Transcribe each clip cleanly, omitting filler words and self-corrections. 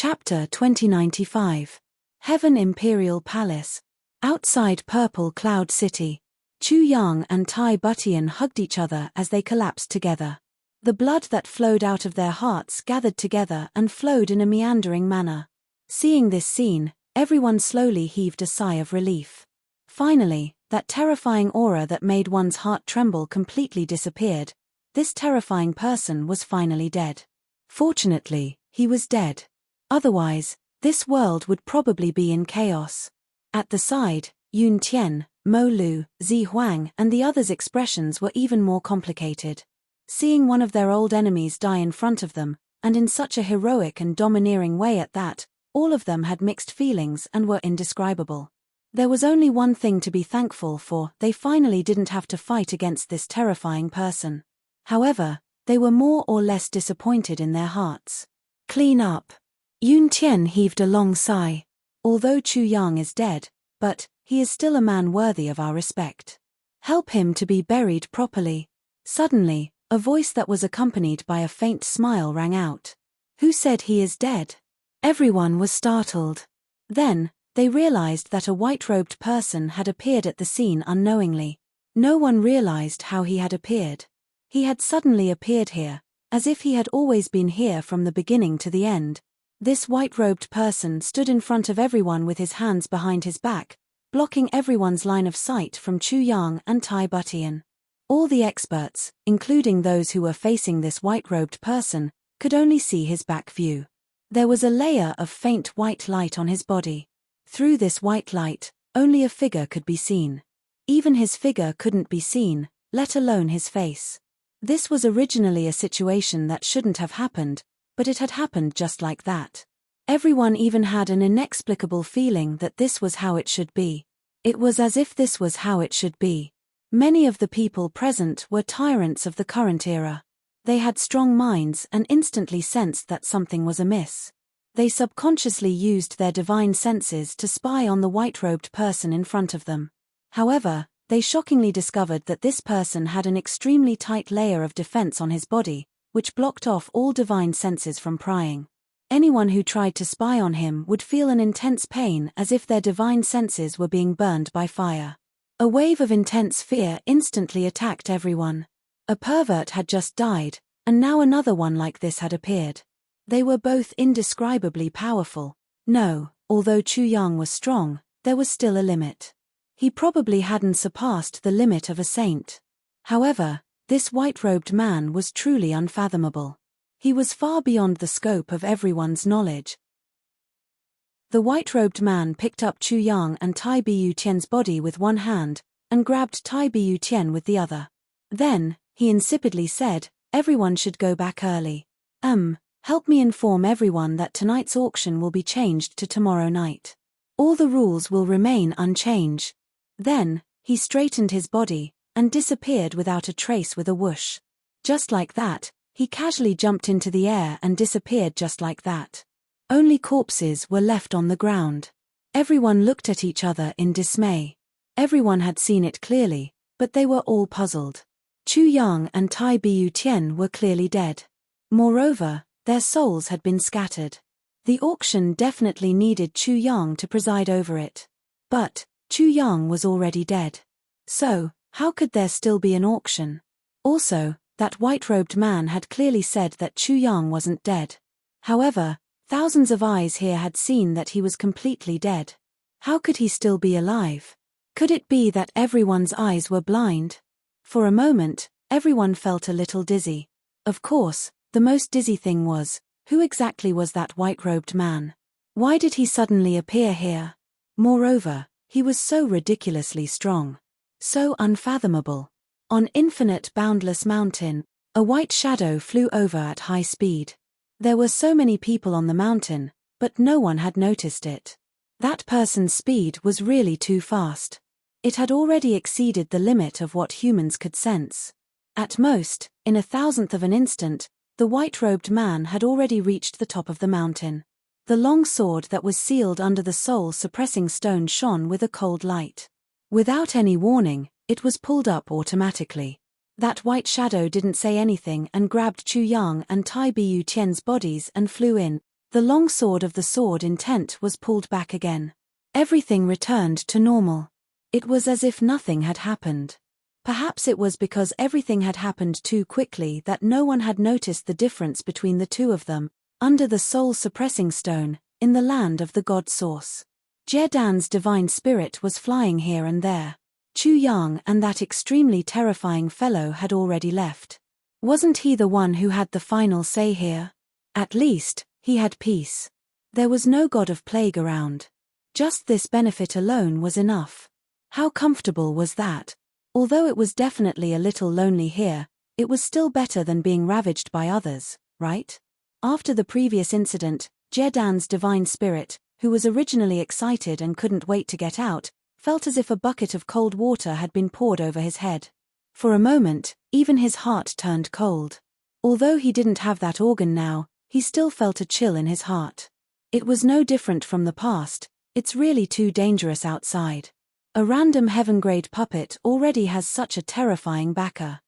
Chapter 2095. Heaven Imperial Palace. Outside Purple Cloud City. Chu Yang and Tai Butian hugged each other as they collapsed together. The blood that flowed out of their hearts gathered together and flowed in a meandering manner. Seeing this scene, everyone slowly heaved a sigh of relief. Finally, that terrifying aura that made one's heart tremble completely disappeared. This terrifying person was finally dead. Fortunately, he was dead. Otherwise, this world would probably be in chaos. At the side, Yun Tian, Mo Lu, Zi Huang and the others' expressions were even more complicated. Seeing one of their old enemies die in front of them, and in such a heroic and domineering way at that, all of them had mixed feelings and were indescribable. There was only one thing to be thankful for: they finally didn't have to fight against this terrifying person. However, they were more or less disappointed in their hearts. Clean up. Yun Tian heaved a long sigh. Although Chu Yang is dead, but he is still a man worthy of our respect. Help him to be buried properly. Suddenly, a voice that was accompanied by a faint smile rang out. Who said he is dead? Everyone was startled. Then, they realized that a white-robed person had appeared at the scene unknowingly. No one realized how he had appeared. He had suddenly appeared here, as if he had always been here from the beginning to the end. This white-robed person stood in front of everyone with his hands behind his back, blocking everyone's line of sight from Chu Yang and Tai Butian. All the experts, including those who were facing this white-robed person, could only see his back view. There was a layer of faint white light on his body. Through this white light, only a figure could be seen. Even his figure couldn't be seen, let alone his face. This was originally a situation that shouldn't have happened, but it had happened just like that. Everyone even had an inexplicable feeling that this was how it should be. It was as if this was how it should be. Many of the people present were tyrants of the current era. They had strong minds and instantly sensed that something was amiss. They subconsciously used their divine senses to spy on the white-robed person in front of them. However, they shockingly discovered that this person had an extremely tight layer of defense on his body, which blocked off all divine senses from prying. Anyone who tried to spy on him would feel an intense pain as if their divine senses were being burned by fire. A wave of intense fear instantly attacked everyone. A pervert had just died, and now another one like this had appeared. They were both indescribably powerful. No, although Chu Yang was strong, there was still a limit. He probably hadn't surpassed the limit of a saint. However, this white-robed man was truly unfathomable. He was far beyond the scope of everyone's knowledge. The white-robed man picked up Chu Yang and Tai Butian's body with one hand, and grabbed Tai Butian with the other. Then, he insipidly said, everyone should go back early. Help me inform everyone that tonight's auction will be changed to tomorrow night. All the rules will remain unchanged. Then, he straightened his body, and disappeared without a trace with a whoosh. Just like that, he casually jumped into the air and disappeared just like that. Only corpses were left on the ground. Everyone looked at each other in dismay. Everyone had seen it clearly, but they were all puzzled. Chu Yang and Tai Butian were clearly dead. Moreover, their souls had been scattered. The auction definitely needed Chu Yang to preside over it. But Chu Yang was already dead. So, how could there still be an auction? Also, that white-robed man had clearly said that Chu Yang wasn't dead. However, thousands of eyes here had seen that he was completely dead. How could he still be alive? Could it be that everyone's eyes were blind? For a moment, everyone felt a little dizzy. Of course, the most dizzy thing was, who exactly was that white-robed man? Why did he suddenly appear here? Moreover, he was so ridiculously strong. So unfathomable. On infinite boundless mountain, a white shadow flew over at high speed. There were so many people on the mountain, but no one had noticed it. That person's speed was really too fast. It had already exceeded the limit of what humans could sense. At most, in 1,000th of an instant, the white-robed man had already reached the top of the mountain. The long sword that was sealed under the soul-suppressing stone shone with a cold light. Without any warning, it was pulled up automatically. That white shadow didn't say anything and grabbed Chu Yang and Tai Butian's bodies and flew in. The long sword of the sword intent was pulled back again. Everything returned to normal. It was as if nothing had happened. Perhaps it was because everything had happened too quickly that no one had noticed the difference between the two of them, under the soul-suppressing stone, in the land of the god source. Jiedan's divine spirit was flying here and there. Chu Yang and that extremely terrifying fellow had already left. Wasn't he the one who had the final say here? At least, he had peace. There was no god of plague around. Just this benefit alone was enough. How comfortable was that? Although it was definitely a little lonely here, it was still better than being ravaged by others, right? After the previous incident, Jiedan's divine spirit, who was originally excited and couldn't wait to get out, felt as if a bucket of cold water had been poured over his head. For a moment, even his heart turned cold. Although he didn't have that organ now, he still felt a chill in his heart. It was no different from the past. It's really too dangerous outside. A random heaven-grade puppet already has such a terrifying backer.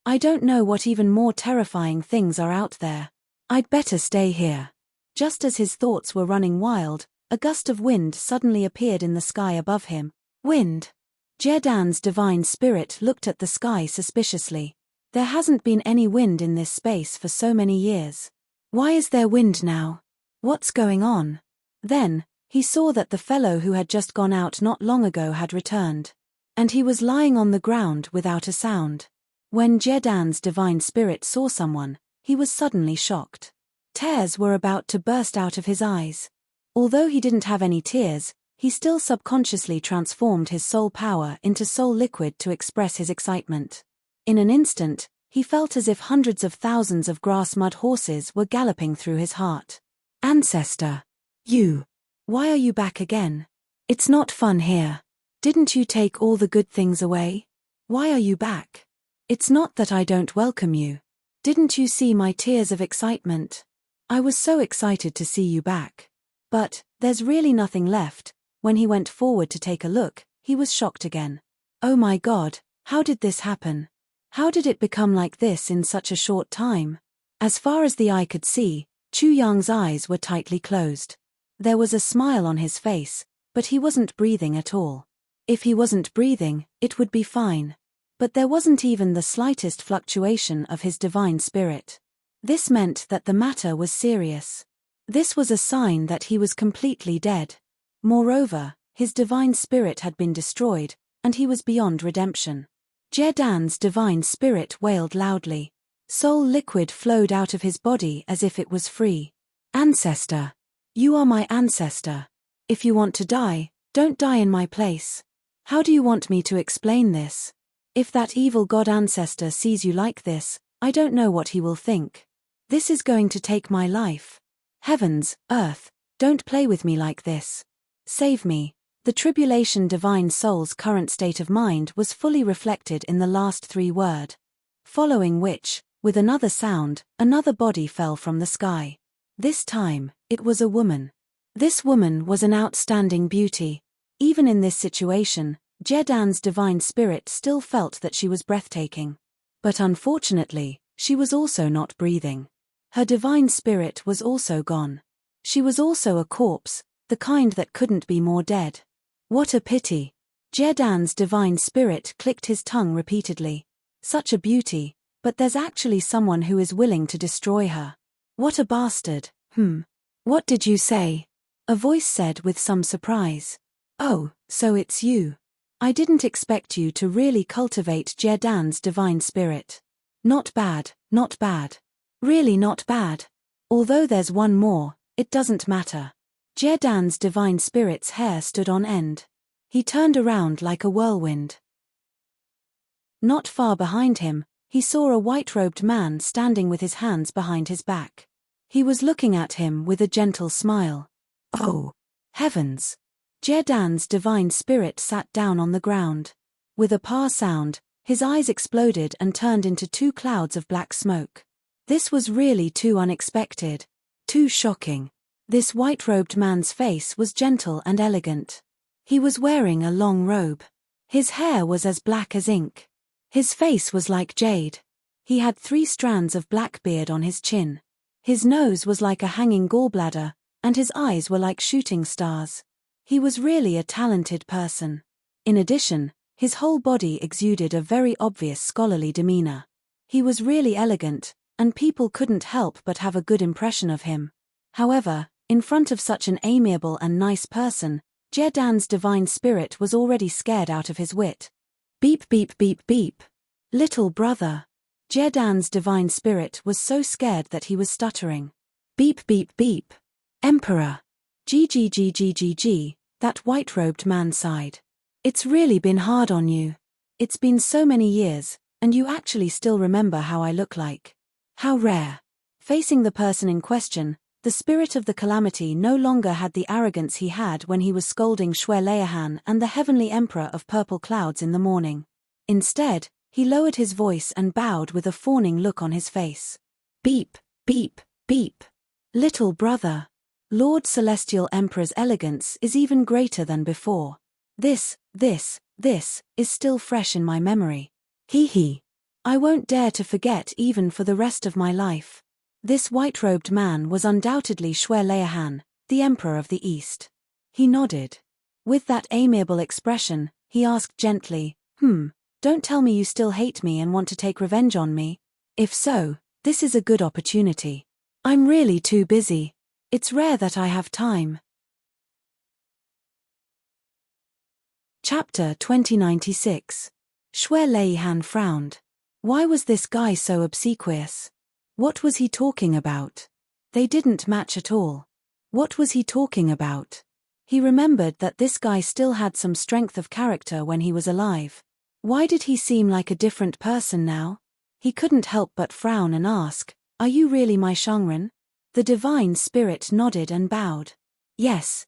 I don't know what even more terrifying things are out there. I'd better stay here. Just as his thoughts were running wild, a gust of wind suddenly appeared in the sky above him. Wind. Jiedan's divine spirit looked at the sky suspiciously. There hasn't been any wind in this space for so many years. Why is there wind now? What's going on? Then, he saw that the fellow who had just gone out not long ago had returned. And he was lying on the ground without a sound. When Jiedan's divine spirit saw someone, he was suddenly shocked. Tears were about to burst out of his eyes. Although he didn't have any tears, he still subconsciously transformed his soul power into soul liquid to express his excitement. In an instant, he felt as if hundreds of thousands of grass-mud horses were galloping through his heart. Ancestor. You. Why are you back again? It's not fun here. Didn't you take all the good things away? Why are you back? It's not that I don't welcome you. Didn't you see my tears of excitement? I was so excited to see you back. But, there's really nothing left. When he went forward to take a look, he was shocked again. Oh my God, how did this happen? How did it become like this in such a short time? As far as the eye could see, Chu Yang's eyes were tightly closed. There was a smile on his face, but he wasn't breathing at all. If he wasn't breathing, it would be fine. But there wasn't even the slightest fluctuation of his divine spirit. This meant that the matter was serious. This was a sign that he was completely dead. Moreover, his divine spirit had been destroyed, and he was beyond redemption. Jiedan's divine spirit wailed loudly. Soul liquid flowed out of his body as if it was free. Ancestor. You are my ancestor. If you want to die, don't die in my place. How do you want me to explain this? If that evil god ancestor sees you like this, I don't know what he will think. This is going to take my life. Heavens, earth, don't play with me like this. Save me. The tribulation divine soul's current state of mind was fully reflected in the last three words. Following which, with another sound, another body fell from the sky. This time, it was a woman. This woman was an outstanding beauty. Even in this situation, Jiedan's divine spirit still felt that she was breathtaking. But unfortunately, she was also not breathing. Her divine spirit was also gone. She was also a corpse, the kind that couldn't be more dead. What a pity. Jiedan's divine spirit clicked his tongue repeatedly. Such a beauty, but there's actually someone who is willing to destroy her. What a bastard. What did you say? A voice said with some surprise. Oh, so it's you. I didn't expect you to really cultivate Jiedan's divine spirit. Not bad, not bad. Really not bad. Although there's one more, it doesn't matter. Jiedan's divine spirit's hair stood on end. He turned around like a whirlwind. Not far behind him, he saw a white-robed man standing with his hands behind his back. He was looking at him with a gentle smile. Oh, heavens! Jiedan's divine spirit sat down on the ground. With a pa sound, his eyes exploded and turned into two clouds of black smoke. This was really too unexpected. Too shocking. This white-robed man's face was gentle and elegant. He was wearing a long robe. His hair was as black as ink. His face was like jade. He had 3 strands of black beard on his chin. His nose was like a hanging gallbladder, and his eyes were like shooting stars. He was really a talented person. In addition, his whole body exuded a very obvious scholarly demeanor. He was really elegant, and people couldn't help but have a good impression of him. However, in front of such an amiable and nice person, Jedan's divine spirit was already scared out of his wit. Beep beep beep beep. Little brother. Jedan's divine spirit was so scared that he was stuttering. Beep beep beep. Emperor. G, that white-robed man sighed. It's really been hard on you. It's been so many years, and you actually still remember how I look like. How rare. Facing the person in question, the spirit of the calamity no longer had the arrogance he had when he was scolding Shwe Leyahan and the heavenly emperor of purple clouds in the morning. Instead, he lowered his voice and bowed with a fawning look on his face. Beep, beep, beep. Little brother. Lord Celestial Emperor's elegance is even greater than before. This is still fresh in my memory. Hee. I won't dare to forget even for the rest of my life. This white-robed man was undoubtedly Shwe Leyahan, the Emperor of the East. He nodded. With that amiable expression, he asked gently, don't tell me you still hate me and want to take revenge on me. If so, this is a good opportunity. I'm really too busy. It's rare that I have time. Chapter 2096. Shwe Leyahan frowned. Why was this guy so obsequious? What was he talking about? They didn't match at all. What was he talking about? He remembered that this guy still had some strength of character when he was alive. Why did he seem like a different person now? He couldn't help but frown and ask, "Are you really my Shangren?" The divine spirit nodded and bowed. Yes,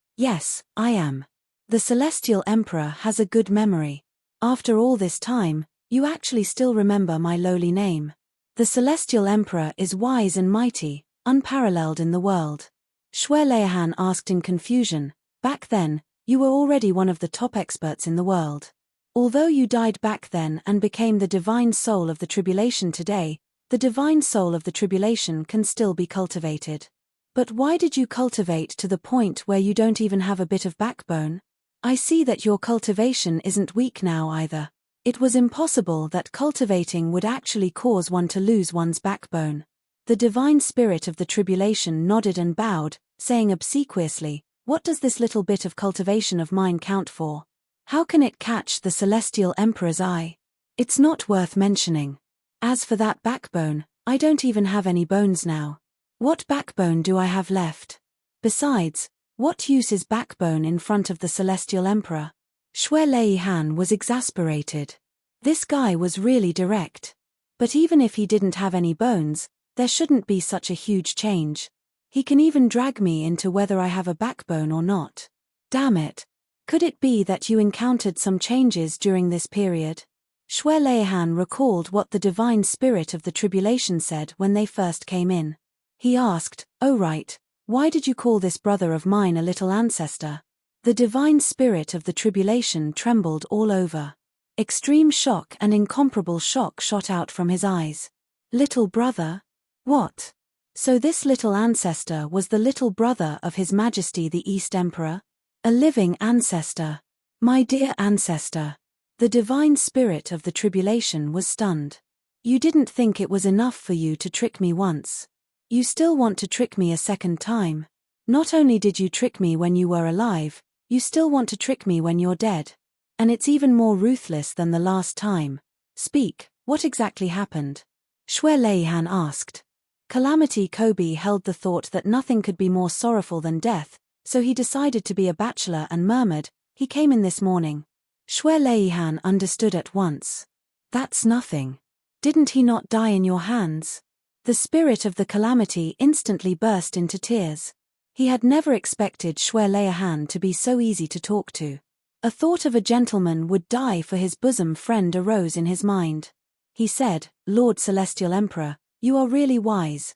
I am. The Celestial Emperor has a good memory. After all this time, you actually still remember my lowly name. The Celestial Emperor is wise and mighty, unparalleled in the world. Shwe Leyahan asked in confusion, back then, you were already one of the top experts in the world. Although you died back then and became the divine soul of the tribulation today, the divine soul of the tribulation can still be cultivated. But why did you cultivate to the point where you don't even have a bit of backbone? I see that your cultivation isn't weak now either. It was impossible that cultivating would actually cause one to lose one's backbone. The divine spirit of the tribulation nodded and bowed, saying obsequiously, what does this little bit of cultivation of mine count for? How can it catch the Celestial Emperor's eye? It's not worth mentioning. As for that backbone, I don't even have any bones now. What backbone do I have left? Besides, what use is backbone in front of the Celestial Emperor? Shwe Leyahan was exasperated. This guy was really direct. But even if he didn't have any bones, there shouldn't be such a huge change. He can even drag me into whether I have a backbone or not. Damn it. Could it be that you encountered some changes during this period? Shwe Leyahan recalled what the divine spirit of the tribulation said when they first came in. He asked, "Oh right, why did you call this brother of mine a little ancestor?" The divine spirit of the tribulation trembled all over. Extreme shock and incomparable shock shot out from his eyes. Little brother? What? So this little ancestor was the little brother of His Majesty the East Emperor? A living ancestor. My dear ancestor. The divine spirit of the tribulation was stunned. You didn't think it was enough for you to trick me once. You still want to trick me a second time. Not only did you trick me when you were alive, you still want to trick me when you're dead. And it's even more ruthless than the last time. Speak, what exactly happened? Shwe Leyahan asked. Calamity Kobe held the thought that nothing could be more sorrowful than death, so he decided to be a bachelor and murmured, he came in this morning. Shwe Leyahan understood at once. That's nothing. Didn't he not die in your hands? The spirit of the calamity instantly burst into tears. He had never expected Shwe Leyahan to be so easy to talk to. A thought of a gentleman would die for his bosom friend arose in his mind. He said, Lord Celestial Emperor, you are really wise,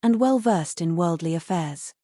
and well versed in worldly affairs.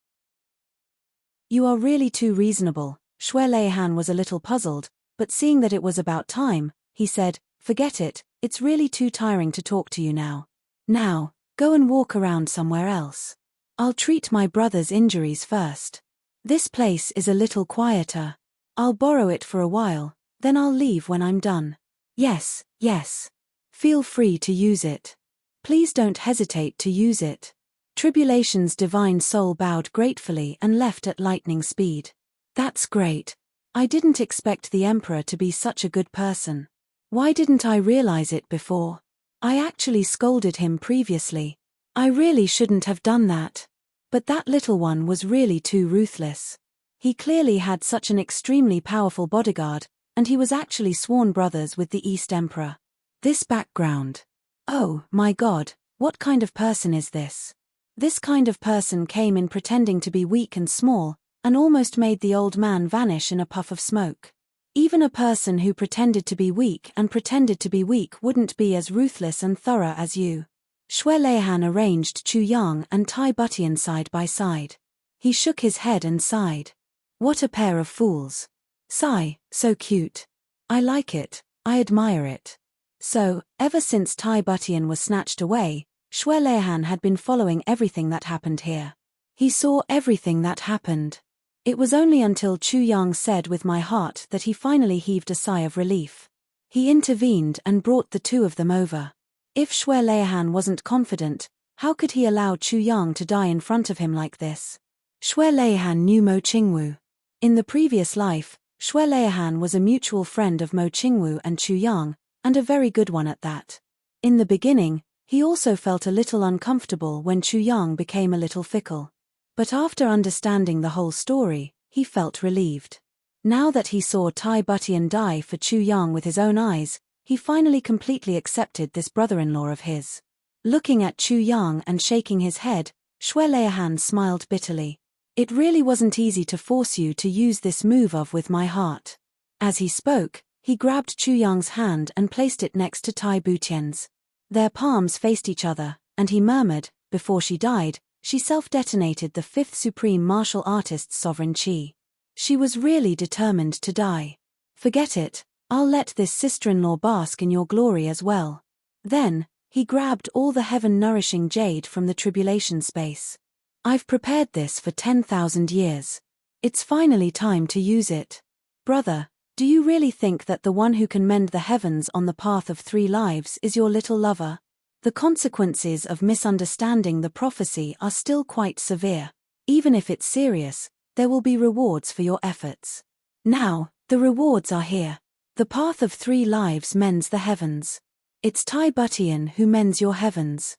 You are really too reasonable. Shwe Leyahan was a little puzzled, but seeing that it was about time, he said, forget it, it's really too tiring to talk to you now. Now, Go and walk around somewhere else. I'll treat my brother's injuries first. This place is a little quieter. I'll borrow it for a while, then I'll leave when I'm done. Yes, yes. Feel free to use it. Please don't hesitate to use it. Tribulation's divine soul bowed gratefully and left at lightning speed. That's great. I didn't expect the Emperor to be such a good person. Why didn't I realize it before? I actually scolded him previously. I really shouldn't have done that. But that little one was really too ruthless. He clearly had such an extremely powerful bodyguard, and he was actually sworn brothers with the East Emperor. This background. Oh, my God, what kind of person is this? This kind of person came in pretending to be weak and small, and almost made the old man vanish in a puff of smoke. Even a person who pretended to be weak wouldn't be as ruthless and thorough as you. Shui Leihan arranged Chu Yang and Tai Butian side by side. He shook his head and sighed. What a pair of fools. Sigh, so cute. I like it, I admire it. So, ever since Tai Butian was snatched away, Shui Leihan had been following everything that happened here. He saw everything that happened. It was only until Chu Yang said with my heart that he finally heaved a sigh of relief. He intervened and brought the two of them over. If Shui Leihan wasn't confident, how could he allow Chu Yang to die in front of him like this? Shui Leihan knew Mo Qingwu. In the previous life, Shui Leihan was a mutual friend of Mo Qingwu and Chu Yang, and a very good one at that. In the beginning, he also felt a little uncomfortable when Chu Yang became a little fickle. But after understanding the whole story, he felt relieved. Now that he saw Tai Butian die for Chu Yang with his own eyes, he finally completely accepted this brother-in-law of his. Looking at Chu Yang and shaking his head, Shui Leihan smiled bitterly. It really wasn't easy to force you to use this move of with my heart. As he spoke, he grabbed Chu Yang's hand and placed it next to Tai Butian's. Their palms faced each other, and he murmured, before she died, she self-detonated the fifth supreme martial artist's sovereign chi. She was really determined to die. Forget it, I'll let this sister-in-law bask in your glory as well. Then, he grabbed all the heaven-nourishing jade from the tribulation space. I've prepared this for 10,000 years. It's finally time to use it. Brother, do you really think that the one who can mend the heavens on the path of 3 lives is your little lover? The consequences of misunderstanding the prophecy are still quite severe. Even if it's serious, there will be rewards for your efforts. Now, the rewards are here. The path of 3 lives mends the heavens. It's Tai Butian who mends your heavens.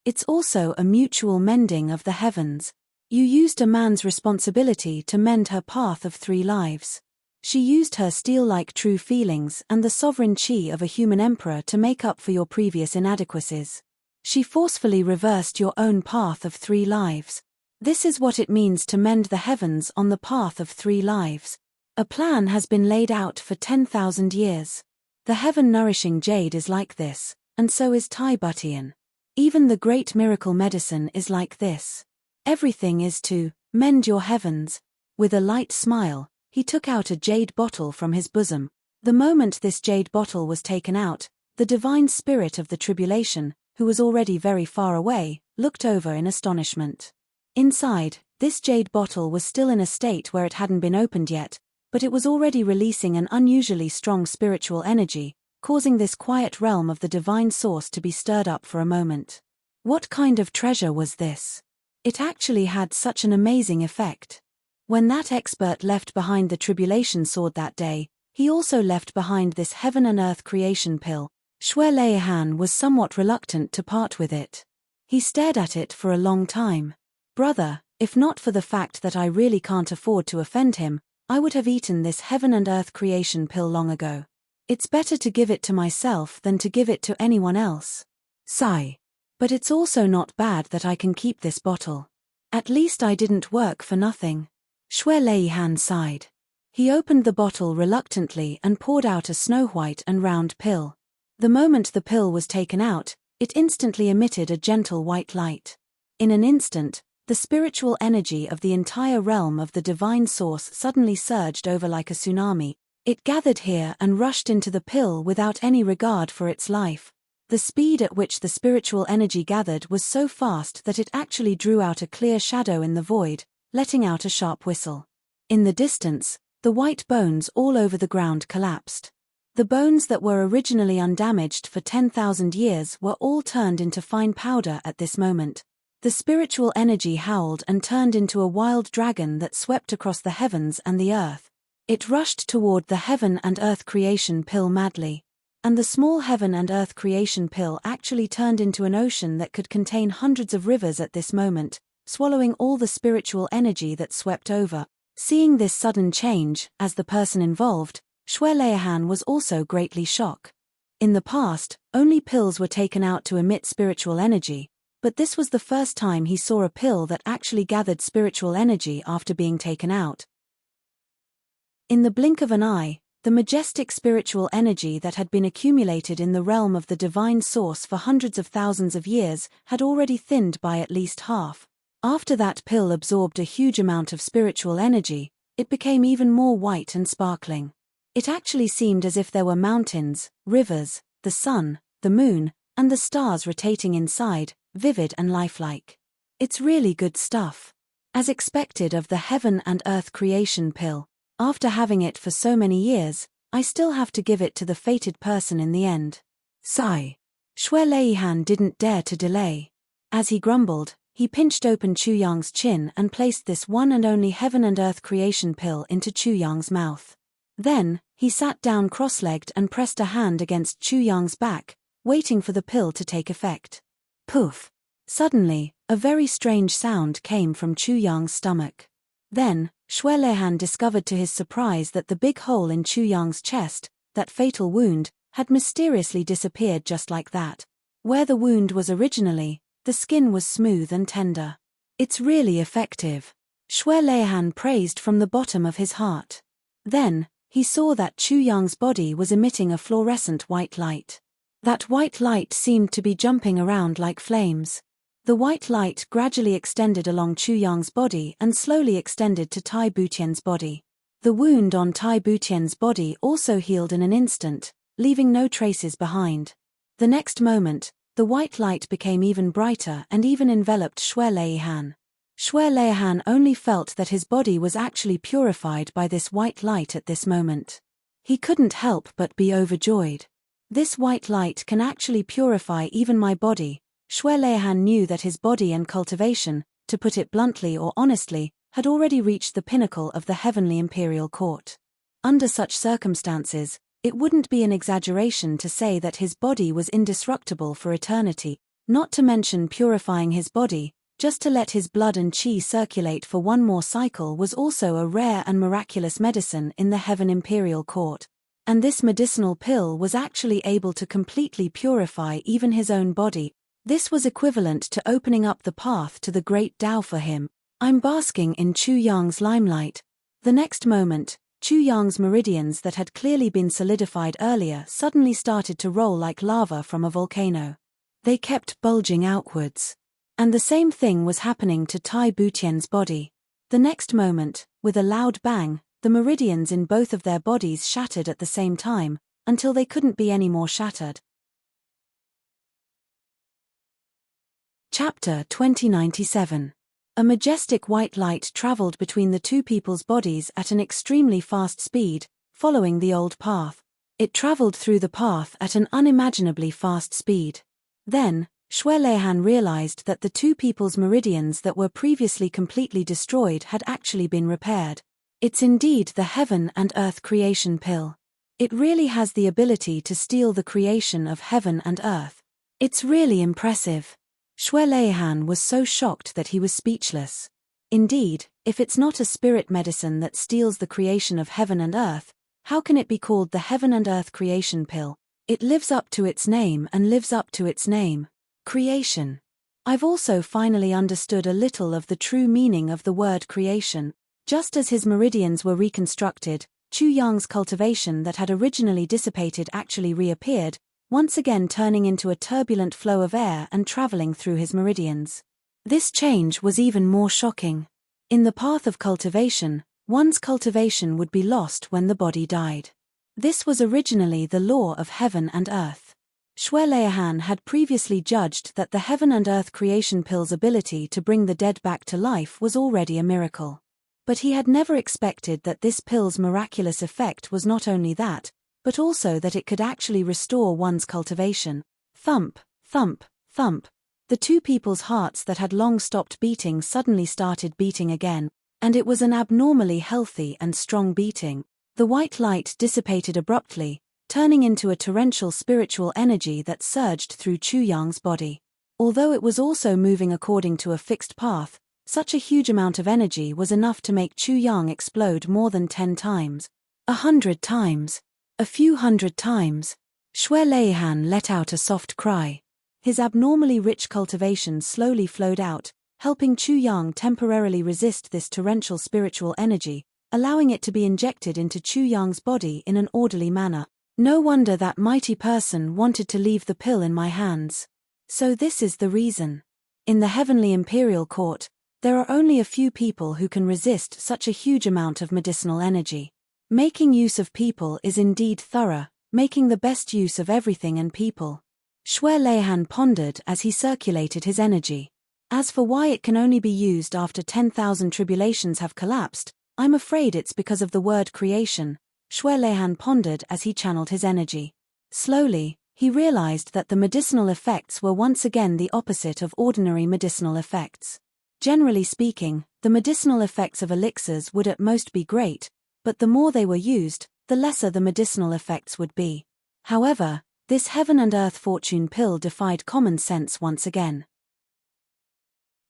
It's also a mutual mending of the heavens. You used a man's responsibility to mend her path of 3 lives. She used her steel-like true feelings and the sovereign chi of a human emperor to make up for your previous inadequacies. She forcefully reversed your own path of 3 lives. This is what it means to mend the heavens on the path of 3 lives. A plan has been laid out for 10,000 years. The heaven-nourishing jade is like this, and so is Tai Butian. Even the great miracle medicine is like this. Everything is to mend your heavens. With a light smile, he took out a jade bottle from his bosom. The moment this jade bottle was taken out, the divine spirit of the tribulation, who was already very far away, looked over in astonishment. Inside, this jade bottle was still in a state where it hadn't been opened yet, but it was already releasing an unusually strong spiritual energy, causing this quiet realm of the divine source to be stirred up for a moment. What kind of treasure was this? It actually had such an amazing effect. When that expert left behind the tribulation sword that day, he also left behind this heaven and earth creation pill. Shui Leihan was somewhat reluctant to part with it. He stared at it for a long time. Brother, if not for the fact that I really can't afford to offend him, I would have eaten this heaven and earth creation pill long ago. It's better to give it to myself than to give it to anyone else. Sigh. But it's also not bad that I can keep this bottle. At least I didn't work for nothing. Shui Leihan sighed. He opened the bottle reluctantly and poured out a snow-white and round pill. The moment the pill was taken out, it instantly emitted a gentle white light. In an instant, the spiritual energy of the entire realm of the divine source suddenly surged over like a tsunami. It gathered here and rushed into the pill without any regard for its life. The speed at which the spiritual energy gathered was so fast that it actually drew out a clear shadow in the void, letting out a sharp whistle. In the distance, the white bones all over the ground collapsed. The bones that were originally undamaged for 10,000 years were all turned into fine powder at this moment. The spiritual energy howled and turned into a wild dragon that swept across the heavens and the earth. It rushed toward the heaven and earth creation pill madly. And the small heaven and earth creation pill actually turned into an ocean that could contain hundreds of rivers at this moment, swallowing all the spiritual energy that swept over. Seeing this sudden change, as the person involved, Shwelehan was also greatly shocked. In the past, only pills were taken out to emit spiritual energy, but this was the first time he saw a pill that actually gathered spiritual energy after being taken out. In the blink of an eye, the majestic spiritual energy that had been accumulated in the realm of the divine source for hundreds of thousands of years had already thinned by at least half. After that pill absorbed a huge amount of spiritual energy, it became even more white and sparkling. It actually seemed as if there were mountains, rivers, the sun, the moon, and the stars rotating inside, vivid and lifelike. It's really good stuff. As expected of the heaven and earth creation pill, after having it for so many years, I still have to give it to the fated person in the end. Sigh. Shwelehan didn't dare to delay. As he grumbled, he pinched open Chu Yang's chin and placed this one and only heaven and earth creation pill into Chu Yang's mouth. Then, he sat down cross-legged and pressed a hand against Chu Yang's back, waiting for the pill to take effect. Poof! Suddenly, a very strange sound came from Chu Yang's stomach. Then, Shwelehan discovered to his surprise that the big hole in Chu Yang's chest, that fatal wound, had mysteriously disappeared just like that. Where the wound was originally, the skin was smooth and tender. It's really effective. Shwelehan praised from the bottom of his heart. Then, he saw that Chu Yang's body was emitting a fluorescent white light. That white light seemed to be jumping around like flames. The white light gradually extended along Chu Yang's body and slowly extended to Tai Butian's body. The wound on Tai Butian's body also healed in an instant, leaving no traces behind. The next moment, the white light became even brighter and even enveloped Shwelehan. Shwelehan only felt that his body was actually purified by this white light at this moment. He couldn't help but be overjoyed. This white light can actually purify even my body. Shwelehan knew that his body and cultivation, to put it bluntly or honestly, had already reached the pinnacle of the heavenly imperial court. Under such circumstances, it wouldn't be an exaggeration to say that his body was indestructible for eternity, not to mention purifying his body, just to let his blood and qi circulate for one more cycle was also a rare and miraculous medicine in the heaven imperial court. And this medicinal pill was actually able to completely purify even his own body. This was equivalent to opening up the path to the great Tao for him. I'm basking in Chu Yang's limelight. The next moment, Chu Yang's meridians that had clearly been solidified earlier suddenly started to roll like lava from a volcano. They kept bulging outwards. And the same thing was happening to Tai Butian's body. The next moment, with a loud bang, the meridians in both of their bodies shattered at the same time, until they couldn't be any more shattered. Chapter 2097. A majestic white light traveled between the two people's bodies at an extremely fast speed, following the old path. It traveled through the path at an unimaginably fast speed. Then, Shwelehan realized that the two people's meridians that were previously completely destroyed had actually been repaired. It's indeed the heaven and earth creation pill. It really has the ability to steal the creation of heaven and earth. It's really impressive. Shwelehan was so shocked that he was speechless. Indeed, if it's not a spirit medicine that steals the creation of heaven and earth, how can it be called the heaven and earth creation pill? It lives up to its name and lives up to its name. Creation. I've also finally understood a little of the true meaning of the word creation. Just as his meridians were reconstructed, Chu Yang's cultivation that had originally dissipated actually reappeared, once again turning into a turbulent flow of air and traveling through his meridians. This change was even more shocking. In the path of cultivation, one's cultivation would be lost when the body died. This was originally the law of heaven and earth. Shui Leihan had previously judged that the heaven and earth creation pill's ability to bring the dead back to life was already a miracle. But he had never expected that this pill's miraculous effect was not only that, but also that it could actually restore one's cultivation. Thump, thump, thump. The two people's hearts that had long stopped beating suddenly started beating again, and it was an abnormally healthy and strong beating. The white light dissipated abruptly, turning into a torrential spiritual energy that surged through Chu Yang's body. Although it was also moving according to a fixed path, such a huge amount of energy was enough to make Chu Yang explode more than 10 times. 100 times. A few hundred times. Shui Leihan let out a soft cry. His abnormally rich cultivation slowly flowed out, helping Chu Yang temporarily resist this torrential spiritual energy, allowing it to be injected into Chu Yang's body in an orderly manner. No wonder that mighty person wanted to leave the pill in my hands. So this is the reason. In the heavenly imperial court, there are only a few people who can resist such a huge amount of medicinal energy. Making use of people is indeed thorough, making the best use of everything and people. Shui Leihan pondered as he circulated his energy. As for why it can only be used after 10,000 tribulations have collapsed, I'm afraid it's because of the word creation, Shui Leihan pondered as he channeled his energy. Slowly, he realized that the medicinal effects were once again the opposite of ordinary medicinal effects. Generally speaking, the medicinal effects of elixirs would at most be great, but the more they were used, the lesser the medicinal effects would be. However, this heaven and earth fortune pill defied common sense once again.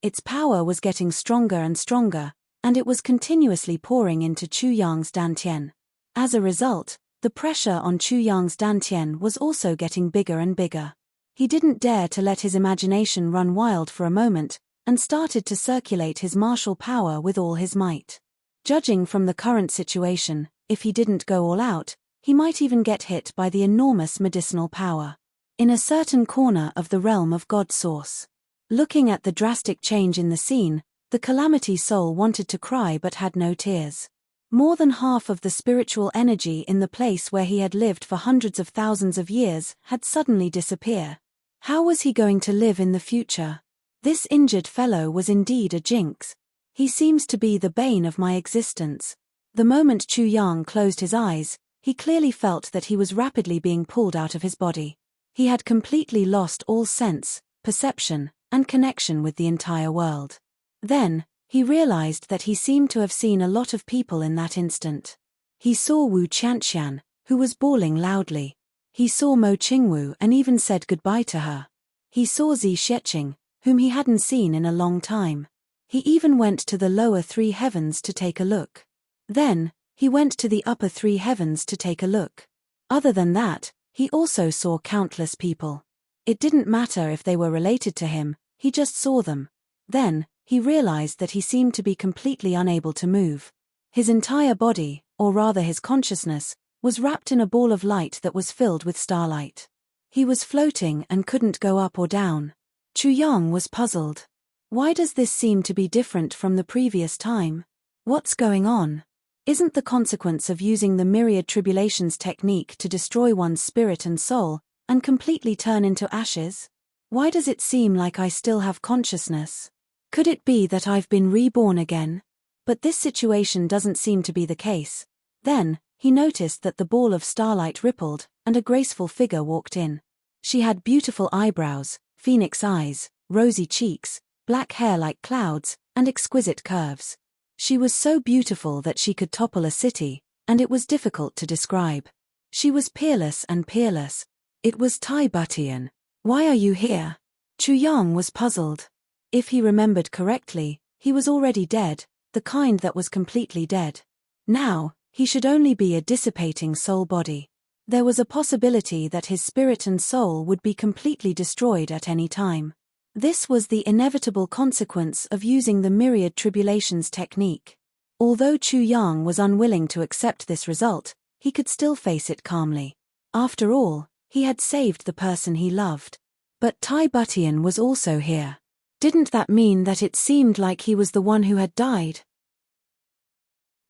Its power was getting stronger and stronger, and it was continuously pouring into Chu Yang's dantian. As a result, the pressure on Chu Yang's dantian was also getting bigger and bigger. He didn't dare to let his imagination run wild for a moment, and started to circulate his martial power with all his might. Judging from the current situation, if he didn't go all out, he might even get hit by the enormous medicinal power. In a certain corner of the realm of God Source. Looking at the drastic change in the scene, the Calamity Soul wanted to cry but had no tears. More than half of the spiritual energy in the place where he had lived for hundreds of thousands of years had suddenly disappeared. How was he going to live in the future? This injured fellow was indeed a jinx. He seems to be the bane of my existence. The moment Chu Yang closed his eyes, he clearly felt that he was rapidly being pulled out of his body. He had completely lost all sense, perception, and connection with the entire world. Then, he realized that he seemed to have seen a lot of people in that instant. He saw Wu Qianxian, who was bawling loudly. He saw Mo Qingwu and even said goodbye to her. He saw Zi Sheqing, whom he hadn't seen in a long time. He even went to the lower 3 heavens to take a look. Then, he went to the upper 3 heavens to take a look. Other than that, he also saw countless people. It didn't matter if they were related to him, he just saw them. Then, he realized that he seemed to be completely unable to move. His entire body, or rather his consciousness, was wrapped in a ball of light that was filled with starlight. He was floating and couldn't go up or down. Chu Yang was puzzled. Why does this seem to be different from the previous time? What's going on? Isn't the consequence of using the myriad tribulations technique to destroy one's spirit and soul, and completely turn into ashes? Why does it seem like I still have consciousness? Could it be that I've been reborn again? But this situation doesn't seem to be the case. Then, he noticed that the ball of starlight rippled, and a graceful figure walked in. She had beautiful eyebrows, phoenix eyes, rosy cheeks, black hair like clouds, and exquisite curves. She was so beautiful that she could topple a city, and it was difficult to describe. She was peerless and peerless. It was Tai Butian. Why are you here? Chu Yang was puzzled. If he remembered correctly, he was already dead, the kind that was completely dead. Now, he should only be a dissipating soul body. There was a possibility that his spirit and soul would be completely destroyed at any time. This was the inevitable consequence of using the myriad tribulations technique. Although Chu Yang was unwilling to accept this result, he could still face it calmly. After all, he had saved the person he loved. But Tai Butian was also here. Didn't that mean that it seemed like he was the one who had died?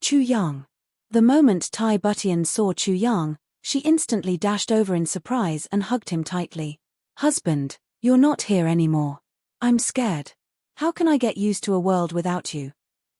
Chu Yang. The moment Tai Butian saw Chu Yang, She instantly dashed over in surprise and hugged him tightly. Husband, you're not here anymore. I'm scared. How can I get used to a world without you?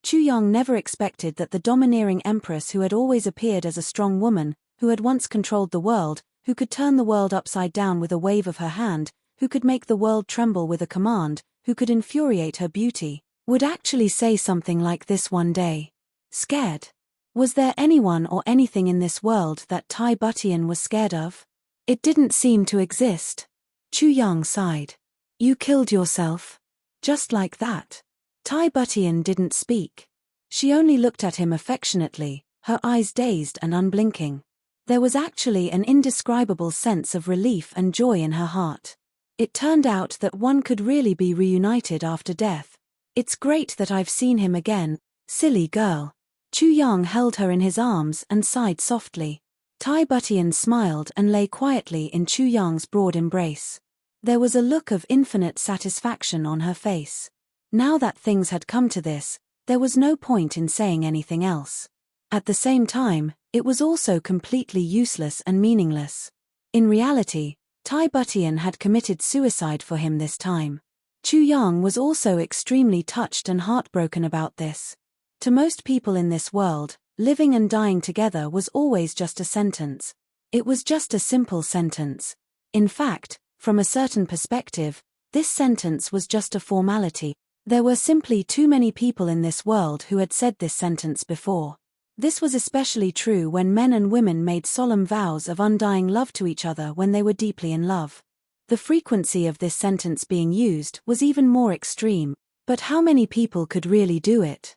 Chu Yong never expected that the domineering empress who had always appeared as a strong woman, who had once controlled the world, who could turn the world upside down with a wave of her hand, who could make the world tremble with a command, who could infuriate her beauty, would actually say something like this one day. Scared? Was there anyone or anything in this world that Tai Butian was scared of? It didn't seem to exist. Chu Yong sighed. You killed yourself? Just like that? Tai Butian didn't speak. She only looked at him affectionately, her eyes dazed and unblinking. There was actually an indescribable sense of relief and joy in her heart. It turned out that one could really be reunited after death. It's great that I've seen him again, silly girl. Chu Yong held her in his arms and sighed softly. Tai Butian smiled and lay quietly in Chu Yong's broad embrace. There was a look of infinite satisfaction on her face. Now that things had come to this, there was no point in saying anything else. At the same time, it was also completely useless and meaningless. In reality, Tai Butian had committed suicide for him this time. Chu Yong was also extremely touched and heartbroken about this. To most people in this world, living and dying together was always just a sentence. It was just a simple sentence. In fact, from a certain perspective, this sentence was just a formality. There were simply too many people in this world who had said this sentence before. This was especially true when men and women made solemn vows of undying love to each other when they were deeply in love. The frequency of this sentence being used was even more extreme, but how many people could really do it?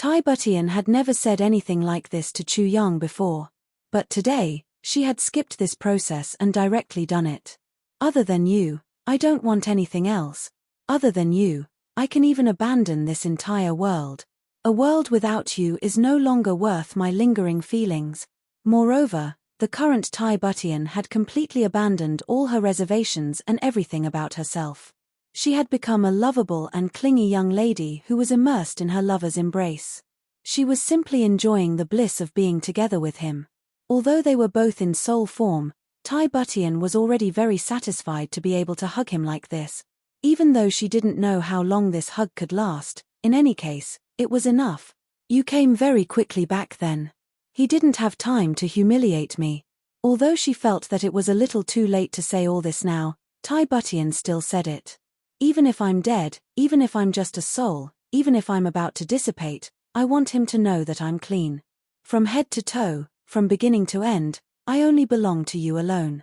Tai Butian had never said anything like this to Chu Yong before. But today, she had skipped this process and directly done it. Other than you, I don't want anything else. Other than you, I can even abandon this entire world. A world without you is no longer worth my lingering feelings. Moreover, the current Tai Butian had completely abandoned all her reservations and everything about herself. She had become a lovable and clingy young lady who was immersed in her lover's embrace. She was simply enjoying the bliss of being together with him. Although they were both in soul form, Tai Butian was already very satisfied to be able to hug him like this. Even though she didn't know how long this hug could last, in any case, it was enough. You came very quickly back then. He didn't have time to humiliate me. Although she felt that it was a little too late to say all this now, Tai Butian still said it. Even if I'm dead, even if I'm just a soul, even if I'm about to dissipate, I want him to know that I'm clean. From head to toe, from beginning to end, I only belong to you alone.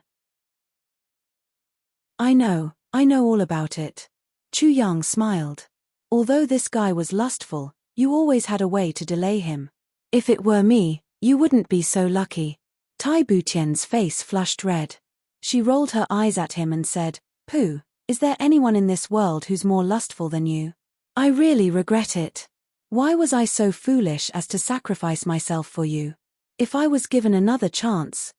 I know all about it. Chu Yong smiled. Although this guy was lustful, you always had a way to delay him. If it were me, you wouldn't be so lucky. Tai Butian's face flushed red. She rolled her eyes at him and said, Pooh, is there anyone in this world who's more lustful than you? I really regret it. Why was I so foolish as to sacrifice myself for you? If I was given another chance,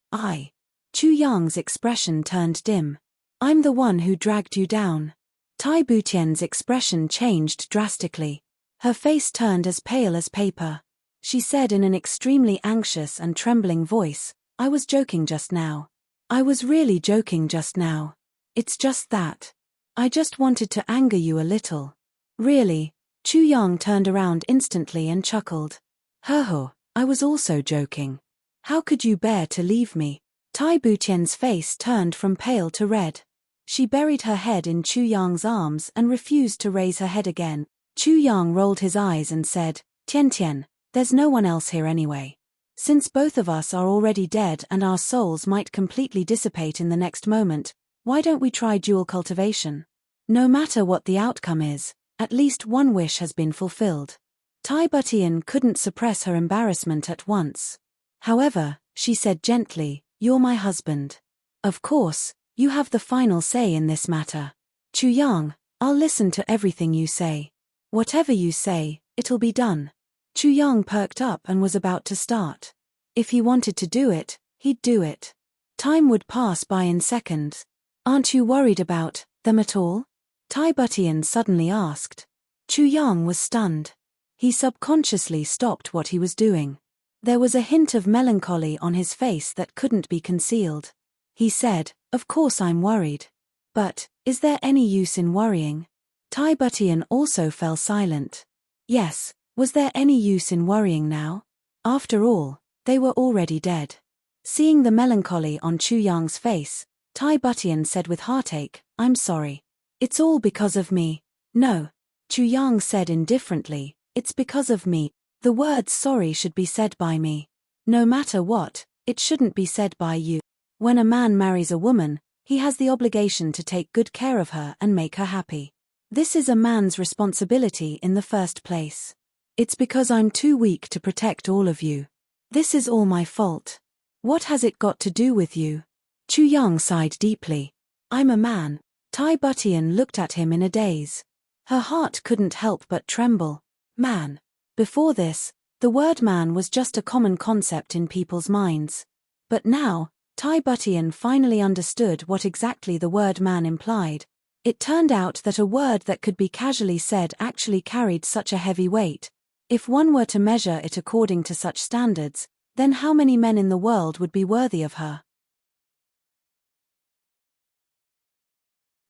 Chu Yong's expression turned dim. I'm the one who dragged you down. Tai Butian's expression changed drastically. Her face turned as pale as paper. She said in an extremely anxious and trembling voice, I was joking just now. I was really joking just now. It's just that. I just wanted to anger you a little. Really? Chu Yong turned around instantly and chuckled. Ho, I was also joking. How could you bear to leave me? Tai Butian's face turned from pale to red. She buried her head in Chu Yong's arms and refused to raise her head again. Chu Yong rolled his eyes and said, Tian, there's no one else here anyway. Since both of us are already dead and our souls might completely dissipate in the next moment, why don't we try dual cultivation? No matter what the outcome is, at least one wish has been fulfilled. Tai Butian couldn't suppress her embarrassment at once. However, she said gently, You're my husband. Of course, you have the final say in this matter. Chu Yong, I'll listen to everything you say. Whatever you say, it'll be done. Chu Yong perked up and was about to start. If he wanted to do it, he'd do it. Time would pass by in seconds. Aren't you worried about them at all? Tai Butian suddenly asked. Chu Yong was stunned. He subconsciously stopped what he was doing. There was a hint of melancholy on his face that couldn't be concealed. He said, "Of course I'm worried. But, is there any use in worrying?" Tai Butian also fell silent. Yes, was there any use in worrying now? After all, they were already dead. Seeing the melancholy on Chu Yang's face, Tai Butian said with heartache, "I'm sorry. It's all because of me." "No," Chu Yang said indifferently, "it's because of me. The word sorry should be said by me. No matter what, it shouldn't be said by you. When a man marries a woman, he has the obligation to take good care of her and make her happy. This is a man's responsibility in the first place. It's because I'm too weak to protect all of you. This is all my fault. What has it got to do with you?" Chu Yang sighed deeply. "I'm a man." Tai Butian looked at him in a daze. Her heart couldn't help but tremble. Man. Before this, the word man was just a common concept in people's minds. But now, Tai Butian finally understood what exactly the word man implied. It turned out that a word that could be casually said actually carried such a heavy weight. If one were to measure it according to such standards, then how many men in the world would be worthy of her?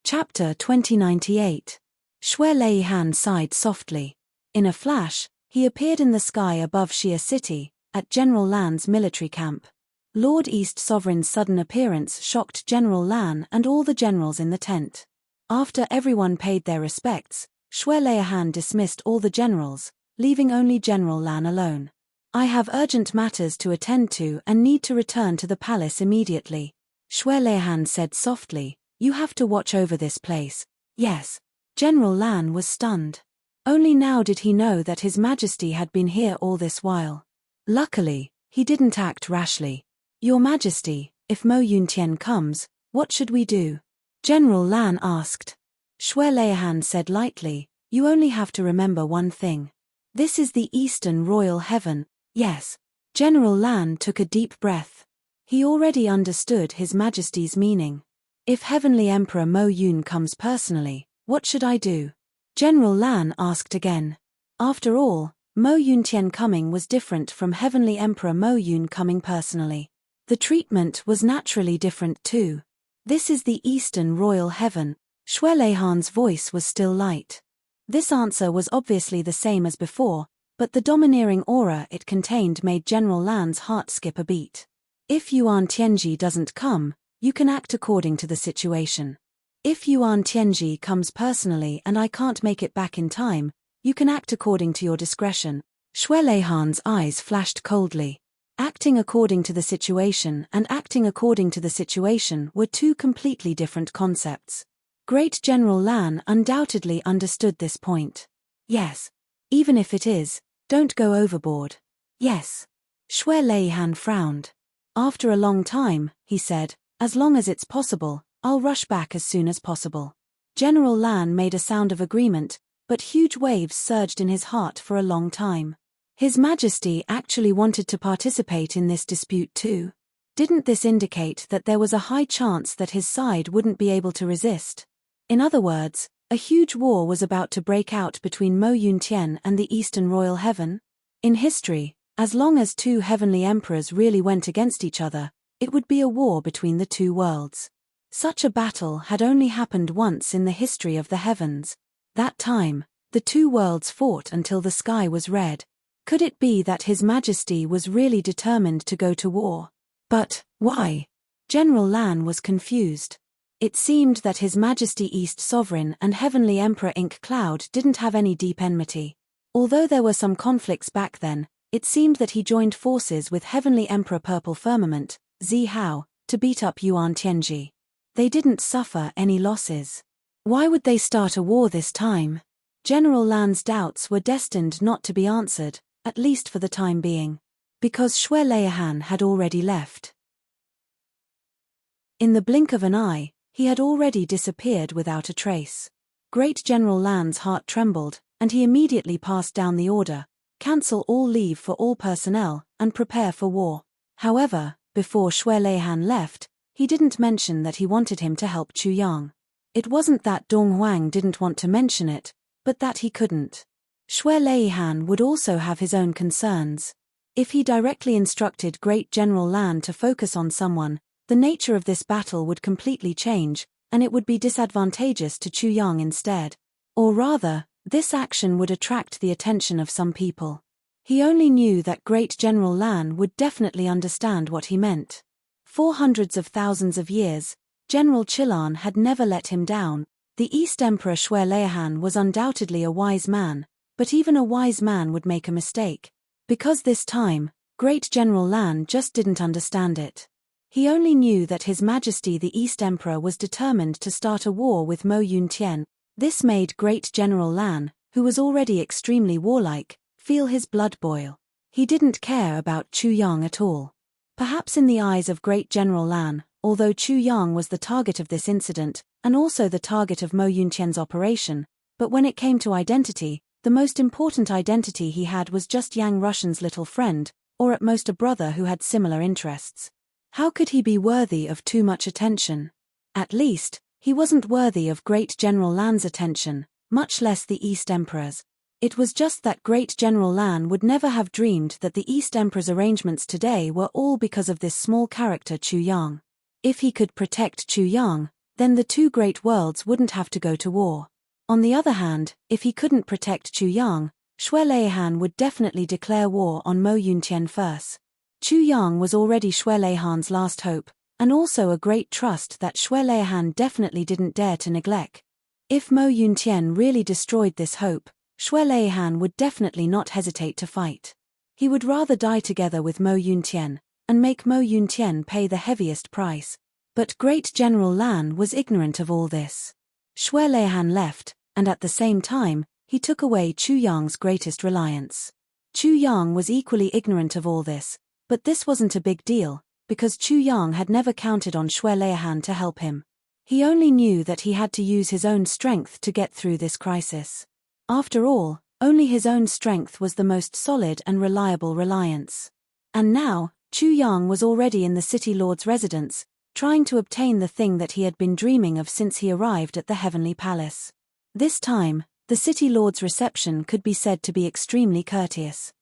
Chapter 2098. Xue Leihan sighed softly. In a flash, he appeared in the sky above Xia City, at General Lan's military camp. Lord East Sovereign's sudden appearance shocked General Lan and all the generals in the tent. After everyone paid their respects, Xue Leihan dismissed all the generals, leaving only General Lan alone. "I have urgent matters to attend to and need to return to the palace immediately," Xue Leihan said softly. "You have to watch over this place." "Yes." General Lan was stunned. Only now did he know that His Majesty had been here all this while. Luckily, he didn't act rashly. "Your Majesty, if Mo Yuntian comes, what should we do?" General Lan asked. Xue Leihan said lightly, "You only have to remember one thing. This is the Eastern Royal Heaven." "Yes." General Lan took a deep breath. He already understood His Majesty's meaning. "If Heavenly Emperor Mo Yun comes personally, what should I do?" General Lan asked again. After all, Mo Yuntian coming was different from Heavenly Emperor Mo Yun coming personally. The treatment was naturally different too. "This is the Eastern Royal Heaven." Xue Leihan's voice was still light. This answer was obviously the same as before, but the domineering aura it contained made General Lan's heart skip a beat. "If Yuan Tianji doesn't come, you can act according to the situation. If Yuan Tianji comes personally and I can't make it back in time, you can act according to your discretion." Xue Leihan's eyes flashed coldly. Acting according to the situation and acting according to the situation were two completely different concepts. Great General Lan undoubtedly understood this point. "Yes. Even if it is, don't go overboard." "Yes." Xue Leihan frowned. After a long time, he said, "As long as it's possible, I'll rush back as soon as possible." General Lan made a sound of agreement, but huge waves surged in his heart for a long time. His Majesty actually wanted to participate in this dispute too. Didn't this indicate that there was a high chance that his side wouldn't be able to resist? In other words, a huge war was about to break out between Mo Yuntian and the Eastern Royal Heaven? In history, as long as two heavenly emperors really went against each other, it would be a war between the two worlds. Such a battle had only happened once in the history of the heavens. That time, the two worlds fought until the sky was red. Could it be that His Majesty was really determined to go to war? But, why? General Lan was confused. It seemed that His Majesty East Sovereign and Heavenly Emperor Ink Cloud didn't have any deep enmity. Although there were some conflicts back then, it seemed that he joined forces with Heavenly Emperor Purple Firmament, Zi Hao, to beat up Yuan Tianji. They didn't suffer any losses. Why would they start a war this time? General Lan's doubts were destined not to be answered, at least for the time being. Because Xue Leihan had already left. In the blink of an eye, he had already disappeared without a trace. Great General Lan's heart trembled, and he immediately passed down the order: cancel all leave for all personnel, and prepare for war. However, before Xue Leihan left, he didn't mention that he wanted him to help Chu Yang. It wasn't that Dong Huang didn't want to mention it, but that he couldn't. Xue Leihan would also have his own concerns. If he directly instructed Great General Lan to focus on someone, the nature of this battle would completely change, and it would be disadvantageous to Chu Yang instead. Or rather, this action would attract the attention of some people. He only knew that Great General Lan would definitely understand what he meant. For hundreds of thousands of years, General Chilan had never let him down. The East Emperor Xue Leihan was undoubtedly a wise man, but even a wise man would make a mistake. Because this time, Great General Lan just didn't understand it. He only knew that His Majesty the East Emperor was determined to start a war with Mo Yuntian. This made Great General Lan, who was already extremely warlike, feel his blood boil. He didn't care about Chu Yang at all. Perhaps in the eyes of Great General Lan, although Chu Yang was the target of this incident, and also the target of Mo Yuntian's operation, but when it came to identity, the most important identity he had was just Yang Rushan's little friend, or at most a brother who had similar interests. How could he be worthy of too much attention? At least, he wasn't worthy of Great General Lan's attention, much less the East Emperor's. It was just that Great General Lan would never have dreamed that the East Emperor's arrangements today were all because of this small character Chu Yang. If he could protect Chu Yang, then the two great worlds wouldn't have to go to war. On the other hand, if he couldn't protect Chu Yang, Xue Leihan would definitely declare war on Mo Yuntian first. Chu Yang was already Xue Leihan's last hope, and also a great trust that Xue Leihan definitely didn't dare to neglect. If Mo Yuntian really destroyed this hope, Xue Leihan would definitely not hesitate to fight. He would rather die together with Mo Yuntian, and make Mo Yuntian pay the heaviest price. But Great General Lan was ignorant of all this. Xue Leihan left, and at the same time, he took away Chu Yang's greatest reliance. Chu Yang was equally ignorant of all this, but this wasn't a big deal, because Chu Yang had never counted on Xue Leihan to help him. He only knew that he had to use his own strength to get through this crisis. After all, only his own strength was the most solid and reliable reliance. And now, Chu Yang was already in the City Lord's residence, trying to obtain the thing that he had been dreaming of since he arrived at the Heavenly Palace. This time, the City Lord's reception could be said to be extremely courteous.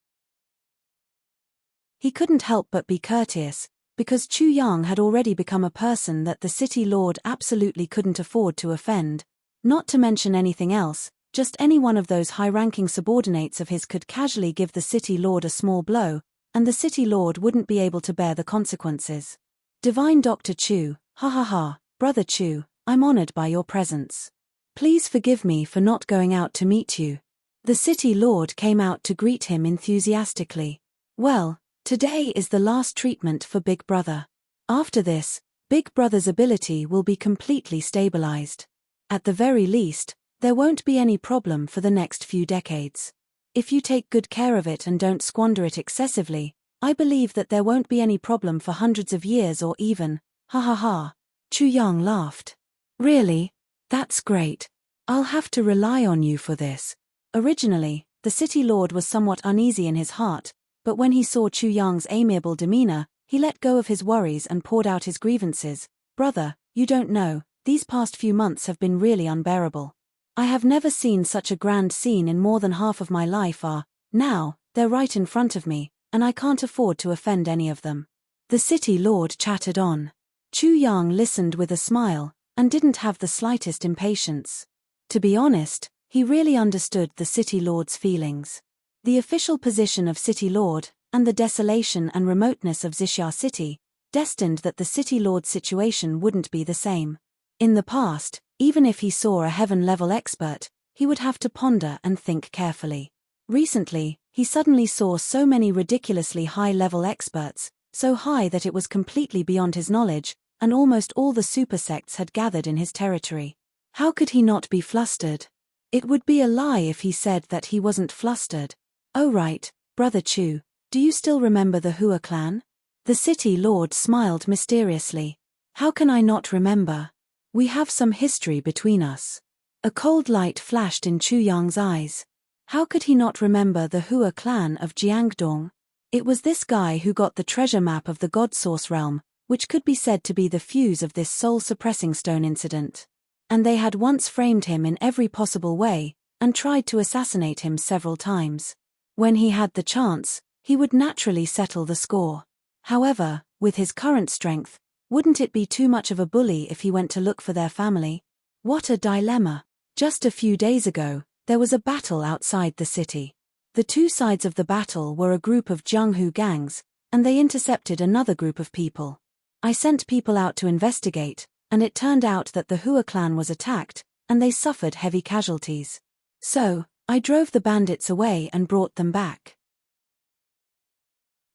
He couldn't help but be courteous, because Chu Yang had already become a person that the City Lord absolutely couldn't afford to offend. Not to mention anything else, just any one of those high-ranking subordinates of his could casually give the City Lord a small blow, and the City Lord wouldn't be able to bear the consequences. Divine Dr. Chu, ha ha ha, Brother Chu, I'm honored by your presence. Please forgive me for not going out to meet you. The City Lord came out to greet him enthusiastically. Well, today is the last treatment for Big Brother. After this, Big Brother's ability will be completely stabilized. At the very least, there won't be any problem for the next few decades. If you take good care of it and don't squander it excessively, I believe that there won't be any problem for hundreds of years or even, ha ha ha. Chu Yang laughed. Really? That's great. I'll have to rely on you for this. Originally, the City Lord was somewhat uneasy in his heart, but when he saw Chu Yang's amiable demeanor, he let go of his worries and poured out his grievances. Brother, you don't know, these past few months have been really unbearable. I have never seen such a grand scene in more than half of my life. Now, they're right in front of me, and I can't afford to offend any of them. The City Lord chattered on. Chu Yang listened with a smile, and didn't have the slightest impatience. To be honest, he really understood the City Lord's feelings. The official position of City Lord, and the desolation and remoteness of Xixia City, destined that the City Lord's situation wouldn't be the same. In the past, even if he saw a heaven-level expert, he would have to ponder and think carefully. Recently, he suddenly saw so many ridiculously high-level experts, so high that it was completely beyond his knowledge, and almost all the super sects had gathered in his territory. How could he not be flustered? It would be a lie if he said that he wasn't flustered. Oh right, Brother Chu, do you still remember the Hua clan? The City Lord smiled mysteriously. How can I not remember? We have some history between us. A cold light flashed in Chu Yang's eyes. How could he not remember the Hua clan of Jiangdong? It was this guy who got the treasure map of the God Source realm, which could be said to be the fuse of this soul-suppressing stone incident. And they had once framed him in every possible way, and tried to assassinate him several times. When he had the chance, he would naturally settle the score. However, with his current strength, wouldn't it be too much of a bully if he went to look for their family? What a dilemma. Just a few days ago, there was a battle outside the city. The two sides of the battle were a group of Jianghu gangs, and they intercepted another group of people. I sent people out to investigate, and it turned out that the Hua clan was attacked, and they suffered heavy casualties. So, I drove the bandits away and brought them back.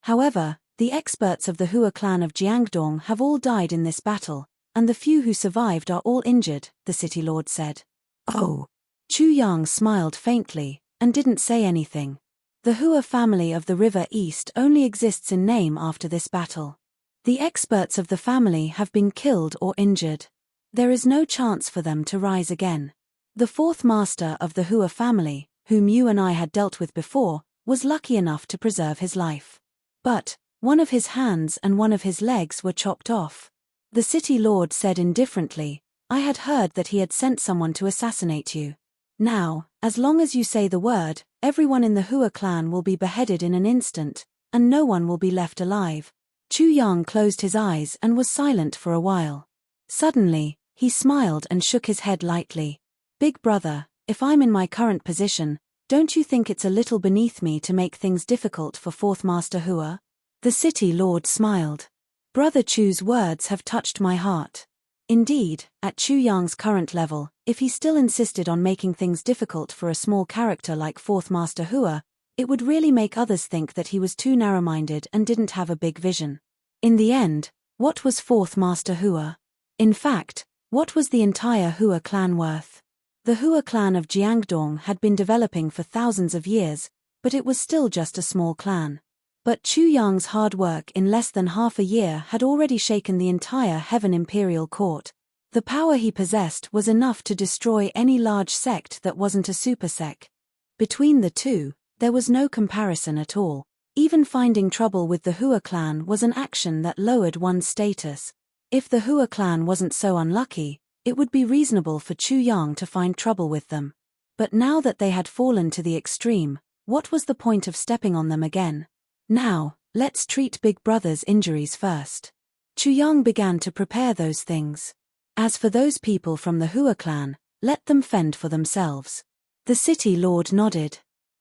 However, the experts of the Hua clan of Jiangdong have all died in this battle, and the few who survived are all injured, the city lord said. Oh. Chu Yang smiled faintly, and didn't say anything. The Hua family of the River East only exists in name after this battle. The experts of the family have been killed or injured. There is no chance for them to rise again. The fourth master of the Hua family, whom you and I had dealt with before, was lucky enough to preserve his life. But one of his hands and one of his legs were chopped off. The city lord said indifferently, I had heard that he had sent someone to assassinate you. Now, as long as you say the word, everyone in the Hua clan will be beheaded in an instant, and no one will be left alive. Chu Yang closed his eyes and was silent for a while. Suddenly, he smiled and shook his head lightly. Big brother, if I'm in my current position, don't you think it's a little beneath me to make things difficult for Fourth Master Hua? The city lord smiled. Brother Chu's words have touched my heart. Indeed, at Chu Yang's current level, if he still insisted on making things difficult for a small character like Fourth Master Hua, it would really make others think that he was too narrow-minded and didn't have a big vision. In the end, what was Fourth Master Hua? In fact, what was the entire Hua clan worth? The Hua clan of Jiangdong had been developing for thousands of years, but it was still just a small clan. But Chu Yang's hard work in less than half a year had already shaken the entire Heaven Imperial Court. The power he possessed was enough to destroy any large sect that wasn't a super sect. Between the two, there was no comparison at all. Even finding trouble with the Hua clan was an action that lowered one's status. If the Hua clan wasn't so unlucky, it would be reasonable for Chu Yang to find trouble with them. But now that they had fallen to the extreme, what was the point of stepping on them again? Now, let's treat Big Brother's injuries first. Chu Yang began to prepare those things. As for those people from the Hua clan, let them fend for themselves. The city lord nodded.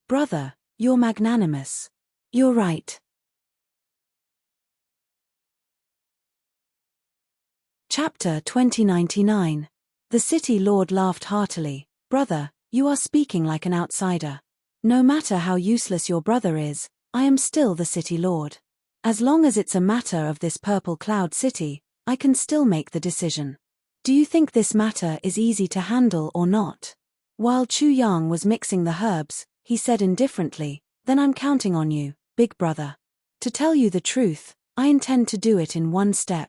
Brother, you're magnanimous. You're right. Chapter 2099. The city lord laughed heartily. Brother, you are speaking like an outsider. No matter how useless your brother is, I am still the city lord. As long as it's a matter of this purple cloud city, I can still make the decision. Do you think this matter is easy to handle or not? While Chu Yang was mixing the herbs, he said indifferently, then I'm counting on you, big brother. To tell you the truth, I intend to do it in one step.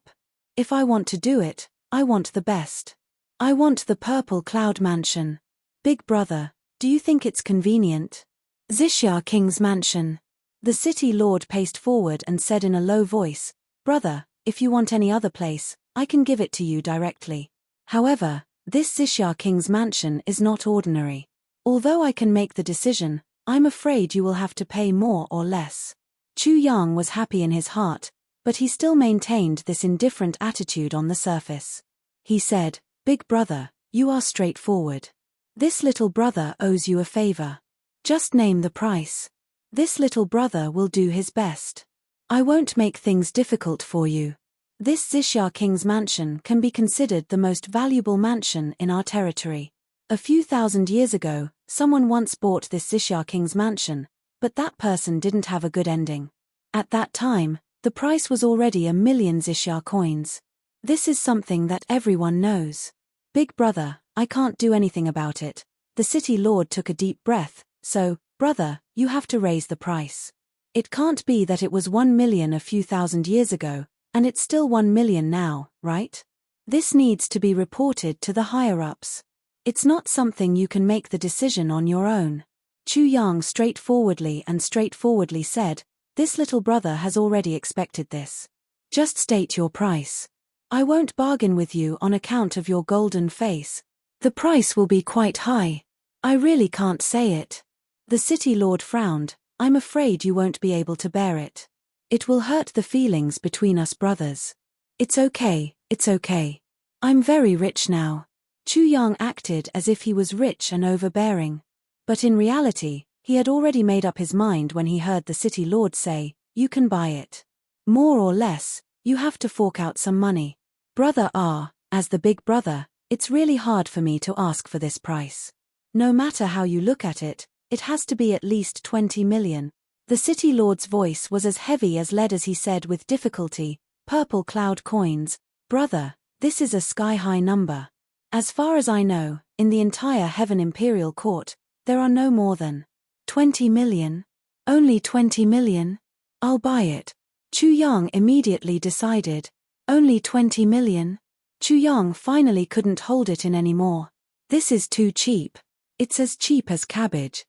If I want to do it, I want the best. I want the purple cloud mansion. Big brother, do you think it's convenient? Xixia King's mansion. The city lord paced forward and said in a low voice, Brother, if you want any other place, I can give it to you directly. However, this Xixia King's mansion is not ordinary. Although I can make the decision, I'm afraid you will have to pay more or less. Chu Yang was happy in his heart, but he still maintained this indifferent attitude on the surface. He said, Big brother, you are straightforward. This little brother owes you a favor. Just name the price. This little brother will do his best. I won't make things difficult for you. This Xixia King's mansion can be considered the most valuable mansion in our territory. A few thousand years ago, someone once bought this Xixia King's mansion, but that person didn't have a good ending. At that time, the price was already 1,000,000 Xixia coins. This is something that everyone knows. Big brother, I can't do anything about it. The city lord took a deep breath, so, brother, you have to raise the price. It can't be that it was 1,000,000 a few thousand years ago, and it's still 1,000,000 now, right? This needs to be reported to the higher-ups. It's not something you can make the decision on your own. Chu Yang straightforwardly said, This little brother has already expected this. Just state your price. I won't bargain with you on account of your golden face. The price will be quite high. I really can't say it. The city lord frowned, I'm afraid you won't be able to bear it. It will hurt the feelings between us brothers. It's okay, it's okay. I'm very rich now. Chu Yang acted as if he was rich and overbearing. But in reality, he had already made up his mind when he heard the city lord say, "You can buy it. More or less, you have to fork out some money." Brother as the big brother, it's really hard for me to ask for this price. No matter how you look at it, it has to be at least 20 million. The city lord's voice was as heavy as lead as he said with difficulty, "Purple cloud coins, brother, this is a sky-high number. As far as I know, in the entire Heaven Imperial Court, there are no more than 20 million. Only 20 million? I'll buy it." Chu Yang immediately decided. Only 20 million? Chu Yang finally couldn't hold it in anymore. This is too cheap. It's as cheap as cabbage.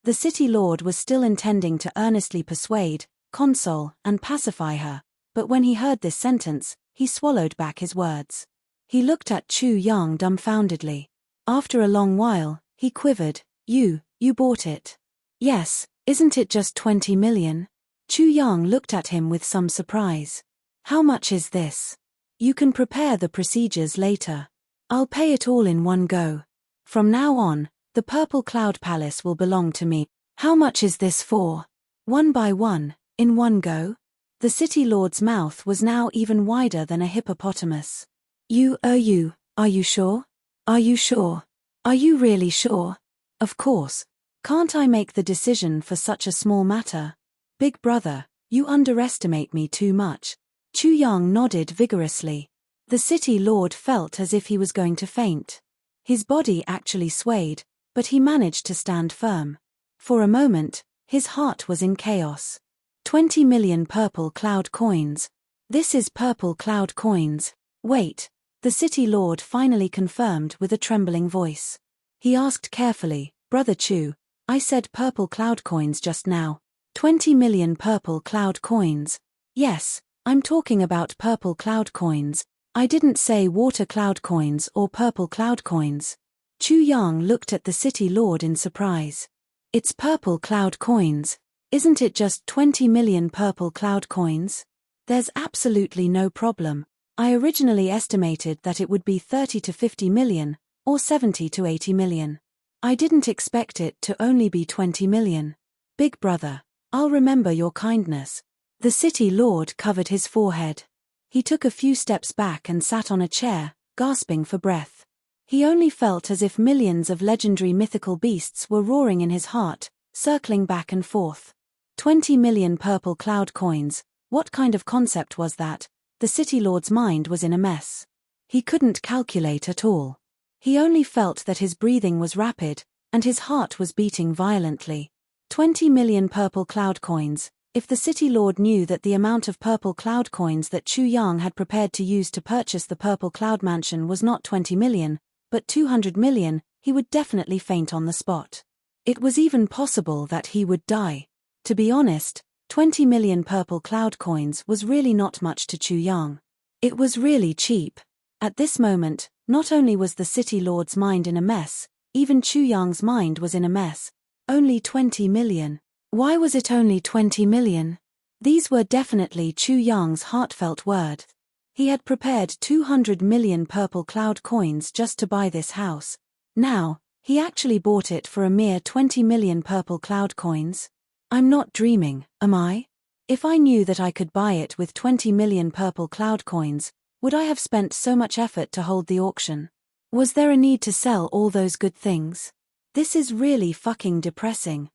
The city lord was still intending to earnestly persuade, console, and pacify her, but when he heard this sentence, he swallowed back his words. He looked at Chu Yang dumbfoundedly. After a long while, he quivered. You bought it. Yes, isn't it just 20 million? Chu Yang looked at him with some surprise. How much is this? You can prepare the procedures later. I'll pay it all in one go. From now on, the Purple Cloud Palace will belong to me. How much is this for? One by one, in one go? The city lord's mouth was now even wider than a hippopotamus. Are you sure? Are you sure? Are you really sure? Of course. Can't I make the decision for such a small matter? Big brother, you underestimate me too much. Chu Yang nodded vigorously. The city lord felt as if he was going to faint. His body actually swayed, but he managed to stand firm. For a moment, his heart was in chaos. 20 million purple cloud coins. This is purple cloud coins. Wait, the city lord finally confirmed with a trembling voice. He asked carefully, Brother Chu, I said purple cloud coins just now. 20 million purple cloud coins. Yes, I'm talking about purple cloud coins. I didn't say water cloud coins or purple cloud coins. Chu Yang looked at the city lord in surprise. It's purple cloud coins. Isn't it just 20 million purple cloud coins? There's absolutely no problem. I originally estimated that it would be 30 to 50 million, or 70 to 80 million. I didn't expect it to only be 20 million. Big brother, I'll remember your kindness. The city lord covered his forehead. He took a few steps back and sat on a chair, gasping for breath. He only felt as if millions of legendary mythical beasts were roaring in his heart, circling back and forth. 20 million purple cloud coins, what kind of concept was that? The city lord's mind was in a mess. He couldn't calculate at all. He only felt that his breathing was rapid, and his heart was beating violently. 20 million purple cloud coins. If the city lord knew that the amount of purple cloud coins that Chu Yang had prepared to use to purchase the Purple Cloud Mansion was not 20 million, but 200 million, he would definitely faint on the spot. It was even possible that he would die. To be honest, 20 million purple cloud coins was really not much to Chu Yang. It was really cheap. At this moment, not only was the city lord's mind in a mess, even Chu Yang's mind was in a mess. Only 20 million. Why was it only 20 million? These were definitely Chu Yang's heartfelt words. He had prepared 200 million purple cloud coins just to buy this house. Now, he actually bought it for a mere 20 million purple cloud coins. I'm not dreaming, am I? If I knew that I could buy it with 20 million purple cloud coins, would I have spent so much effort to hold the auction? Was there a need to sell all those good things? This is really fucking depressing.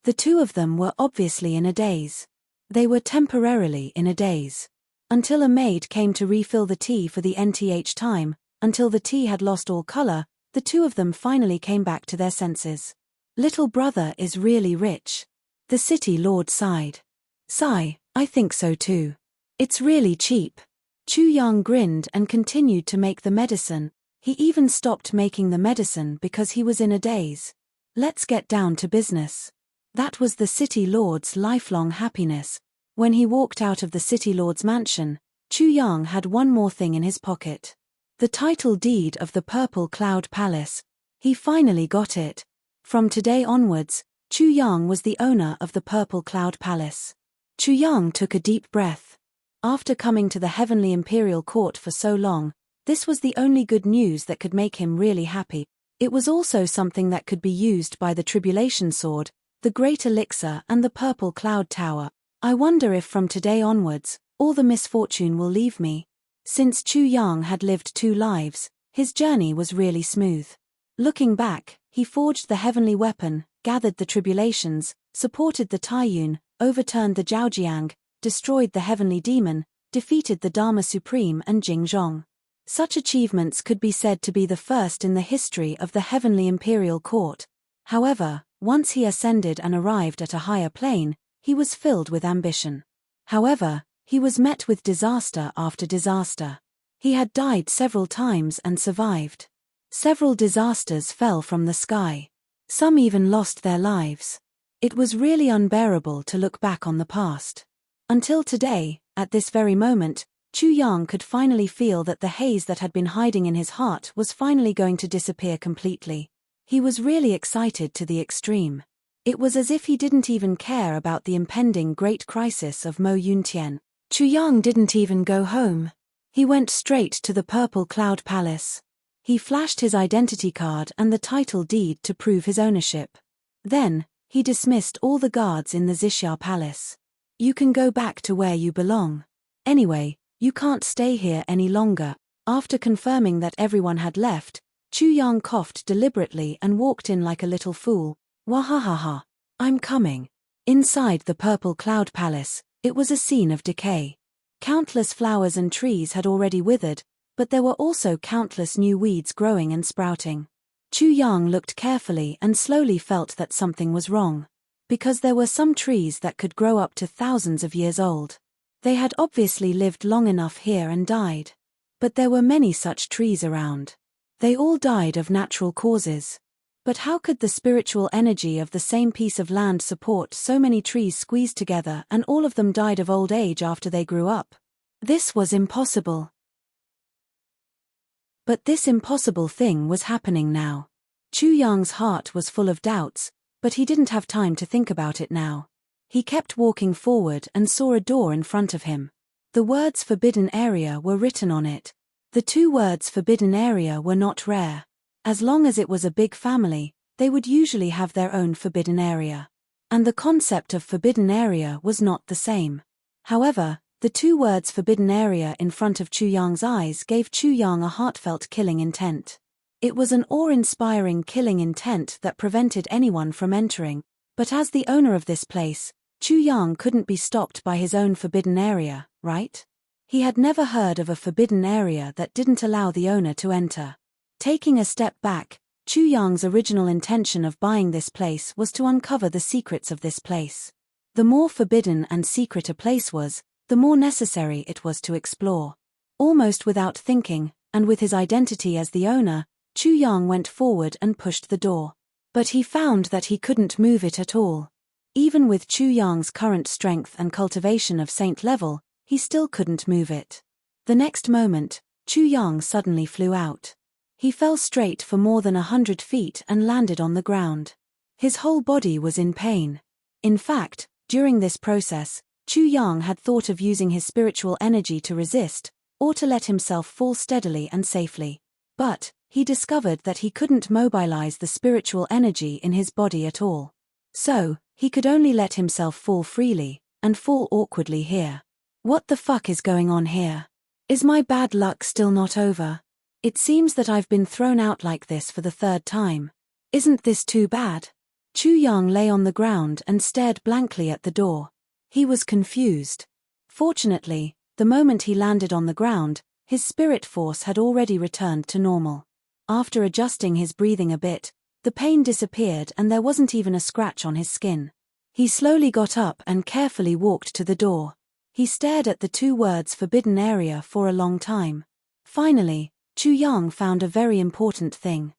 The two of them were obviously in a daze. They were temporarily in a daze. Until a maid came to refill the tea for the nth time, until the tea had lost all color, the two of them finally came back to their senses. Little brother is really rich. The city lord sighed. Sigh, I think so too. It's really cheap. Chu Yang grinned and continued to make the medicine. He even stopped making the medicine because he was in a daze. Let's get down to business. That was the city lord's lifelong happiness. When he walked out of the city lord's mansion, Chu Yang had one more thing in his pocket. The title deed of the Purple Cloud Palace. He finally got it. From today onwards, Chu Yang was the owner of the Purple Cloud Palace. Chu Yang took a deep breath. After coming to the heavenly imperial court for so long, this was the only good news that could make him really happy. It was also something that could be used by the Tribulation Sword, the Great Elixir and the Purple Cloud Tower. I wonder if from today onwards, all the misfortune will leave me. Since Chu Yang had lived 2 lives, his journey was really smooth. Looking back, he forged the heavenly weapon, gathered the tribulations, supported the Taiyun, overturned the Zhaojiang, destroyed the heavenly demon, defeated the Dharma Supreme and Jingzhong. Such achievements could be said to be the first in the history of the heavenly imperial court. However, once he ascended and arrived at a higher plane, he was filled with ambition. However, he was met with disaster after disaster. He had died several times and survived. Several disasters fell from the sky. Some even lost their lives. It was really unbearable to look back on the past. Until today, at this very moment, Chu Yang could finally feel that the haze that had been hiding in his heart was finally going to disappear completely. He was really excited to the extreme. It was as if he didn't even care about the impending great crisis of Mo Yuntian. Chu Yang didn't even go home. He went straight to the Purple Cloud Palace. He flashed his identity card and the title deed to prove his ownership. Then, he dismissed all the guards in the Xixia Palace. You can go back to where you belong. Anyway, you can't stay here any longer. After confirming that everyone had left, Chu Yang coughed deliberately and walked in like a little fool. Wahahaha. I'm coming. Inside the Purple Cloud Palace, it was a scene of decay. Countless flowers and trees had already withered, but there were also countless new weeds growing and sprouting. Chu Yang looked carefully and slowly felt that something was wrong. Because there were some trees that could grow up to thousands of years old. They had obviously lived long enough here and died. But there were many such trees around. They all died of natural causes. But how could the spiritual energy of the same piece of land support so many trees squeezed together and all of them died of old age after they grew up? This was impossible. But this impossible thing was happening now. Chu Yang's heart was full of doubts, but he didn't have time to think about it now. He kept walking forward and saw a door in front of him. The words Forbidden Area were written on it. The 2 words Forbidden Area were not rare. As long as it was a big family, they would usually have their own forbidden area. And the concept of forbidden area was not the same. However, the 2 words Forbidden Area in front of Chu Yang's eyes gave Chu Yang a heartfelt killing intent. It was an awe-inspiring killing intent that prevented anyone from entering, but as the owner of this place, Chu Yang couldn't be stopped by his own forbidden area, right? He had never heard of a forbidden area that didn't allow the owner to enter. Taking a step back, Chu Yang's original intention of buying this place was to uncover the secrets of this place. The more forbidden and secret a place was, the more necessary it was to explore. Almost without thinking, and with his identity as the owner, Chu Yang went forward and pushed the door. But he found that he couldn't move it at all. Even with Chu Yang's current strength and cultivation of saint level, he still couldn't move it. The next moment, Chu Yang suddenly flew out. He fell straight for more than 100 feet and landed on the ground. His whole body was in pain. In fact, during this process, Chu Yang had thought of using his spiritual energy to resist, or to let himself fall steadily and safely. But he discovered that he couldn't mobilize the spiritual energy in his body at all. So, he could only let himself fall freely, and fall awkwardly here. What the fuck is going on here? Is my bad luck still not over? It seems that I've been thrown out like this for the 3rd time. Isn't this too bad? Chu Yang lay on the ground and stared blankly at the door. He was confused. Fortunately, the moment he landed on the ground, his spirit force had already returned to normal. After adjusting his breathing a bit, the pain disappeared and there wasn't even a scratch on his skin. He slowly got up and carefully walked to the door. He stared at the 2 words Forbidden Area for a long time. Finally, Chu Yang found a very important thing.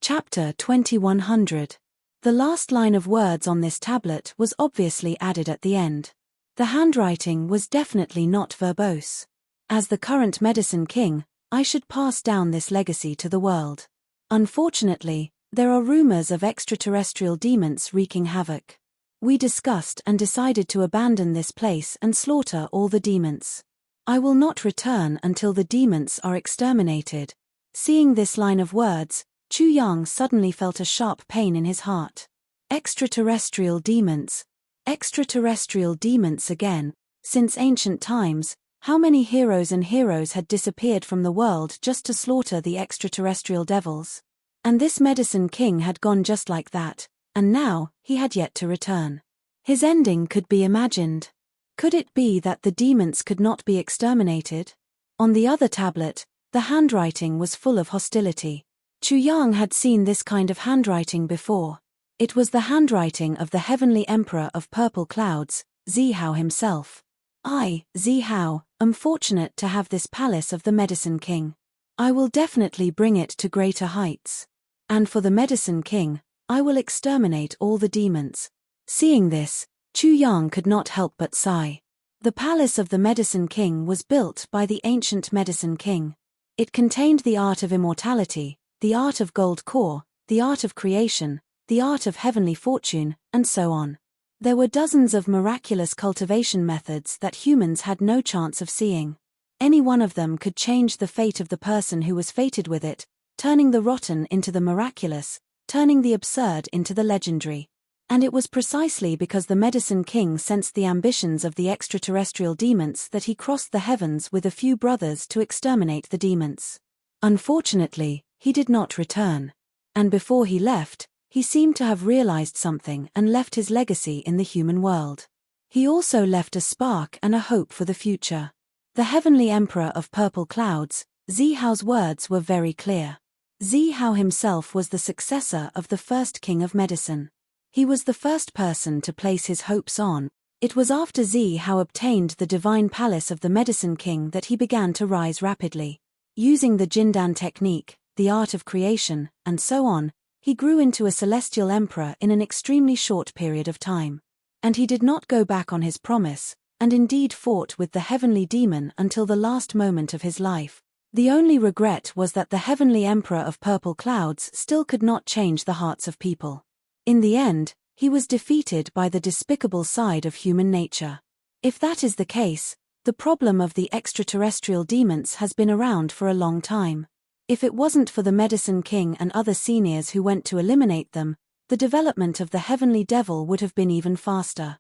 Chapter 2100. The last line of words on this tablet was obviously added at the end. The handwriting was definitely not verbose. As the current Medicine King, I should pass down this legacy to the world. Unfortunately, there are rumors of extraterrestrial demons wreaking havoc. We discussed and decided to abandon this place and slaughter all the demons. I will not return until the demons are exterminated. Seeing this line of words, Chu Yang suddenly felt a sharp pain in his heart. Extraterrestrial demons. Extraterrestrial demons again. Since ancient times, how many heroes and heroes had disappeared from the world just to slaughter the extraterrestrial devils? And this medicine king had gone just like that, and now he had yet to return. His ending could be imagined. Could it be that the demons could not be exterminated? On the other tablet, the handwriting was full of hostility. Chu Yang had seen this kind of handwriting before. It was the handwriting of the heavenly emperor of purple clouds, Zihao himself. I, Zihao, am fortunate to have this palace of the medicine king. I will definitely bring it to greater heights. And for the medicine king, I will exterminate all the demons. Seeing this, Chu Yang could not help but sigh. The palace of the medicine king was built by the ancient medicine king. It contained the art of immortality, the art of gold core, the art of creation, the art of heavenly fortune, and so on. There were dozens of miraculous cultivation methods that humans had no chance of seeing. Any one of them could change the fate of the person who was fated with it, turning the rotten into the miraculous, turning the absurd into the legendary. And it was precisely because the medicine king sensed the ambitions of the extraterrestrial demons that he crossed the heavens with a few brothers to exterminate the demons. Unfortunately, he did not return. And before he left, he seemed to have realized something and left his legacy in the human world. He also left a spark and a hope for the future. The heavenly emperor of purple clouds, Zihao's words were very clear. Zihao himself was the successor of the first king of medicine. He was the first person to place his hopes on. It was after Zihao obtained the divine palace of the medicine king that he began to rise rapidly. Using the Jindan technique, the art of creation, and so on, he grew into a celestial emperor in an extremely short period of time. And he did not go back on his promise, and indeed fought with the heavenly demon until the last moment of his life. The only regret was that the heavenly emperor of purple clouds still could not change the hearts of people. In the end, he was defeated by the despicable side of human nature. If that is the case, the problem of the extraterrestrial demons has been around for a long time. If it wasn't for the medicine king and other seniors who went to eliminate them, the development of the heavenly devil would have been even faster.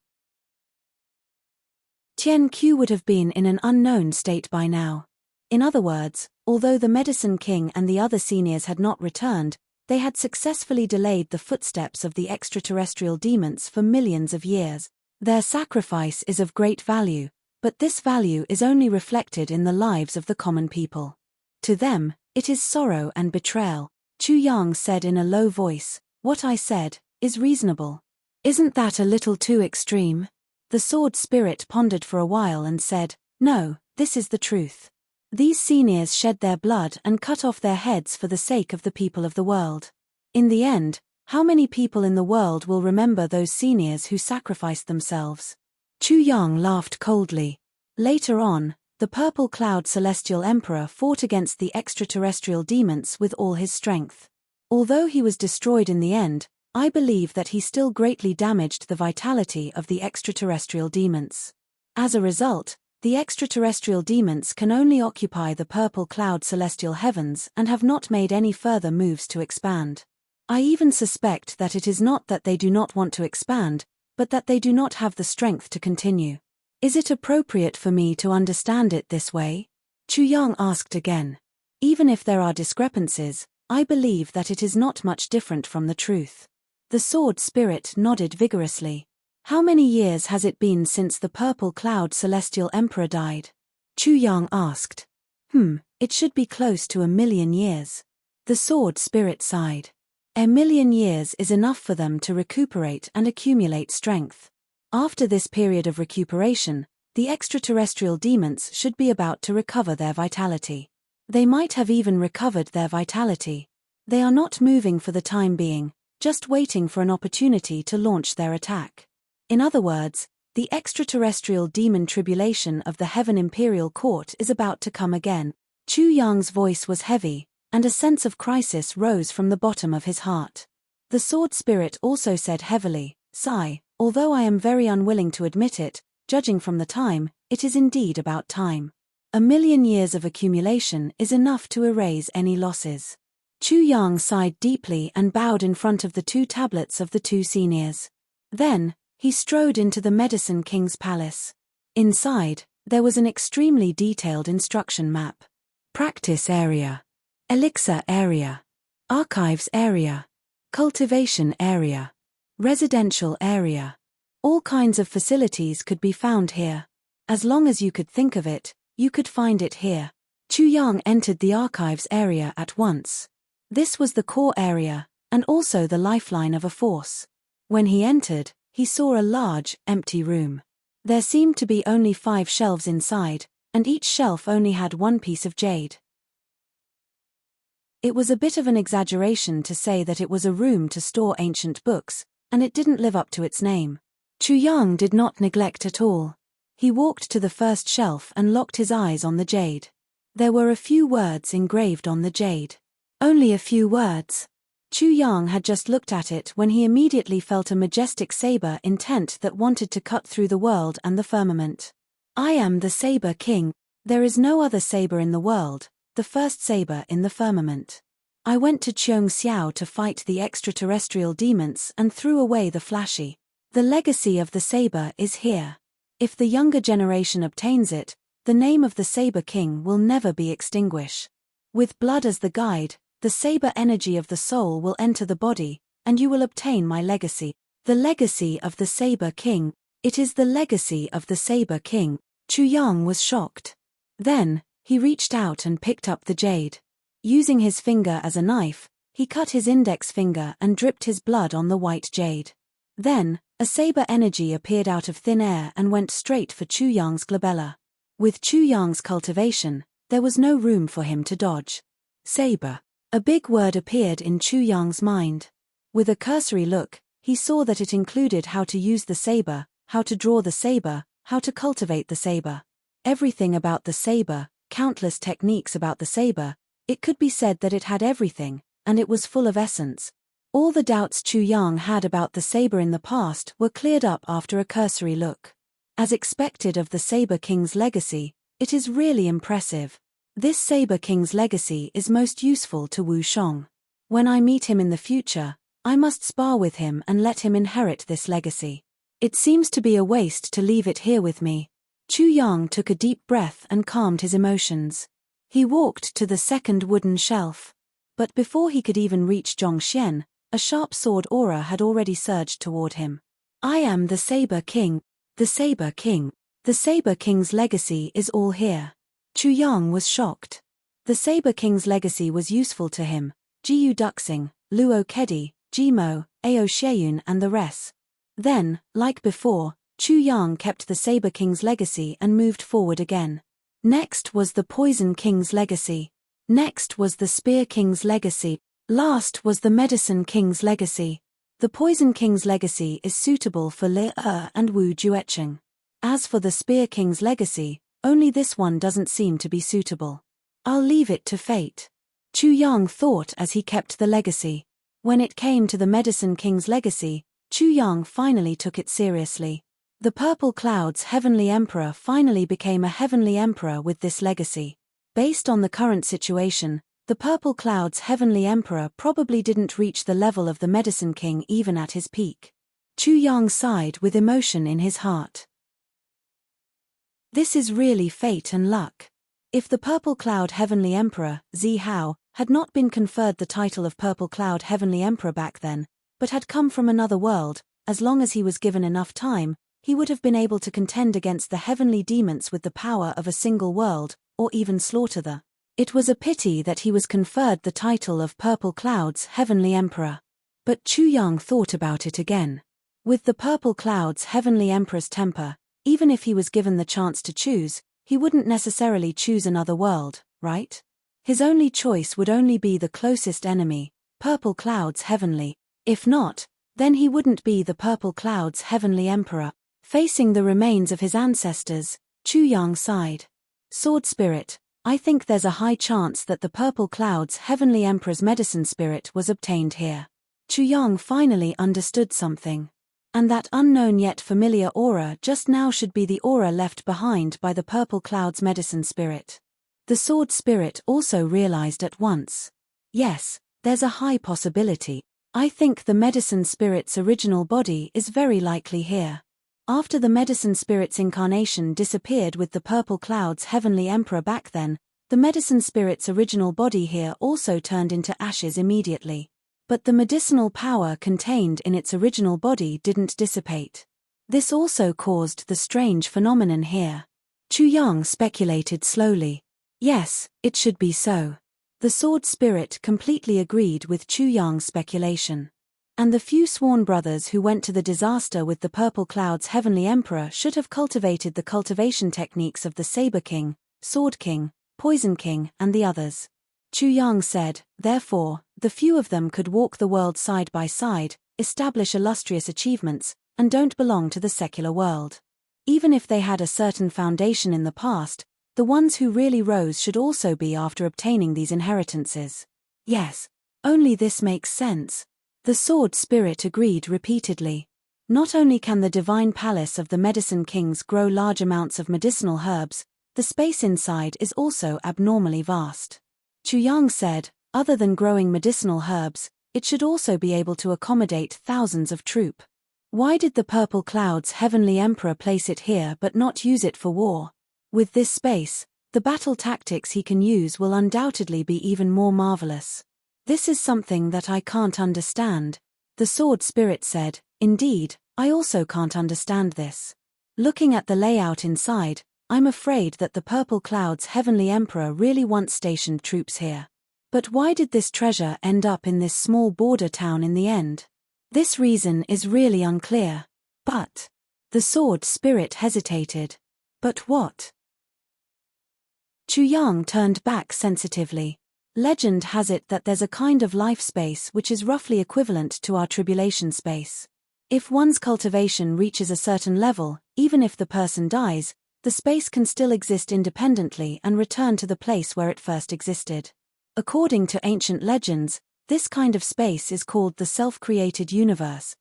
Tian Q would have been in an unknown state by now. In other words, although the medicine king and the other seniors had not returned, they had successfully delayed the footsteps of the extraterrestrial demons for millions of years. Their sacrifice is of great value, but this value is only reflected in the lives of the common people. To them, it is sorrow and betrayal. Chu Yang said in a low voice, "What I said is reasonable. Isn't that a little too extreme?" The sword spirit pondered for a while and said, "No, this is the truth. These seniors shed their blood and cut off their heads for the sake of the people of the world. In the end, how many people in the world will remember those seniors who sacrificed themselves?" Chu Yang laughed coldly. Later on, the purple cloud celestial emperor fought against the extraterrestrial demons with all his strength. Although he was destroyed in the end, I believe that he still greatly damaged the vitality of the extraterrestrial demons. As a result, the extraterrestrial demons can only occupy the purple cloud celestial heavens and have not made any further moves to expand. I even suspect that it is not that they do not want to expand, but that they do not have the strength to continue. Is it appropriate for me to understand it this way? Chu Yang asked again. Even if there are discrepancies, I believe that it is not much different from the truth. The sword spirit nodded vigorously. How many years has it been since the purple cloud celestial emperor died? Chu Yang asked. It should be close to 1,000,000 years. The sword spirit sighed. 1,000,000 years is enough for them to recuperate and accumulate strength. After this period of recuperation, the extraterrestrial demons should be about to recover their vitality. They might have even recovered their vitality. They are not moving for the time being, just waiting for an opportunity to launch their attack. In other words, the extraterrestrial demon tribulation of the Heaven Imperial Court is about to come again. Chu Yang's voice was heavy, and a sense of crisis rose from the bottom of his heart. The sword spirit also said heavily, "Sigh, although I am very unwilling to admit it, judging from the time, it is indeed about time. 1,000,000 years of accumulation is enough to erase any losses." Chu Yang sighed deeply and bowed in front of the 2 tablets of the 2 seniors. Then, he strode into the Medicine King's palace. Inside, there was an extremely detailed instruction map. Practice area. Elixir area. Archives area. Cultivation area. Residential area. All kinds of facilities could be found here. As long as you could think of it, you could find it here. Chu Yang entered the archives area at once. This was the core area, and also the lifeline of a force. When he entered, he saw a large, empty room. There seemed to be only 5 shelves inside, and each shelf only had 1 piece of jade. It was a bit of an exaggeration to say that it was a room to store ancient books, and it didn't live up to its name. Chu Yang did not neglect at all. He walked to the first shelf and locked his eyes on the jade. There were a few words engraved on the jade. Only a few words. Chu Yang had just looked at it when he immediately felt a majestic saber intent that wanted to cut through the world and the firmament. "I am the Saber King. There is no other saber in the world, the first saber in the firmament. I went to Cheong Xiao to fight the extraterrestrial demons and threw away the flashy. The legacy of the saber is here. If the younger generation obtains it, the name of the Saber King will never be extinguished. With blood as the guide, the saber energy of the soul will enter the body, and you will obtain my legacy. The legacy of the Saber King. It is the legacy of the Saber King." Chu Yang was shocked. Then, he reached out and picked up the jade. Using his finger as a knife, he cut his index finger and dripped his blood on the white jade. Then, a saber energy appeared out of thin air and went straight for Chu Yang's glabella. With Chu Yang's cultivation, there was no room for him to dodge. Saber. A big word appeared in Chu Yang's mind. With a cursory look, he saw that it included how to use the saber, how to draw the saber, how to cultivate the saber. Everything about the saber, countless techniques about the saber. It could be said that it had everything, and it was full of essence. All the doubts Chu Yang had about the saber in the past were cleared up after a cursory look. As expected of the Saber King's legacy, it is really impressive. This Saber King's legacy is most useful to Wu Shong. When I meet him in the future, I must spar with him and let him inherit this legacy. It seems to be a waste to leave it here with me. Chu Yang took a deep breath and calmed his emotions. He walked to the second wooden shelf. But before he could even reach Zhongxian, a sharp sword aura had already surged toward him. "I am the Saber King. The Saber King. The Saber King's legacy is all here." Chu Yang was shocked. The Saber King's legacy was useful to him. Jiu Duxing, Luo Kedi, Jimo, Ao Sheyun and the rest. Then, like before, Chu Yang kept the Saber King's legacy and moved forward again. Next was the Poison King's legacy. Next was the Spear King's legacy. Last was the Medicine King's legacy. The Poison King's legacy is suitable for Li and Wu Juecheng. As for the Spear King's legacy, only this one doesn't seem to be suitable. I'll leave it to fate. Chu Yang thought as he kept the legacy. When it came to the Medicine King's legacy, Chu Yang finally took it seriously. The Purple Cloud's Heavenly Emperor finally became a Heavenly Emperor with this legacy. Based on the current situation, the Purple Cloud's Heavenly Emperor probably didn't reach the level of the Medicine King even at his peak. Chu Yang sighed with emotion in his heart. This is really fate and luck. If the Purple Cloud Heavenly Emperor, Zi Hao, had not been conferred the title of Purple Cloud Heavenly Emperor back then, but had come from another world, as long as he was given enough time, he would have been able to contend against the heavenly demons with the power of a single world, or even slaughter them. It was a pity that he was conferred the title of Purple Cloud's Heavenly Emperor. But Chu Yang thought about it again. With the Purple Cloud's Heavenly Emperor's temper, even if he was given the chance to choose, he wouldn't necessarily choose another world, right? His only choice would only be the closest enemy, Purple Cloud's Heavenly. If not, then he wouldn't be the Purple Cloud's Heavenly Emperor. Facing the remains of his ancestors, Chu Yang sighed. Sword Spirit, I think there's a high chance that the purple cloud's heavenly emperor's medicine spirit was obtained here. Chu Yang finally understood something. And that unknown yet familiar aura just now should be the aura left behind by the purple cloud's medicine spirit. The sword spirit also realized at once. Yes, there's a high possibility. I think the medicine spirit's original body is very likely here. After the medicine spirit's incarnation disappeared with the purple cloud's heavenly emperor back then, the medicine spirit's original body here also turned into ashes immediately. But the medicinal power contained in its original body didn't dissipate. This also caused the strange phenomenon here. Chu Yang speculated slowly. Yes, it should be so. The sword spirit completely agreed with Chu Yang's speculation. And the few sworn brothers who went to the disaster with the purple cloud's heavenly emperor should have cultivated the cultivation techniques of the Saber King, Sword King, Poison King, and the others. Chu Yang said, therefore, the few of them could walk the world side by side, establish illustrious achievements, and don't belong to the secular world. Even if they had a certain foundation in the past, the ones who really rose should also be after obtaining these inheritances. Yes, only this makes sense. The sword spirit agreed repeatedly. Not only can the divine palace of the medicine kings grow large amounts of medicinal herbs, the space inside is also abnormally vast. Chu Yang said, other than growing medicinal herbs, it should also be able to accommodate thousands of troop. Why did the purple cloud's heavenly emperor place it here but not use it for war? With this space, the battle tactics he can use will undoubtedly be even more marvelous. This is something that I can't understand. The sword spirit said, indeed, I also can't understand this. Looking at the layout inside, I'm afraid that the purple cloud's heavenly emperor really once stationed troops here. But why did this treasure end up in this small border town in the end? This reason is really unclear. But the sword spirit hesitated. But what? Chu Yang turned back sensitively. Legend has it that there's a kind of life space which is roughly equivalent to our tribulation space. If one's cultivation reaches a certain level, even if the person dies, the space can still exist independently and return to the place where it first existed. According to ancient legends, this kind of space is called the self-created universe.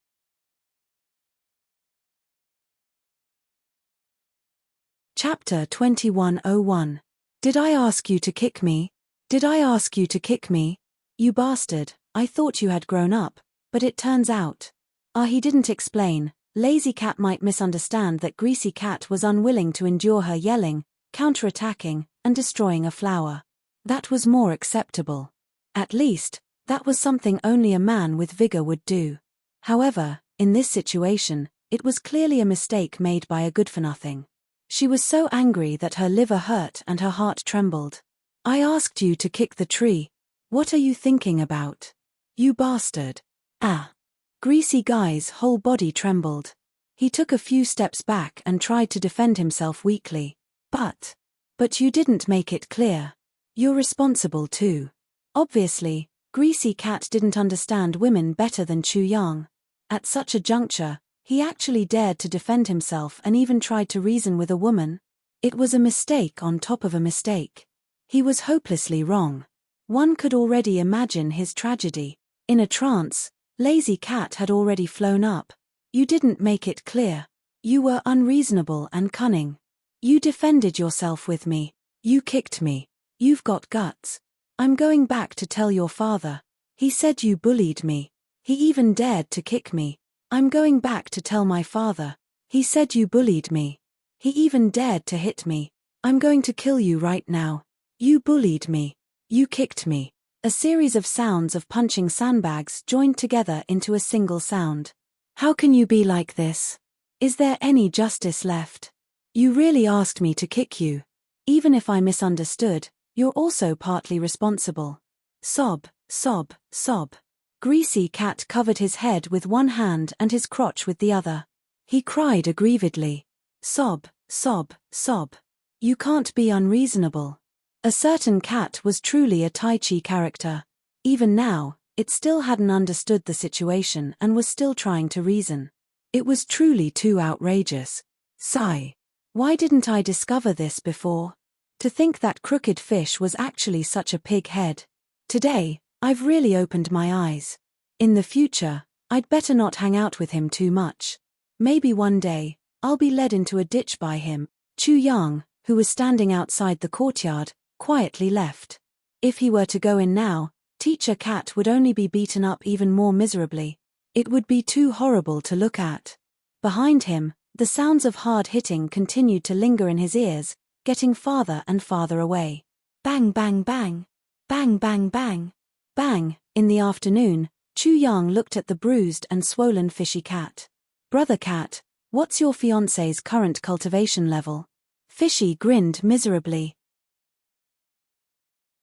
Chapter 2101. Did I ask you to kick me? Did I ask you to kick me? You bastard, I thought you had grown up, but it turns out. He didn't explain. Lazy Cat might misunderstand that Greasy Cat was unwilling to endure her yelling, counterattacking, and destroying a flower. That was more acceptable. At least, that was something only a man with vigor would do. However, in this situation, it was clearly a mistake made by a good-for-nothing. She was so angry that her liver hurt and her heart trembled. I asked you to kick the tree. What are you thinking about? You bastard. Ah. Greasy Guy's whole body trembled. He took a few steps back and tried to defend himself weakly. But you didn't make it clear. You're responsible too. Obviously, Greasy Cat didn't understand women better than Chu Yang. At such a juncture, he actually dared to defend himself and even tried to reason with a woman. It was a mistake on top of a mistake. He was hopelessly wrong. One could already imagine his tragedy. In a trance, Lazy Cat had already flown up. You didn't make it clear. You were unreasonable and cunning. You defended yourself with me. You kicked me. You've got guts. I'm going back to tell your father. He said you bullied me. He even dared to kick me. I'm going back to tell my father. He said you bullied me. He even dared to hit me. I'm going to kill you right now. You bullied me. You kicked me. A series of sounds of punching sandbags joined together into a single sound. How can you be like this? Is there any justice left? You really asked me to kick you. Even if I misunderstood, you're also partly responsible. Sob, sob, sob. Greasy Cat covered his head with one hand and his crotch with the other. He cried aggrievedly. Sob, sob, sob. You can't be unreasonable. A certain cat was truly a Tai Chi character. Even now, it still hadn't understood the situation and was still trying to reason. It was truly too outrageous. Sigh. Why didn't I discover this before? To think that crooked fish was actually such a pig head. Today, I've really opened my eyes. In the future, I'd better not hang out with him too much. Maybe one day, I'll be led into a ditch by him. Chu Yang, who was standing outside the courtyard, quietly left. If he were to go in now, Teacher Cat would only be beaten up even more miserably. It would be too horrible to look at. Behind him, the sounds of hard hitting continued to linger in his ears, getting farther and farther away. Bang bang bang. Bang bang bang. Bang. In the afternoon, Chu Yang looked at the bruised and swollen fishy cat. Brother Cat, what's your fiancé's current cultivation level? Fishy grinned miserably.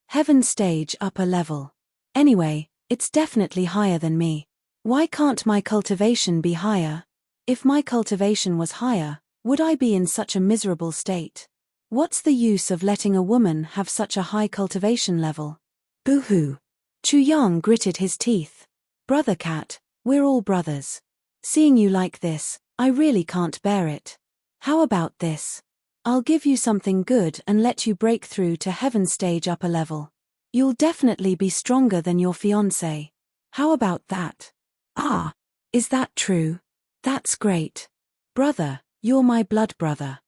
Heaven stage upper level. Anyway, it's definitely higher than me. Why can't my cultivation be higher? If my cultivation was higher, would I be in such a miserable state? What's the use of letting a woman have such a high cultivation level? Boo-hoo. Chu Yang gritted his teeth. Brother Cat, we're all brothers. Seeing you like this, I really can't bear it. How about this? I'll give you something good and let you break through to heaven stage upper level. You'll definitely be stronger than your fiancé. How about that? Ah, is that true? That's great. Brother, you're my blood brother.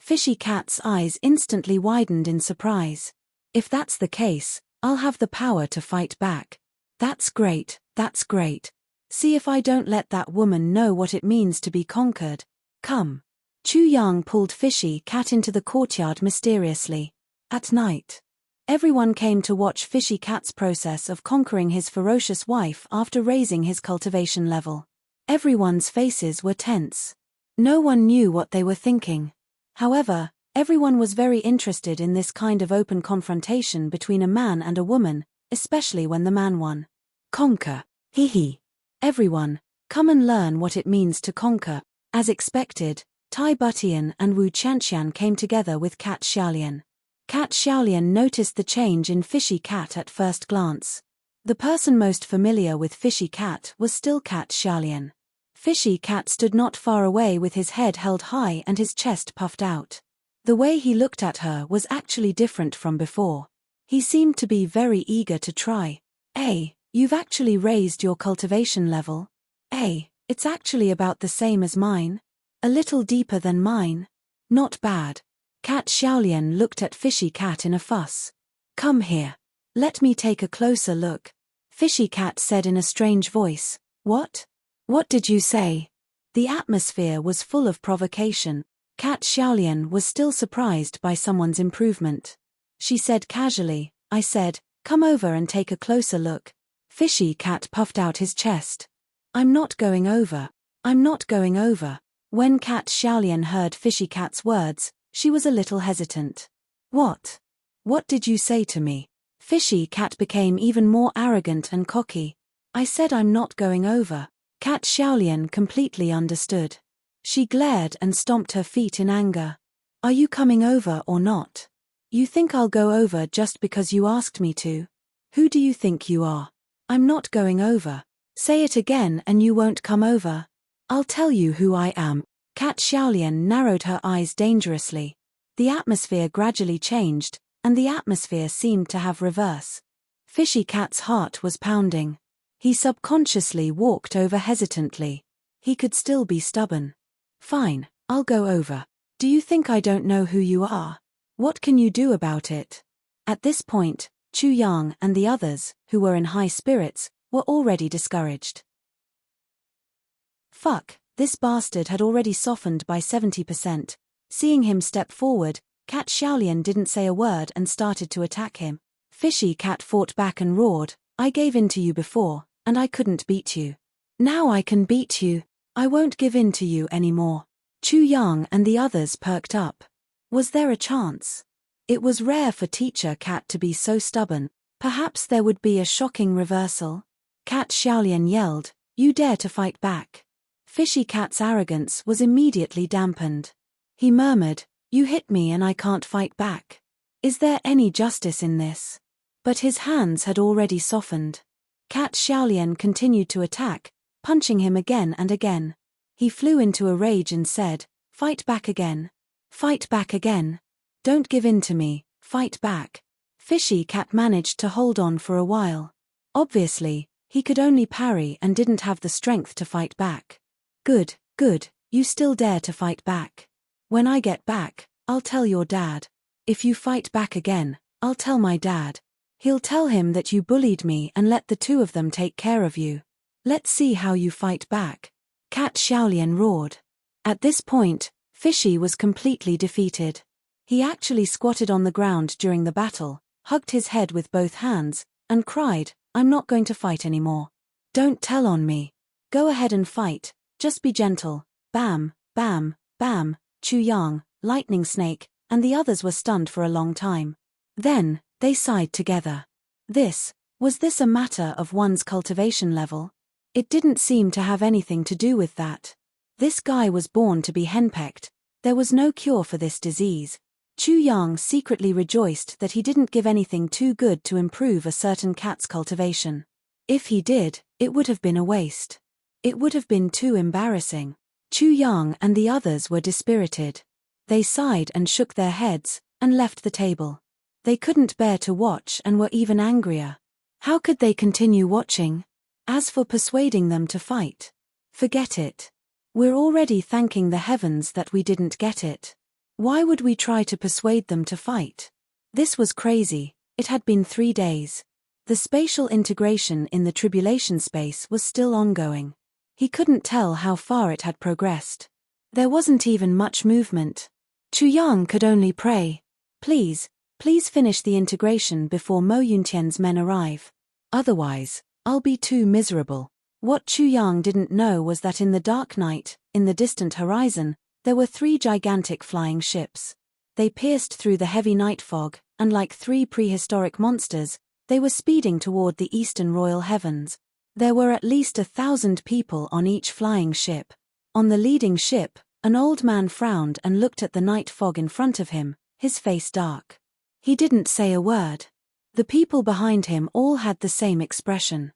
Fishy Cat's eyes instantly widened in surprise. If that's the case, I'll have the power to fight back. That's great, that's great. See if I don't let that woman know what it means to be conquered. Come. Chu Yang pulled Fishy Cat into the courtyard mysteriously. At night, everyone came to watch Fishy Cat's process of conquering his ferocious wife after raising his cultivation level. Everyone's faces were tense. No one knew what they were thinking. However, everyone was very interested in this kind of open confrontation between a man and a woman, especially when the man won. Conquer. Hee hee. Everyone, come and learn what it means to conquer. As expected, Tai Butian and Wu Qianqian came together with Cat Xiaolian. Cat Xiaolian noticed the change in Fishy Cat at first glance. The person most familiar with Fishy Cat was still Cat Xiaolian. Fishy Cat stood not far away with his head held high and his chest puffed out. The way he looked at her was actually different from before. He seemed to be very eager to try. Hey, you've actually raised your cultivation level? Hey, it's actually about the same as mine. A little deeper than mine. Not bad. Cat Xiaolian looked at Fishy Cat in a fuss. Come here. Let me take a closer look. Fishy Cat said in a strange voice. What? What did you say? The atmosphere was full of provocation. Cat Xiaolian was still surprised by someone's improvement. She said casually, I said, come over and take a closer look. Fishy Cat puffed out his chest. I'm not going over. I'm not going over. When Cat Xiaolian heard Fishy Cat's words, she was a little hesitant. What? What did you say to me? Fishy Cat became even more arrogant and cocky. I said I'm not going over. Cat Xiaolian completely understood. She glared and stomped her feet in anger. Are you coming over or not? You think I'll go over just because you asked me to? Who do you think you are? I'm not going over. Say it again and you won't come over. I'll tell you who I am. Cat Xiaolian narrowed her eyes dangerously. The atmosphere gradually changed, and the atmosphere seemed to have reverse. Fishy Cat's heart was pounding. He subconsciously walked over hesitantly. He could still be stubborn. Fine, I'll go over. Do you think I don't know who you are? What can you do about it? At this point, Chu Yang and the others, who were in high spirits, were already discouraged. Fuck, this bastard had already softened by 70%. Seeing him step forward, Cat Xiaolian didn't say a word and started to attack him. Fishy Cat fought back and roared, I gave in to you before, and I couldn't beat you. Now I can beat you. I won't give in to you anymore. Chu Yang and the others perked up. Was there a chance? It was rare for Teacher Cat to be so stubborn. Perhaps there would be a shocking reversal. Cat Xiaolian yelled, you dare to fight back. Fishy Cat's arrogance was immediately dampened. He murmured, you hit me and I can't fight back. Is there any justice in this? But his hands had already softened. Cat Xiaolian continued to attack, punching him again and again. He flew into a rage and said, fight back again. Fight back again. Don't give in to me. fight back. Fishy Cat managed to hold on for a while. Obviously, he could only parry and didn't have the strength to fight back. Good, good, you still dare to fight back. When I get back, I'll tell your dad. If you fight back again, I'll tell my dad. He'll tell him that you bullied me and let the two of them take care of you. Let's see how you fight back. Cat Xiaolian roared. At this point, Fishy was completely defeated. He actually squatted on the ground during the battle, hugged his head with both hands, and cried, "I'm not going to fight anymore. Don't tell on me. Go ahead and fight, just be gentle." Bam, bam, bam, Chu Yang, Lightning Snake, and the others were stunned for a long time. Then, they sighed together. Was this a matter of one's cultivation level? It didn't seem to have anything to do with that. This guy was born to be henpecked. There was no cure for this disease. Chu Yang secretly rejoiced that he didn't give anything too good to improve a certain cat's cultivation. If he did, it would have been a waste. It would have been too embarrassing. Chu Yang and the others were dispirited. They sighed and shook their heads, and left the table. They couldn't bear to watch and were even angrier. How could they continue watching? As for persuading them to fight, forget it. We're already thanking the heavens that we didn't get it. Why would we try to persuade them to fight? This was crazy. It had been 3 days. The spatial integration in the tribulation space was still ongoing. He couldn't tell how far it had progressed. There wasn't even much movement. Chu Yang could only pray. Please finish the integration before Mo Yuntian's men arrive. Otherwise, I'll be too miserable. What Chu Yang didn't know was that in the dark night, in the distant horizon, there were 3 gigantic flying ships. They pierced through the heavy night fog, and like 3 prehistoric monsters, they were speeding toward the eastern royal heavens. There were at least 1,000 people on each flying ship. On the leading ship, an old man frowned and looked at the night fog in front of him, his face dark. He didn't say a word. The people behind him all had the same expression.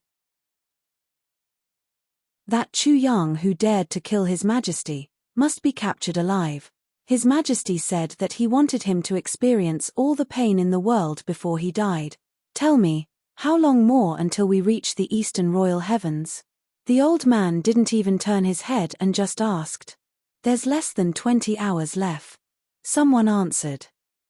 That Chu Yang who dared to kill His Majesty must be captured alive. His Majesty said that he wanted him to experience all the pain in the world before he died. Tell me, how long more until we reach the eastern royal heavens? The old man didn't even turn his head and just asked. There's less than 20 hours left. Someone answered.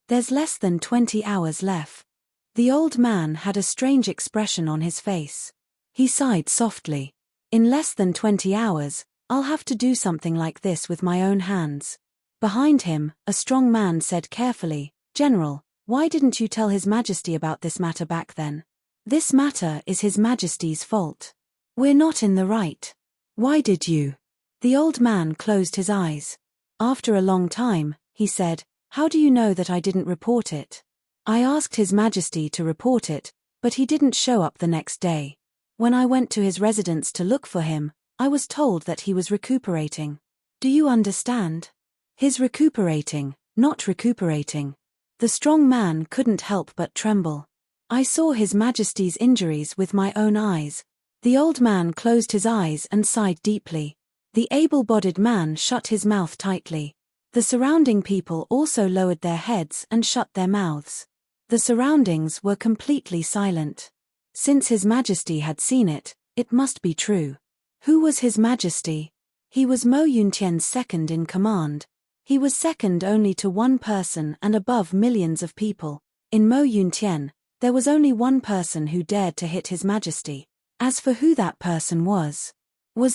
There's less than 20 hours left. The old man had a strange expression on his face. He sighed softly. In less than 20 hours, I'll have to do something like this with my own hands. Behind him, a strong man said carefully, General, why didn't you tell His Majesty about this matter back then? This matter is His Majesty's fault. We're not in the right. Why did you? The old man closed his eyes. After a long time, he said, How do you know that I didn't report it? I asked His Majesty to report it, but he didn't show up the next day. When I went to his residence to look for him, I was told that he was recuperating. Do you understand? His recuperating, not recuperating. The strong man couldn't help but tremble. I saw His Majesty's injuries with my own eyes. The old man closed his eyes and sighed deeply. The able-bodied man shut his mouth tightly. The surrounding people also lowered their heads and shut their mouths. The surroundings were completely silent. Since His Majesty had seen it, it must be true. Who was His Majesty? He was Mo Yuntian's second in command. He was second only to one person and above millions of people. In Mo Yuntian, there was only one person who dared to hit His Majesty. As for who that person was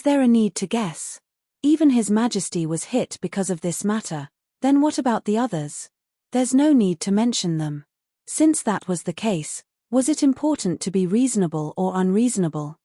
there a need to guess? Even His Majesty was hit because of this matter. Then what about the others? There's no need to mention them. Since that was the case, was it important to be reasonable or unreasonable?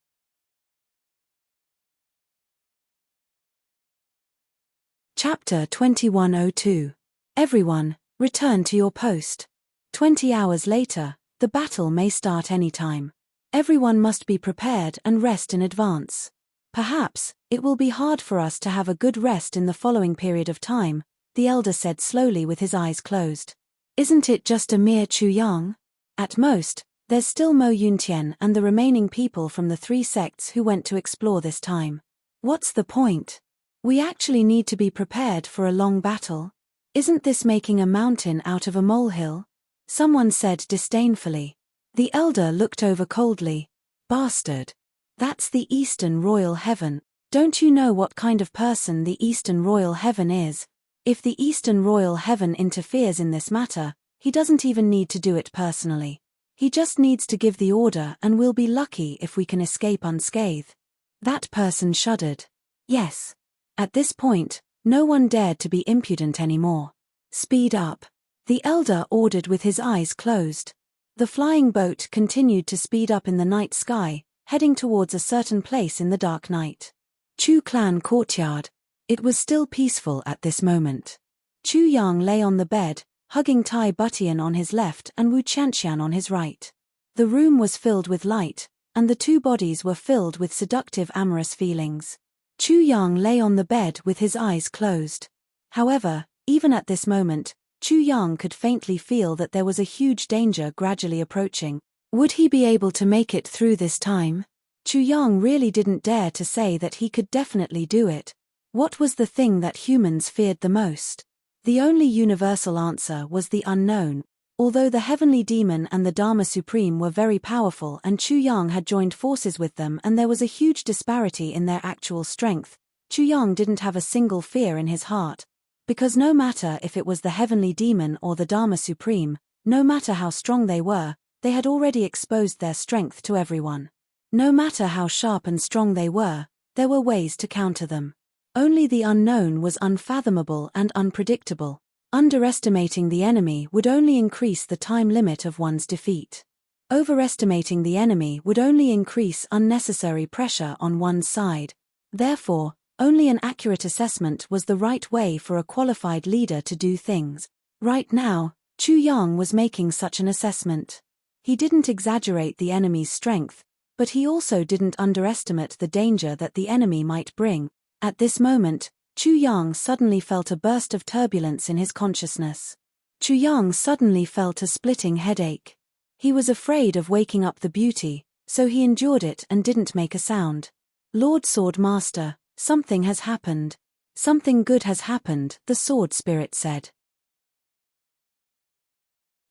Chapter 2102. Everyone, return to your post. 20 hours later, the battle may start any time. Everyone must be prepared and rest in advance. Perhaps, it will be hard for us to have a good rest in the following period of time, the elder said slowly with his eyes closed. Isn't it just a mere Chu Yang? At most, there's still Mo Yuntian and the remaining people from the 3 sects who went to explore this time. What's the point? We actually need to be prepared for a long battle. Isn't this making a mountain out of a molehill? Someone said disdainfully. The elder looked over coldly. Bastard. That's the Eastern Royal Heaven. Don't you know what kind of person the Eastern Royal Heaven is? If the Eastern Royal Heaven interferes in this matter, he doesn't even need to do it personally. He just needs to give the order and we'll be lucky if we can escape unscathed. That person shuddered. Yes. At this point, no one dared to be impudent anymore. Speed up. The elder ordered with his eyes closed. The flying boat continued to speed up in the night sky, heading towards a certain place in the dark night. Chu clan courtyard. It was still peaceful at this moment. Chu Yang lay on the bed, hugging Tai Butian on his left and Wu Qianqian on his right. The room was filled with light, and the two bodies were filled with seductive amorous feelings. Chu Yang lay on the bed with his eyes closed. However, even at this moment, Chu Yang could faintly feel that there was a huge danger gradually approaching. Would he be able to make it through this time? Chu Yang really didn't dare to say that he could definitely do it. What was the thing that humans feared the most? The only universal answer was the unknown. Although the heavenly demon and the Dharma Supreme were very powerful and Chu Yang had joined forces with them and there was a huge disparity in their actual strength, Chu Yang didn't have a single fear in his heart. Because no matter if it was the heavenly demon or the Dharma Supreme, no matter how strong they had already exposed their strength to everyone. No matter how sharp and strong they were, there were ways to counter them. Only the unknown was unfathomable and unpredictable. Underestimating the enemy would only increase the time limit of one's defeat. Overestimating the enemy would only increase unnecessary pressure on one's side. Therefore, only an accurate assessment was the right way for a qualified leader to do things. Right now, Chu Yang was making such an assessment. He didn't exaggerate the enemy's strength, but he also didn't underestimate the danger that the enemy might bring. At this moment, Chu Yang suddenly felt a burst of turbulence in his consciousness. Chu Yang suddenly felt a splitting headache. He was afraid of waking up the beauty, so he endured it and didn't make a sound. Lord Sword Master, something has happened. Something good has happened, the sword spirit said.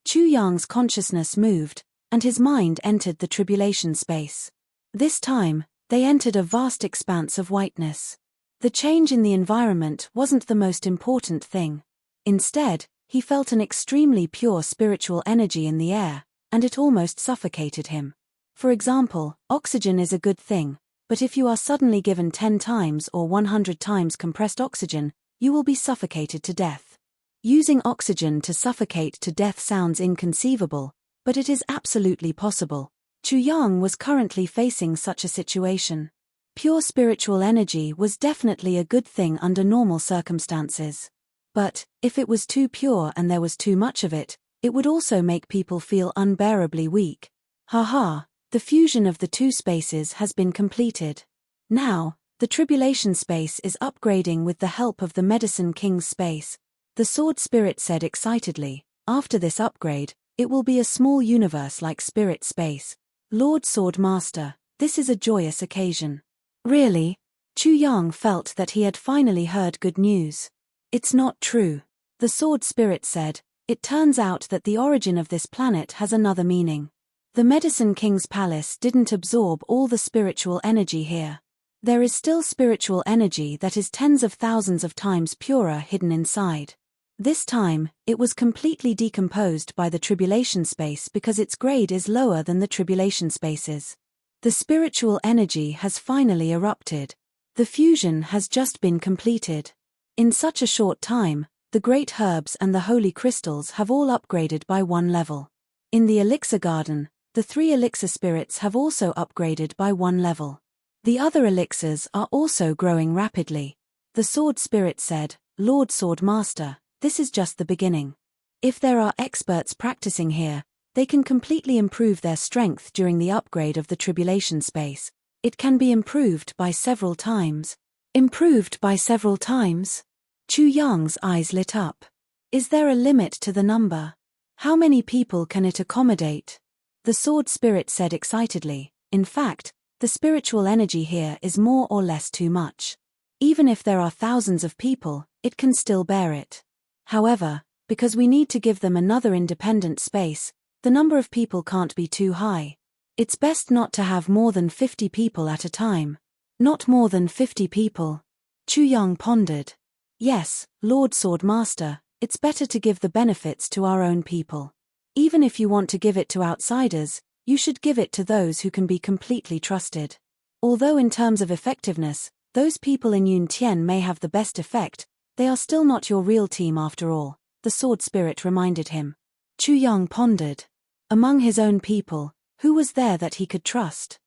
Chu Yang's consciousness moved, and his mind entered the tribulation space. This time, they entered a vast expanse of whiteness. The change in the environment wasn't the most important thing. Instead, he felt an extremely pure spiritual energy in the air, and it almost suffocated him. For example, oxygen is a good thing, but if you are suddenly given 10 times or 100 times compressed oxygen, you will be suffocated to death. Using oxygen to suffocate to death sounds inconceivable, but it is absolutely possible. Chu Yang was currently facing such a situation. Pure spiritual energy was definitely a good thing under normal circumstances. But, if it was too pure and there was too much of it, it would also make people feel unbearably weak. Haha, the fusion of the two spaces has been completed. Now, the tribulation space is upgrading with the help of the Medicine King's space. The sword spirit said excitedly, after this upgrade, it will be a small universe like spirit space. Lord Sword Master, this is a joyous occasion. Really? Chu Yang felt that he had finally heard good news. It's not true. The sword spirit said, it turns out that the origin of this planet has another meaning. The Medicine King's palace didn't absorb all the spiritual energy here. There is still spiritual energy that is tens of thousands of times purer hidden inside. This time, it was completely decomposed by the tribulation space because its grade is lower than the tribulation spaces. The spiritual energy has finally erupted. The fusion has just been completed. In such a short time, the great herbs and the holy crystals have all upgraded by one level. In the elixir garden, the 3 elixir spirits have also upgraded by one level. The other elixirs are also growing rapidly. The sword spirit said, Lord Sword Master, this is just the beginning. If there are experts practicing here, they can completely improve their strength during the upgrade of the tribulation space. It can be improved by several times. Improved by several times? Chu Yang's eyes lit up. Is there a limit to the number? How many people can it accommodate? The sword spirit said excitedly, in fact, the spiritual energy here is more or less too much. Even if there are thousands of people, it can still bear it. However, Because we need to give them another independent space, the number of people can't be too high. It's best not to have more than 50 people at a time. Not more than 50 people. Chu Yang pondered. Yes, Lord Swordmaster, it's better to give the benefits to our own people. Even if you want to give it to outsiders, you should give it to those who can be completely trusted. Although in terms of effectiveness, those people in Yun Tian may have the best effect, they are still not your real team after all, the sword spirit reminded him. Chu Yang pondered. Among his own people, who was there that he could trust?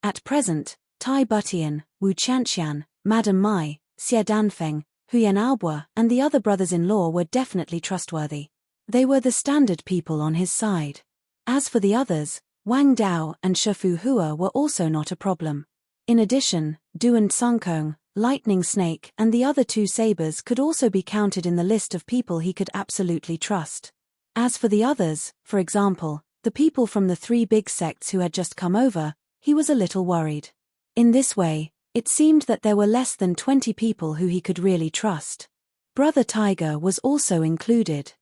At present, Tai Butian, Wu Qianqian, Madame Mai, Xie Danfeng, Huyen Aobo, and the other brothers-in-law were definitely trustworthy. They were the standard people on his side. As for the others, Wang Dao and Shifu Hua were also not a problem. In addition, Du and Sungkong, Lightning Snake, and the other two sabers could also be counted in the list of people he could absolutely trust. As for the others, for example, the people from the three big sects who had just come over, he was a little worried. In this way, it seemed that there were less than 20 people who he could really trust. Brother Tiger was also included.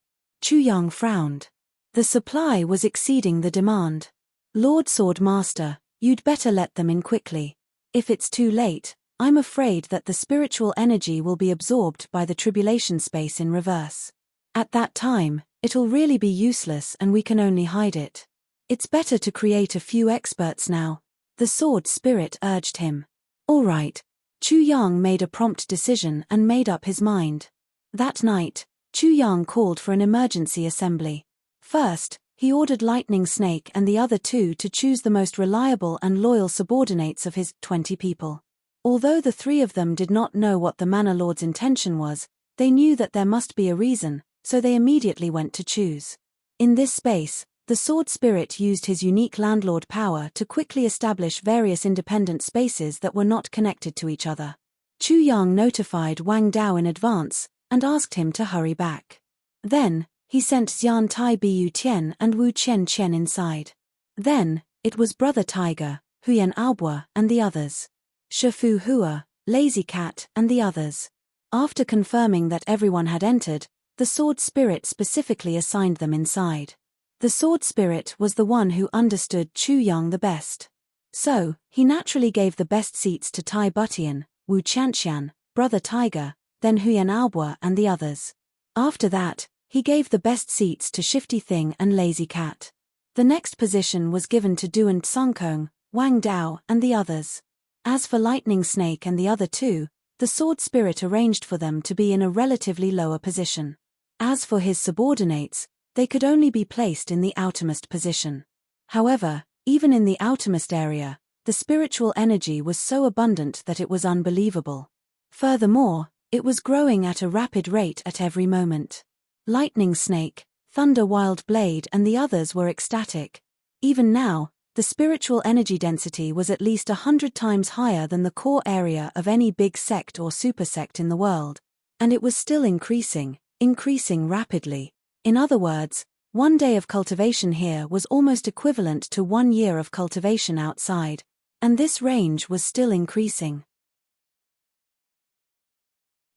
Chu Yang frowned. The supply was exceeding the demand. Lord Swordmaster, you'd better let them in quickly. If it's too late, I'm afraid that the spiritual energy will be absorbed by the tribulation space in reverse. At that time, it'll really be useless and we can only hide it. It's better to create a few experts now, the sword spirit urged him. All right. Chu Yang made a prompt decision and made up his mind. That night, Chu Yang called for an emergency assembly. First, he ordered Lightning Snake and the other two to choose the most reliable and loyal subordinates of his 20 people. Although the three of them did not know what the Manor Lord's intention was, they knew that there must be a reason, so they immediately went to choose. In this space, the sword spirit used his unique landlord power to quickly establish various independent spaces that were not connected to each other. Chu Yang notified Wang Dao in advance and asked him to hurry back. Then, he sent Xian Tai Bu Tian and Wu Chen Chen inside. Then, it was Brother Tiger, Huyen Aobo, and the others. Shifu Hua, Lazy Cat, and the others. After confirming that everyone had entered, the sword spirit specifically assigned them inside. The sword spirit was the one who understood Chu Yang the best. So, he naturally gave the best seats to Tai Butian, Wu Qianqian, Brother Tiger, then Huyen Aobo and the others. After that, he gave the best seats to Shifty Thing and Lazy Cat. The next position was given to Du and Sungkong, Wang Dao, and the others. As for Lightning Snake and the other two, the sword spirit arranged for them to be in a relatively lower position. As for his subordinates, they could only be placed in the outermost position. However, even in the outermost area, the spiritual energy was so abundant that it was unbelievable. Furthermore, it was growing at a rapid rate at every moment. Lightning Snake, Thunder Wild Blade and the others were ecstatic. Even now, the spiritual energy density was at least 100 times higher than the core area of any big sect or supersect in the world. And it was still increasing rapidly. In other words, 1 day of cultivation here was almost equivalent to 1 year of cultivation outside, and this range was still increasing.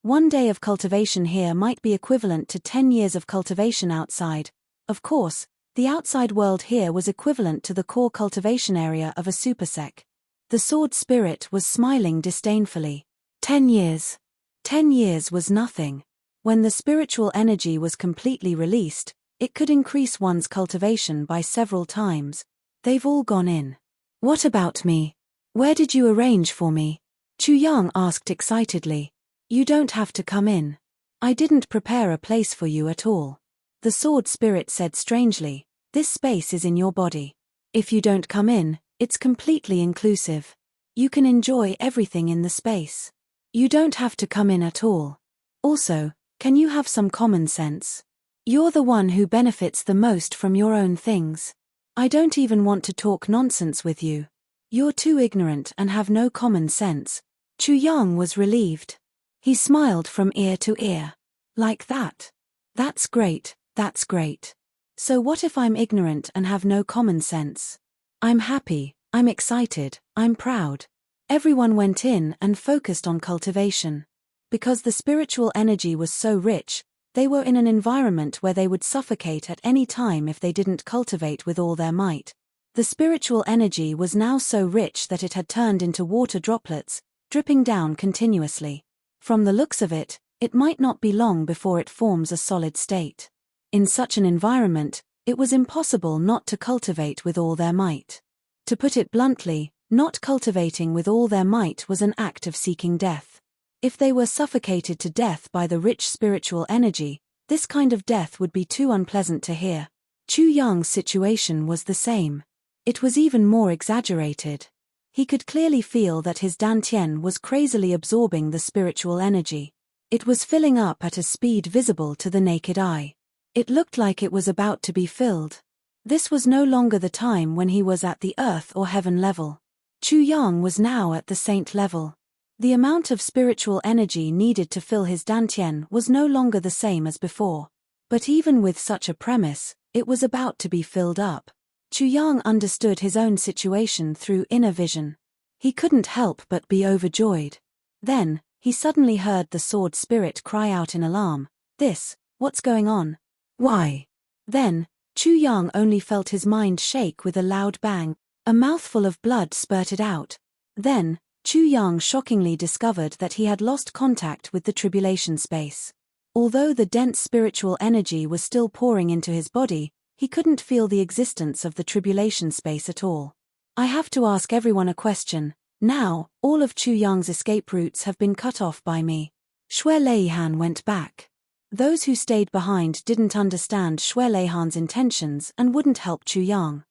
1 day of cultivation here might be equivalent to 10 years of cultivation outside. Of course, the outside world here was equivalent to the core cultivation area of a supersec. The sword spirit was smiling disdainfully. 10 years. 10 years was nothing. When the spiritual energy was completely released, it could increase one's cultivation by several times. They've all gone in. What about me? Where did you arrange for me? Chu Yang asked excitedly. You don't have to come in. I didn't prepare a place for you at all. The sword spirit said strangely, this space is in your body. If you don't come in, it's completely inclusive. You can enjoy everything in the space. You don't have to come in at all. Also, can you have some common sense? You're the one who benefits the most from your own things. I don't even want to talk nonsense with you. You're too ignorant and have no common sense. Chu Yang was relieved. He smiled from ear to ear. Like that? That's great, that's great. So what if I'm ignorant and have no common sense? I'm happy, I'm excited, I'm proud. Everyone went in and focused on cultivation. Because the spiritual energy was so rich, they were in an environment where they would suffocate at any time if they didn't cultivate with all their might. The spiritual energy was now so rich that it had turned into water droplets, dripping down continuously. From the looks of it, it might not be long before it forms a solid state. In such an environment, it was impossible not to cultivate with all their might. To put it bluntly, not cultivating with all their might was an act of seeking death. If they were suffocated to death by the rich spiritual energy, this kind of death would be too unpleasant to hear. Chu Yang's situation was the same. It was even more exaggerated. He could clearly feel that his dantian was crazily absorbing the spiritual energy. It was filling up at a speed visible to the naked eye. It looked like it was about to be filled. This was no longer the time when he was at the earth or heaven level. Chu Yang was now at the saint level. The amount of spiritual energy needed to fill his dantian was no longer the same as before. But even with such a premise, it was about to be filled up. Chu Yang understood his own situation through inner vision. He couldn't help but be overjoyed. Then, he suddenly heard the sword spirit cry out in alarm, "What's going on? Why?" Then, Chu Yang only felt his mind shake with a loud bang. A mouthful of blood spurted out. Then, Chu Yang shockingly discovered that he had lost contact with the tribulation space. Although the dense spiritual energy was still pouring into his body, he couldn't feel the existence of the tribulation space at all. I have to ask everyone a question. Now, all of Chu Yang's escape routes have been cut off by me. Xue Leihan went back. Those who stayed behind didn't understand Xue Leihan's intentions and wouldn't help Chu Yang.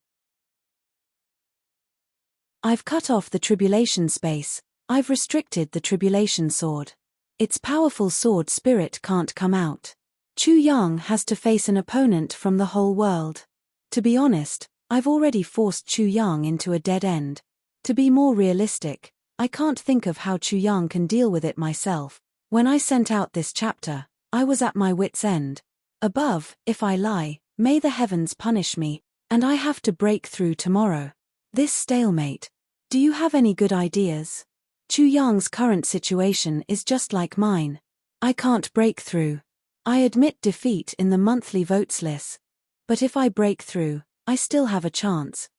I've cut off the tribulation space, I've restricted the tribulation sword. Its powerful sword spirit can't come out. Chu Yang has to face an opponent from the whole world. To be honest, I've already forced Chu Yang into a dead end. To be more realistic, I can't think of how Chu Yang can deal with it myself. When I sent out this chapter, I was at my wit's end. Above, if I lie, may the heavens punish me, and I have to break through tomorrow. This stalemate. Do you have any good ideas? Chu Yang's current situation is just like mine. I can't break through. I admit defeat in the monthly votes list. But if I break through, I still have a chance.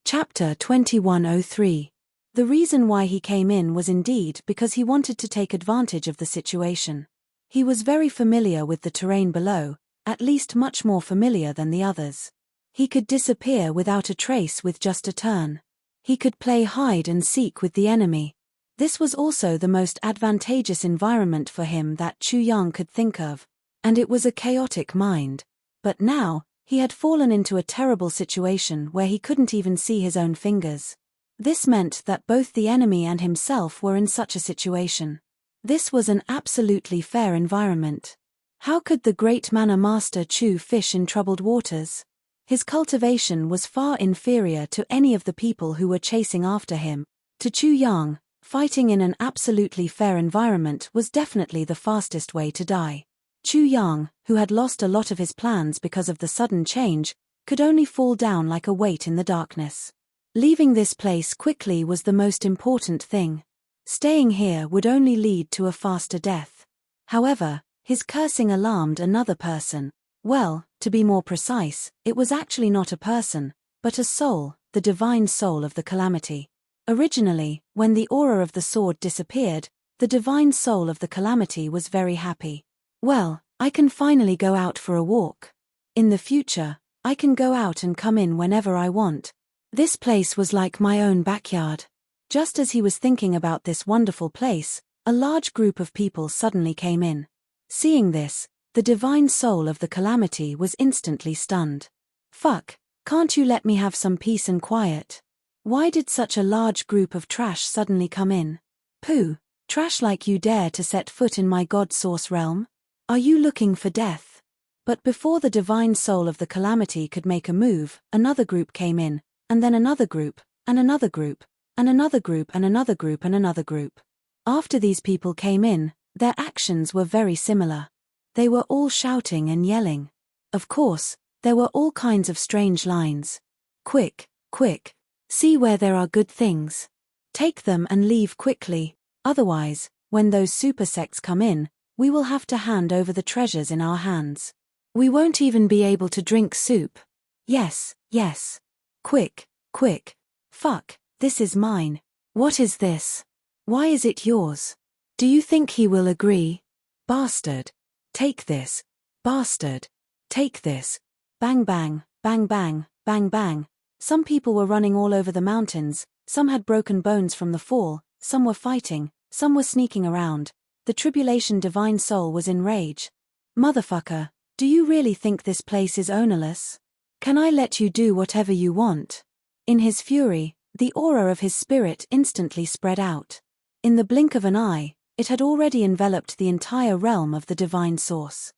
Chapter 2103. The reason why he came in was indeed because he wanted to take advantage of the situation. He was very familiar with the terrain below, at least much more familiar than the others. He could disappear without a trace with just a turn. He could play hide and seek with the enemy. This was also the most advantageous environment for him that Chu Yang could think of, and it was a chaotic mind. But now, he had fallen into a terrible situation where he couldn't even see his own fingers. This meant that both the enemy and himself were in such a situation. This was an absolutely fair environment. How could the great Mana Master Chu fish in troubled waters? His cultivation was far inferior to any of the people who were chasing after him. To Chu Yang, fighting in an absolutely fair environment was definitely the fastest way to die. Chu Yang, who had lost a lot of his plans because of the sudden change, could only fall down like a weight in the darkness. Leaving this place quickly was the most important thing. Staying here would only lead to a faster death. However, his cursing alarmed another person. Well, to be more precise, it was actually not a person, but a soul, the divine soul of the calamity. Originally, when the aura of the sword disappeared, the divine soul of the calamity was very happy. Well, I can finally go out for a walk. In the future, I can go out and come in whenever I want. This place was like my own backyard. Just as he was thinking about this wonderful place, a large group of people suddenly came in. Seeing this, the divine soul of the calamity was instantly stunned. Fuck, can't you let me have some peace and quiet? Why did such a large group of trash suddenly come in? Pooh, trash like you dare to set foot in my God source realm? Are you looking for death? But before the divine soul of the calamity could make a move, another group came in, and then another group, and another group, and another group and another group and another group. After these people came in, their actions were very similar. They were all shouting and yelling. Of course, there were all kinds of strange lines. Quick, quick. See where there are good things. Take them and leave quickly, otherwise, when those super sects come in, we will have to hand over the treasures in our hands. We won't even be able to drink soup. Yes, yes. Quick, quick. Fuck, this is mine. What is this? Why is it yours? Do you think he will agree? Bastard. Take this. Bastard. Take this. Bang bang, bang bang, bang bang. Some people were running all over the mountains, some had broken bones from the fall, some were fighting, some were sneaking around. The tribulation divine soul was in rage. Motherfucker, do you really think this place is ownerless? Can I let you do whatever you want? In his fury, the aura of his spirit instantly spread out. In the blink of an eye, it had already enveloped the entire realm of the divine source.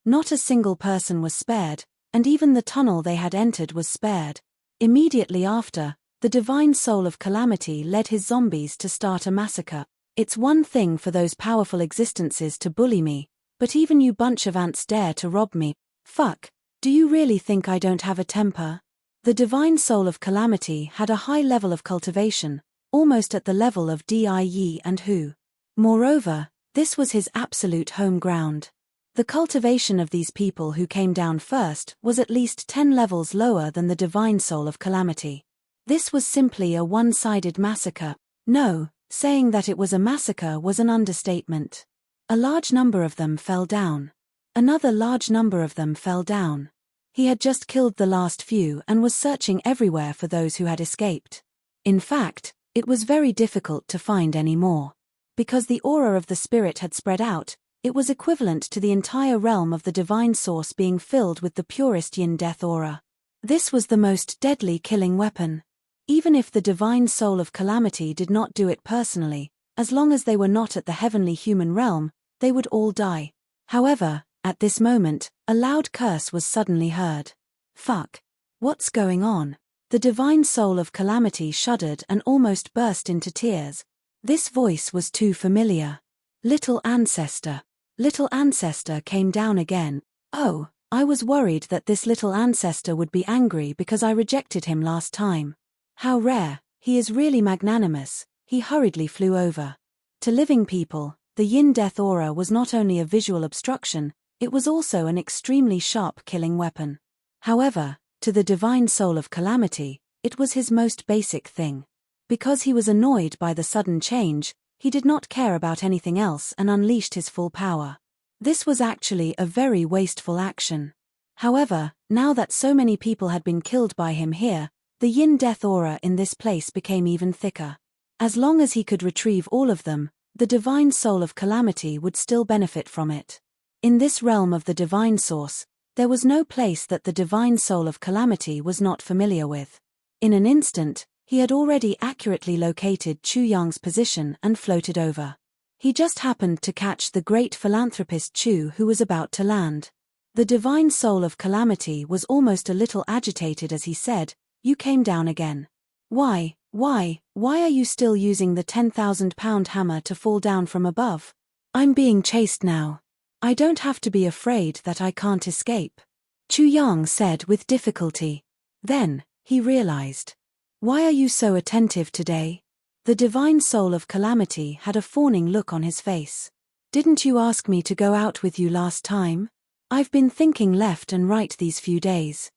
Not a single person was spared, and even the tunnel they had entered was spared. Immediately after, the divine soul of calamity led his zombies to start a massacre. It's one thing for those powerful existences to bully me, but even you bunch of ants dare to rob me. Fuck, do you really think I don't have a temper? The divine soul of calamity had a high level of cultivation, almost at the level of Die and Hu. Moreover, this was his absolute home ground. The cultivation of these people who came down first was at least 10 levels lower than the divine soul of calamity. This was simply a one-sided massacre. No, saying that it was a massacre was an understatement. A large number of them fell down. Another large number of them fell down. He had just killed the last few and was searching everywhere for those who had escaped. In fact, it was very difficult to find any more. Because the aura of the spirit had spread out, it was equivalent to the entire realm of the divine source being filled with the purest yin death aura. This was the most deadly killing weapon. Even if the divine soul of calamity did not do it personally, as long as they were not at the heavenly human realm, they would all die. However, at this moment, a loud curse was suddenly heard. Fuck. What's going on? The divine soul of calamity shuddered and almost burst into tears. This voice was too familiar. Little ancestor. Little ancestor came down again. Oh, I was worried that this little ancestor would be angry because I rejected him last time. How rare, he is really magnanimous. He hurriedly flew over. To living people, the yin death aura was not only a visual obstruction, it was also an extremely sharp killing weapon. However, to the divine soul of calamity, it was his most basic thing. Because he was annoyed by the sudden change, he did not care about anything else and unleashed his full power. This was actually a very wasteful action. However, now that so many people had been killed by him here, the yin death aura in this place became even thicker. As long as he could retrieve all of them, the divine soul of calamity would still benefit from it. In this realm of the divine source, there was no place that the divine soul of calamity was not familiar with. In an instant, he had already accurately located Chu Yang's position and floated over. He just happened to catch the great philanthropist Chu who was about to land. The divine soul of calamity was almost a little agitated as he said, "You came down again. Why are you still using the 10,000-pound hammer to fall down from above? I'm being chased now. I don't have to be afraid that I can't escape," Chu Yang said with difficulty. Then, he realized. Why are you so attentive today? The divine soul of calamity had a fawning look on his face. Didn't you ask me to go out with you last time? I've been thinking left and right these few days.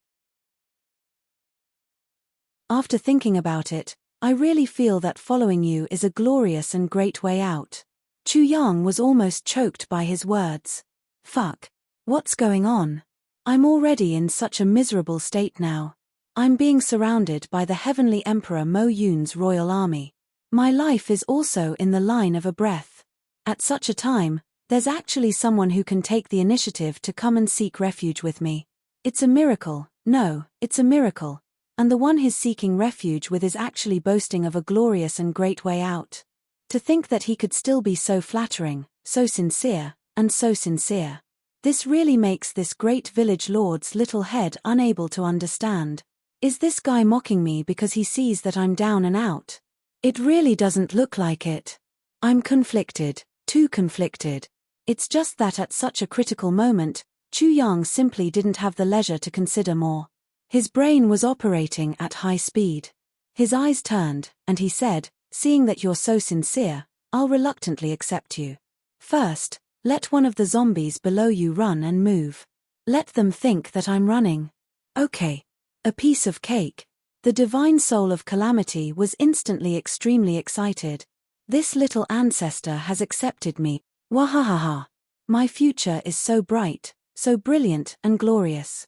After thinking about it, I really feel that following you is a glorious and great way out. Chu Yang was almost choked by his words. Fuck. What's going on? I'm already in such a miserable state now. I'm being surrounded by the heavenly Emperor Mo Yun's royal army. My life is also in the line of a breath. At such a time, there's actually someone who can take the initiative to come and seek refuge with me. It's a miracle, no, it's a miracle. And the one he's seeking refuge with is actually boasting of a glorious and great way out. To think that he could still be so flattering, so sincere, and so sincere. This really makes this great village lord's little head unable to understand. Is this guy mocking me because he sees that I'm down and out? It really doesn't look like it. I'm conflicted, too conflicted. It's just that at such a critical moment, Chu Yang simply didn't have the leisure to consider more. His brain was operating at high speed. His eyes turned, and he said, "Seeing that you're so sincere, I'll reluctantly accept you. First, let one of the zombies below you run and move. Let them think that I'm running." "Okay." A piece of cake. The divine soul of Calamity was instantly extremely excited. "This little ancestor has accepted me. Wahahaha. My future is so bright, so brilliant and glorious.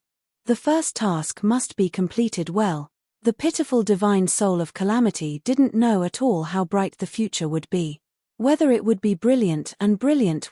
The first task must be completed well." The pitiful divine soul of Calamity didn't know at all how bright the future would be. Whether it would be brilliant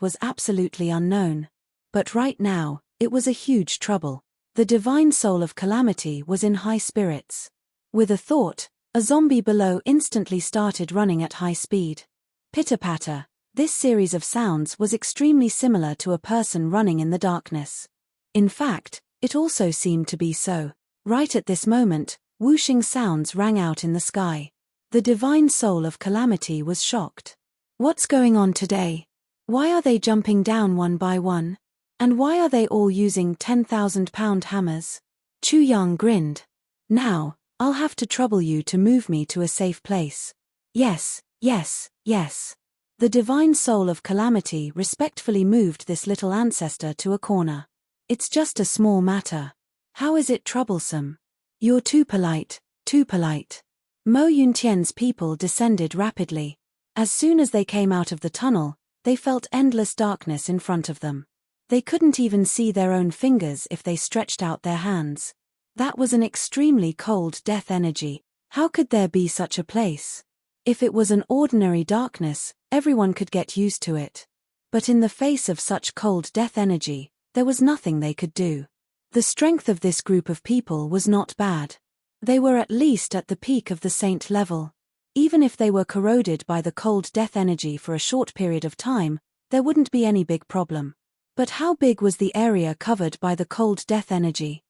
was absolutely unknown. But right now, it was a huge trouble. The divine soul of Calamity was in high spirits. With a thought, a zombie below instantly started running at high speed. Pitter-patter. This series of sounds was extremely similar to a person running in the darkness. In fact, it also seemed to be so. Right at this moment, whooshing sounds rang out in the sky. The divine soul of Calamity was shocked. What's going on today? Why are they jumping down one by one? And why are they all using 10,000-pound hammers? Chu Yang grinned. Now, I'll have to trouble you to move me to a safe place. Yes, yes, yes. The divine soul of Calamity respectfully moved this little ancestor to a corner. It's just a small matter. How is it troublesome? You're too polite, too polite. Mo Yuntian's people descended rapidly. As soon as they came out of the tunnel, they felt endless darkness in front of them. They couldn't even see their own fingers if they stretched out their hands. That was an extremely cold death energy. How could there be such a place? If it was an ordinary darkness, everyone could get used to it. But in the face of such cold death energy, there was nothing they could do. The strength of this group of people was not bad. They were at least at the peak of the saint level. Even if they were corroded by the cold death energy for a short period of time, there wouldn't be any big problem. But how big was the area covered by the cold death energy?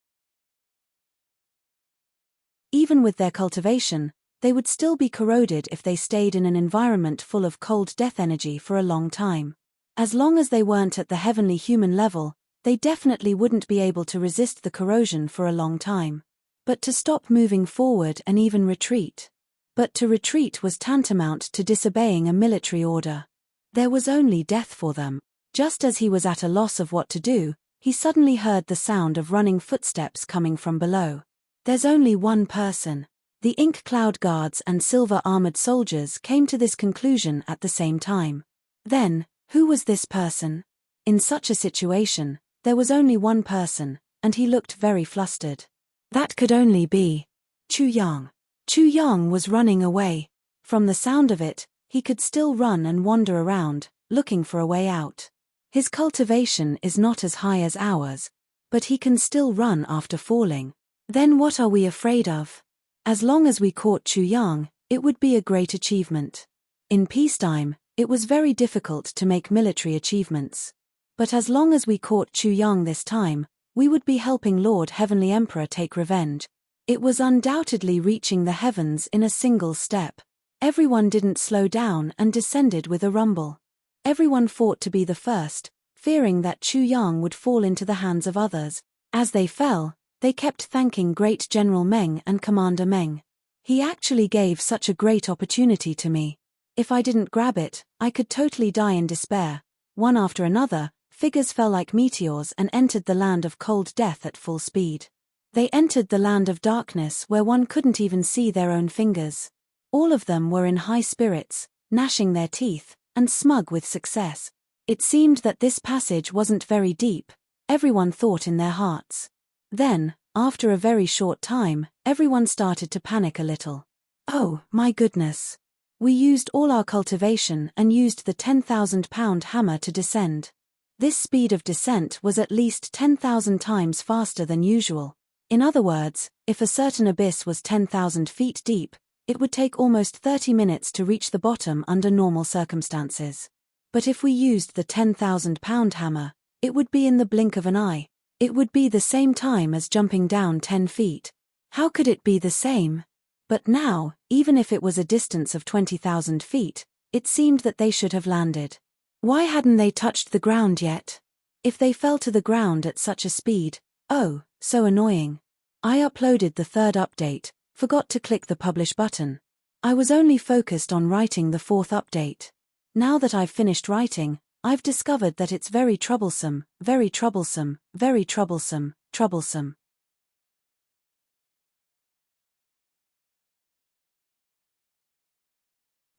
Even with their cultivation, they would still be corroded if they stayed in an environment full of cold death energy for a long time. As long as they weren't at the heavenly human level, they definitely wouldn't be able to resist the corrosion for a long time. But to stop moving forward and even retreat. But to retreat was tantamount to disobeying a military order. There was only death for them. Just as he was at a loss of what to do, he suddenly heard the sound of running footsteps coming from below. There's only one person. The ink cloud guards and silver-armored soldiers came to this conclusion at the same time. Then, who was this person? In such a situation, there was only one person, and he looked very flustered. That could only be Chu Yang. Chu Yang was running away. From the sound of it, he could still run and wander around, looking for a way out. His cultivation is not as high as ours, but he can still run after falling. Then what are we afraid of? As long as we caught Chu Yang, it would be a great achievement. In peacetime, it was very difficult to make military achievements. But as long as we caught Chu Yang this time, we would be helping Lord Heavenly Emperor take revenge. It was undoubtedly reaching the heavens in a single step. Everyone didn't slow down and descended with a rumble. Everyone fought to be the first, fearing that Chu Yang would fall into the hands of others. As they fell, they kept thanking Great General Meng and Commander Meng. He actually gave such a great opportunity to me. If I didn't grab it, I could totally die in despair. One after another, figures fell like meteors and entered the land of cold death at full speed. They entered the land of darkness where one couldn't even see their own fingers. All of them were in high spirits, gnashing their teeth, and smug with success. It seemed that this passage wasn't very deep, everyone thought in their hearts. Then, after a very short time, everyone started to panic a little. Oh, my goodness. We used all our cultivation and used the 10,000-pound hammer to descend. This speed of descent was at least 10,000 times faster than usual. In other words, if a certain abyss was 10,000 feet deep, it would take almost 30 minutes to reach the bottom under normal circumstances. But if we used the 10,000-pound hammer, it would be in the blink of an eye. It would be the same time as jumping down 10 feet. How could it be the same? But now, even if it was a distance of 20,000 feet, it seemed that they should have landed. Why hadn't they touched the ground yet? If they fell to the ground at such a speed, oh, so annoying. I uploaded the third update, forgot to click the publish button. I was only focused on writing the fourth update. Now that I've finished writing, I've discovered that it's very troublesome, very troublesome, very troublesome, troublesome.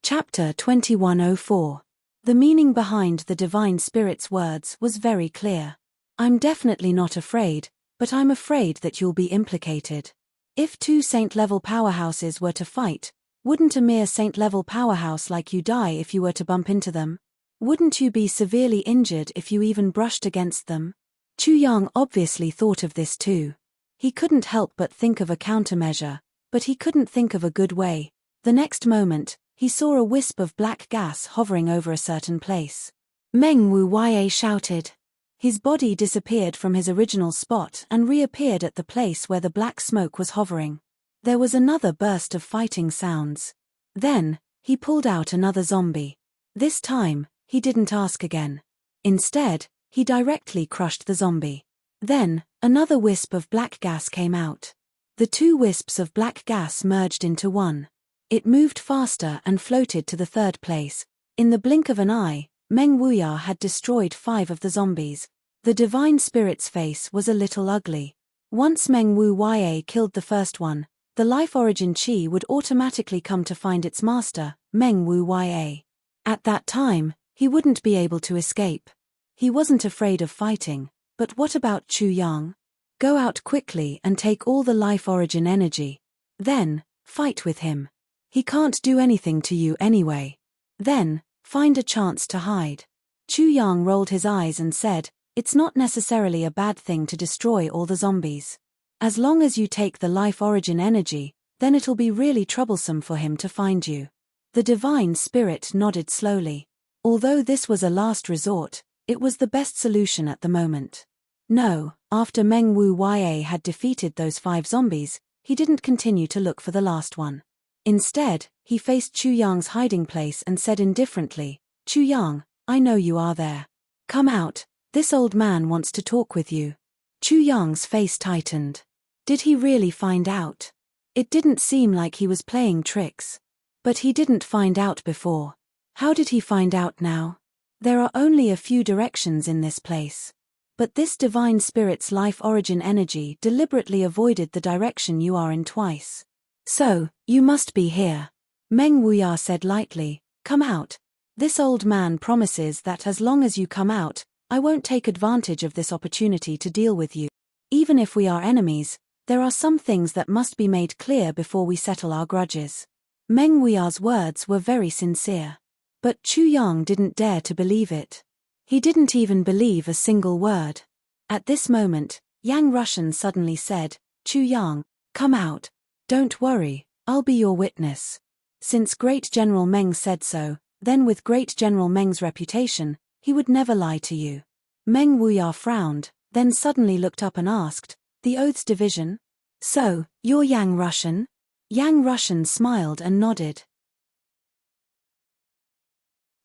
Chapter 2104. The meaning behind the Divine Spirit's words was very clear. I'm definitely not afraid, but I'm afraid that you'll be implicated. If two saint-level powerhouses were to fight, wouldn't a mere saint-level powerhouse like you die if you were to bump into them? Wouldn't you be severely injured if you even brushed against them? Chu Yang obviously thought of this too. He couldn't help but think of a countermeasure, but he couldn't think of a good way. The next moment, he saw a wisp of black gas hovering over a certain place. Meng Wu Ye shouted. His body disappeared from his original spot and reappeared at the place where the black smoke was hovering. There was another burst of fighting sounds. Then, he pulled out another zombie. This time, he didn't ask again. Instead, he directly crushed the zombie. Then, another wisp of black gas came out. The two wisps of black gas merged into one. It moved faster and floated to the third place. In the blink of an eye, Meng Wuya had destroyed 5 of the zombies. The Divine Spirit's face was a little ugly. Once Meng Wu Ye killed the first one, the life origin chi would automatically come to find its master, Meng Wu Ye. At that time, he wouldn't be able to escape. He wasn't afraid of fighting, but what about Chu Yang? Go out quickly and take all the life origin energy. Then, fight with him. He can't do anything to you anyway. Then, find a chance to hide. Chu Yang rolled his eyes and said, "It's not necessarily a bad thing to destroy all the zombies. As long as you take the life origin energy, then it'll be really troublesome for him to find you." The Divine Spirit nodded slowly. Although this was a last resort, it was the best solution at the moment. No, after Meng Wu Ye had defeated those 5 zombies, he didn't continue to look for the last one. Instead, he faced Chu Yang's hiding place and said indifferently, "Chu Yang, I know you are there. Come out, this old man wants to talk with you." Chu Yang's face tightened. Did he really find out? It didn't seem like he was playing tricks. But he didn't find out before. How did he find out now? There are only a few directions in this place. But this Divine Spirit's life origin energy deliberately avoided the direction you are in twice. "So, you must be here." Meng Wuya said lightly, "Come out. This old man promises that as long as you come out, I won't take advantage of this opportunity to deal with you. Even if we are enemies, there are some things that must be made clear before we settle our grudges." Meng Wuya's words were very sincere. But Chu Yang didn't dare to believe it. He didn't even believe a single word. At this moment, Yang Russian suddenly said, "Chu Yang, come out. Don't worry, I'll be your witness." Since Great General Meng said so, then with Great General Meng's reputation, he would never lie to you. Meng Wuya frowned, then suddenly looked up and asked, "The Oaths Division? So, you're Yang Russian?" Yang Russian smiled and nodded.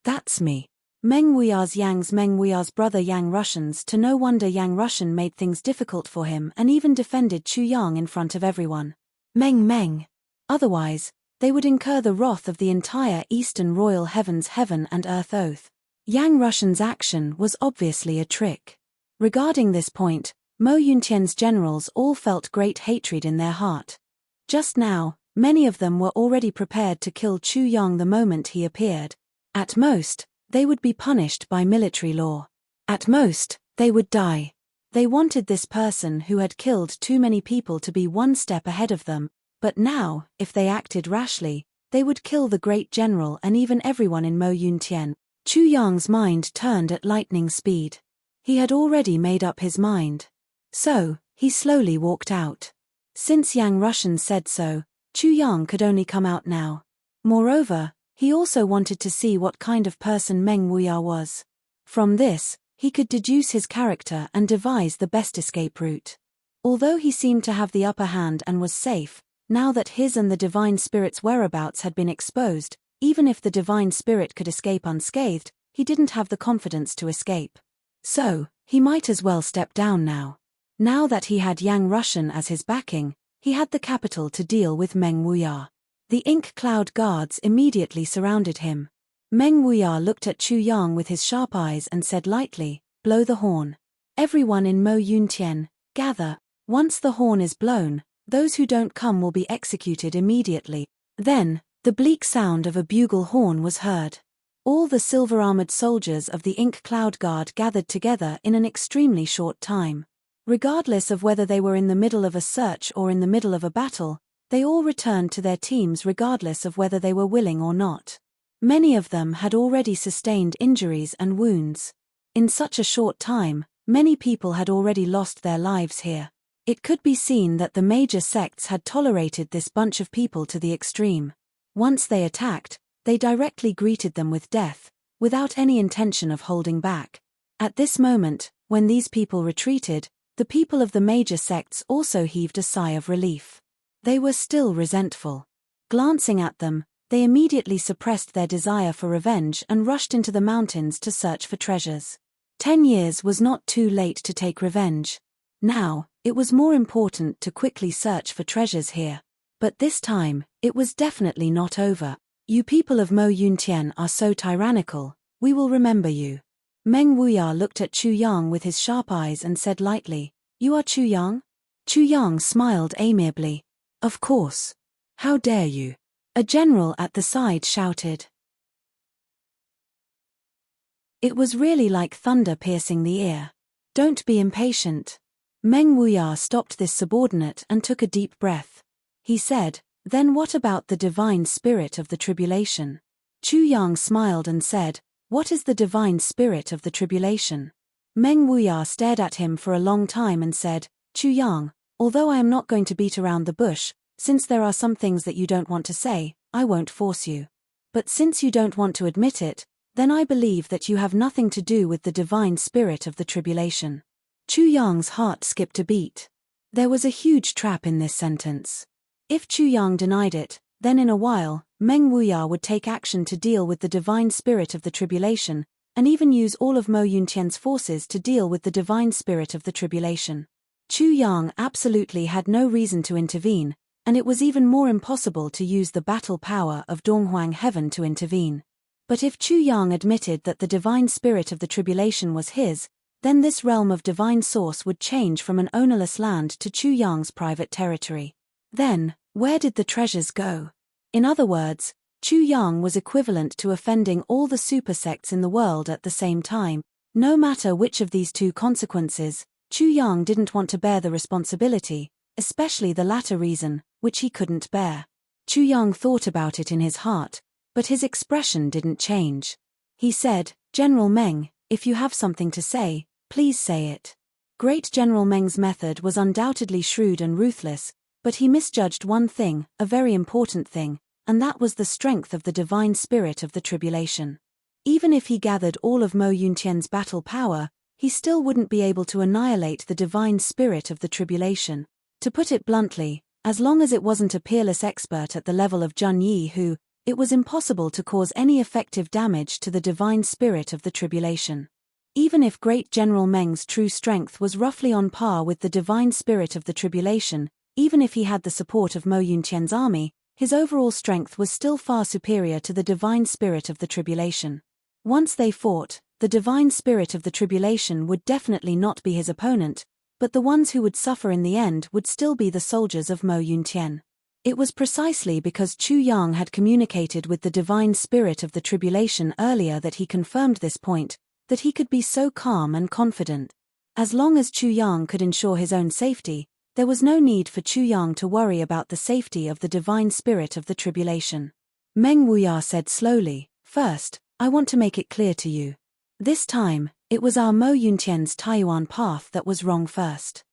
"That's me." Meng Wuya's brother Yang Russian's. To no wonder Yang Russian made things difficult for him and even defended Chu Yang in front of everyone. Meng. Otherwise, they would incur the wrath of the entire Eastern Royal Heaven's Heaven and Earth Oath. Yang Russian's action was obviously a trick. Regarding this point, Mo Yuntian's generals all felt great hatred in their heart. Just now, many of them were already prepared to kill Chu Yang the moment he appeared. At most, they would be punished by military law. At most, they would die. They wanted this person who had killed too many people to be one step ahead of them, but now, if they acted rashly, they would kill the great general and even everyone in Mo Yuntian. Chu Yang's mind turned at lightning speed. He had already made up his mind. So, he slowly walked out. Since Yang Russian said so, Chu Yang could only come out now. Moreover, he also wanted to see what kind of person Meng Wuya was. From this, he could deduce his character and devise the best escape route. Although he seemed to have the upper hand and was safe, now that his and the Divine Spirit's whereabouts had been exposed, even if the Divine Spirit could escape unscathed, he didn't have the confidence to escape. So, he might as well step down now. Now that he had Yang Rushan as his backing, he had the capital to deal with Meng Wuya. The ink cloud guards immediately surrounded him. Meng Wuya looked at Chu Yang with his sharp eyes and said lightly, "Blow the horn. Everyone in Mo Yuntian, gather. Once the horn is blown, those who don't come will be executed immediately." Then, the bleak sound of a bugle horn was heard. All the silver-armored soldiers of the ink cloud guard gathered together in an extremely short time. Regardless of whether they were in the middle of a search or in the middle of a battle, they all returned to their teams regardless of whether they were willing or not. Many of them had already sustained injuries and wounds. In such a short time, many people had already lost their lives here. It could be seen that the major sects had tolerated this bunch of people to the extreme. Once they attacked, they directly greeted them with death, without any intention of holding back. At this moment, when these people retreated, the people of the major sects also heaved a sigh of relief. They were still resentful. Glancing at them, they immediately suppressed their desire for revenge and rushed into the mountains to search for treasures. 10 years was not too late to take revenge. Now, it was more important to quickly search for treasures here. But this time, it was definitely not over. "You people of Mo Yuntian are so tyrannical, we will remember you." Meng Wuya looked at Chu Yang with his sharp eyes and said lightly, "You are Chu Yang?" Chu Yang smiled amiably. "Of course. How dare you?" A general at the side shouted. It was really like thunder piercing the ear. "Don't be impatient." Meng Wuya stopped this subordinate and took a deep breath. He said, "Then what about the divine spirit of the tribulation?" Chu Yang smiled and said, "What is the divine spirit of the tribulation?" Meng Wuya stared at him for a long time and said, "Chu Yang, although I am not going to beat around the bush, since there are some things that you don't want to say, I won't force you. But since you don't want to admit it, then I believe that you have nothing to do with the divine spirit of the tribulation." Chu Yang's heart skipped a beat. There was a huge trap in this sentence. If Chu Yang denied it, then in a while, Meng Wuya would take action to deal with the divine spirit of the tribulation, and even use all of Mo Yuntian's forces to deal with the divine spirit of the tribulation. Chu Yang absolutely had no reason to intervene, and it was even more impossible to use the battle power of Donghuang Heaven to intervene. But if Chu Yang admitted that the divine spirit of the tribulation was his, then this realm of divine source would change from an ownerless land to Chu Yang's private territory. Then, where did the treasures go? In other words, Chu Yang was equivalent to offending all the super sects in the world at the same time. No matter which of these two consequences, Chu Yang didn't want to bear the responsibility, especially the latter reason, which he couldn't bear. Chu Yang thought about it in his heart, but his expression didn't change. He said, "General Meng, if you have something to say, please say it." Great General Meng's method was undoubtedly shrewd and ruthless, but he misjudged one thing, a very important thing, and that was the strength of the divine spirit of the tribulation. Even if he gathered all of Mo Yuntian's battle power, he still wouldn't be able to annihilate the divine spirit of the tribulation. To put it bluntly, as long as it wasn't a peerless expert at the level of Zhun Yi who, it was impossible to cause any effective damage to the divine spirit of the tribulation. Even if Great General Meng's true strength was roughly on par with the divine spirit of the tribulation, even if he had the support of Mo Yuntian's army, his overall strength was still far superior to the divine spirit of the tribulation. Once they fought, the divine spirit of the tribulation would definitely not be his opponent, but the ones who would suffer in the end would still be the soldiers of Mo Yuntian. It was precisely because Chu Yang had communicated with the divine spirit of the tribulation earlier that he confirmed this point, that he could be so calm and confident. As long as Chu Yang could ensure his own safety, there was no need for Chu Yang to worry about the safety of the divine spirit of the tribulation. Meng Wuya said slowly, "First, I want to make it clear to you. This time, it was our Mo Yuntian's Taiyuan path that was wrong first.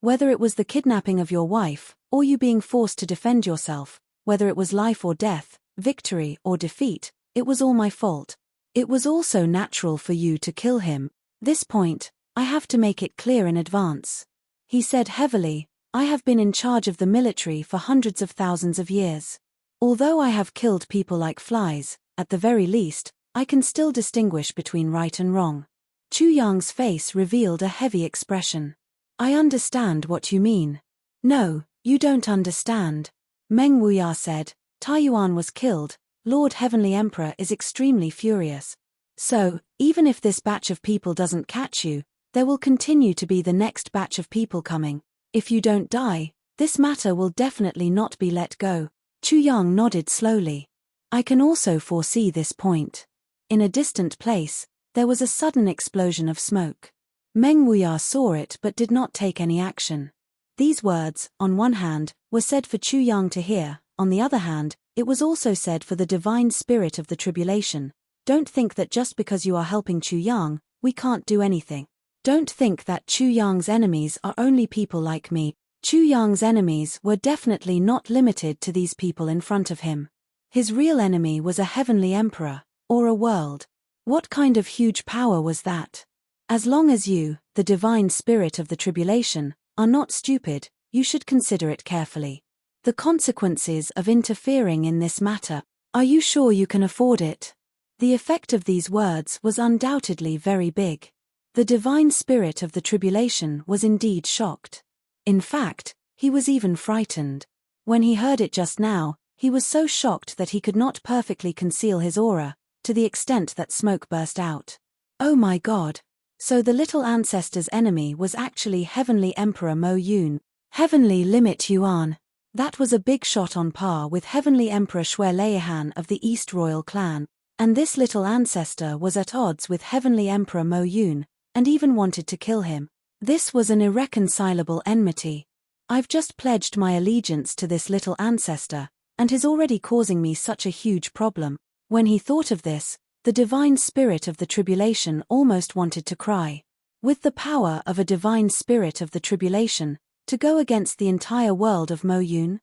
Whether it was the kidnapping of your wife, or you being forced to defend yourself, whether it was life or death, victory or defeat, it was all my fault. It was also natural for you to kill him. This point, I have to make it clear in advance." He said heavily, "I have been in charge of the military for hundreds of thousands of years. Although I have killed people like flies, at the very least, I can still distinguish between right and wrong. Chu Yang's face revealed a heavy expression. I understand what you mean. No, you don't understand. Meng Wuya said, Taiyuan was killed, Lord Heavenly Emperor is extremely furious. So, even if this batch of people doesn't catch you, there will continue to be the next batch of people coming. If you don't die, this matter will definitely not be let go. Chu Yang nodded slowly. I can also foresee this point. In a distant place, there was a sudden explosion of smoke. Meng Wuya saw it but did not take any action. These words, on one hand, were said for Chu Yang to hear, on the other hand, it was also said for the divine spirit of the tribulation. Don't think that just because you are helping Chu Yang, we can't do anything. Don't think that Chu Yang's enemies are only people like me. Chu Yang's enemies were definitely not limited to these people in front of him. His real enemy was a heavenly emperor, or a world. What kind of huge power was that? As long as you, the divine spirit of the tribulation, are not stupid, you should consider it carefully. The consequences of interfering in this matter, are you sure you can afford it? The effect of these words was undoubtedly very big. The divine spirit of the tribulation was indeed shocked. In fact, he was even frightened. When he heard it just now, he was so shocked that he could not perfectly conceal his aura, to the extent that smoke burst out. Oh my God! So the little ancestor's enemy was actually Heavenly Emperor Mo Yun, Heavenly Limit Yuan. That was a big shot on par with Heavenly Emperor Shui Leihan of the East Royal Clan, and this little ancestor was at odds with Heavenly Emperor Mo Yun, and even wanted to kill him. This was an irreconcilable enmity. I've just pledged my allegiance to this little ancestor, and he's already causing me such a huge problem. When he thought of this, the divine spirit of the tribulation almost wanted to cry. With the power of a divine spirit of the tribulation, to go against the entire world of Mo Yun?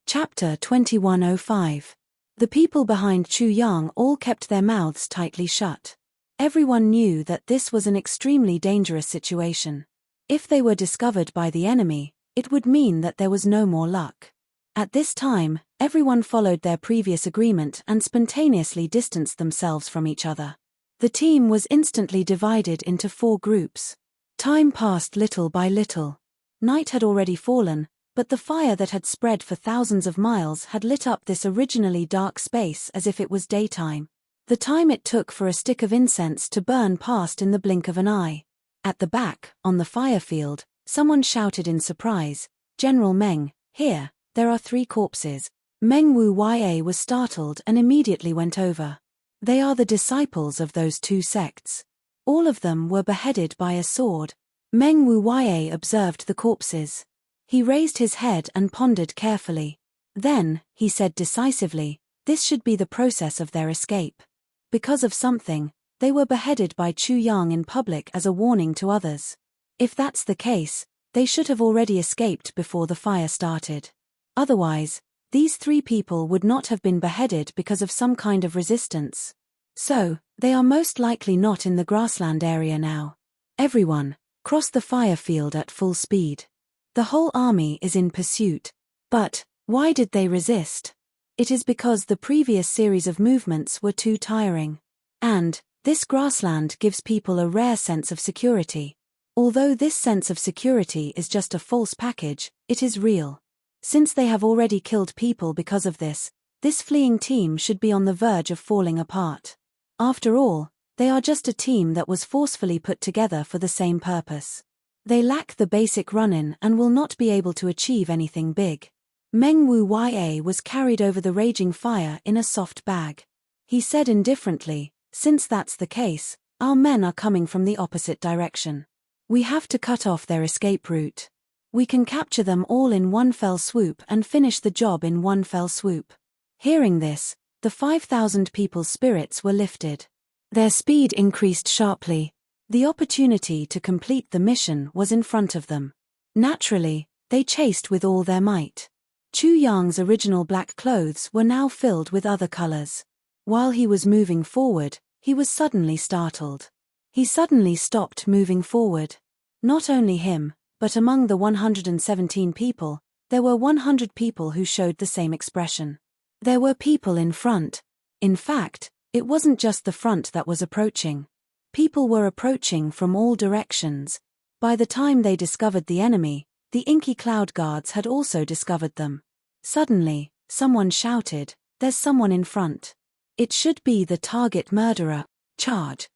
Chapter 2105. The people behind Chu Yang all kept their mouths tightly shut. Everyone knew that this was an extremely dangerous situation. If they were discovered by the enemy, it would mean that there was no more luck. At this time, everyone followed their previous agreement and spontaneously distanced themselves from each other. The team was instantly divided into 4 groups. Time passed little by little. Night had already fallen, but the fire that had spread for thousands of miles had lit up this originally dark space as if it was daytime. The time it took for a stick of incense to burn passed in the blink of an eye. At the back, on the fire field, someone shouted in surprise, General Meng, here, there are 3 corpses. Meng Wu Ya was startled and immediately went over. They are the disciples of those 2 sects. All of them were beheaded by a sword. Meng Wu Ya observed the corpses. He raised his head and pondered carefully. Then, he said decisively, this should be the process of their escape. Because of something, they were beheaded by Chu Yang in public as a warning to others. If that's the case, they should have already escaped before the fire started. Otherwise, these 3 people would not have been beheaded because of some kind of resistance. So, they are most likely not in the grassland area now. Everyone, cross the fire field at full speed. The whole army is in pursuit. But, why did they resist? It is because the previous series of movements were too tiring. And, this grassland gives people a rare sense of security. Although this sense of security is just a false package, it is real. Since they have already killed people because of this fleeing team should be on the verge of falling apart. After all, they are just a team that was forcefully put together for the same purpose. They lack the basic run-in and will not be able to achieve anything big. Meng Wu Ya was carried over the raging fire in a soft bag. He said indifferently, since that's the case, our men are coming from the opposite direction. We have to cut off their escape route. We can capture them all in one fell swoop and finish the job in one fell swoop. Hearing this, the 5,000 people's spirits were lifted. Their speed increased sharply. The opportunity to complete the mission was in front of them. Naturally, they chased with all their might. Chu Yang's original black clothes were now filled with other colors. While he was moving forward, he was suddenly startled. He suddenly stopped moving forward. Not only him, but among the 117 people, there were 100 people who showed the same expression. There were people in front. In fact, it wasn't just the front that was approaching. People were approaching from all directions. By the time they discovered the enemy, the inky cloud guards had also discovered them. Suddenly, someone shouted, "There's someone in front. It should be the target murderer. Charge!"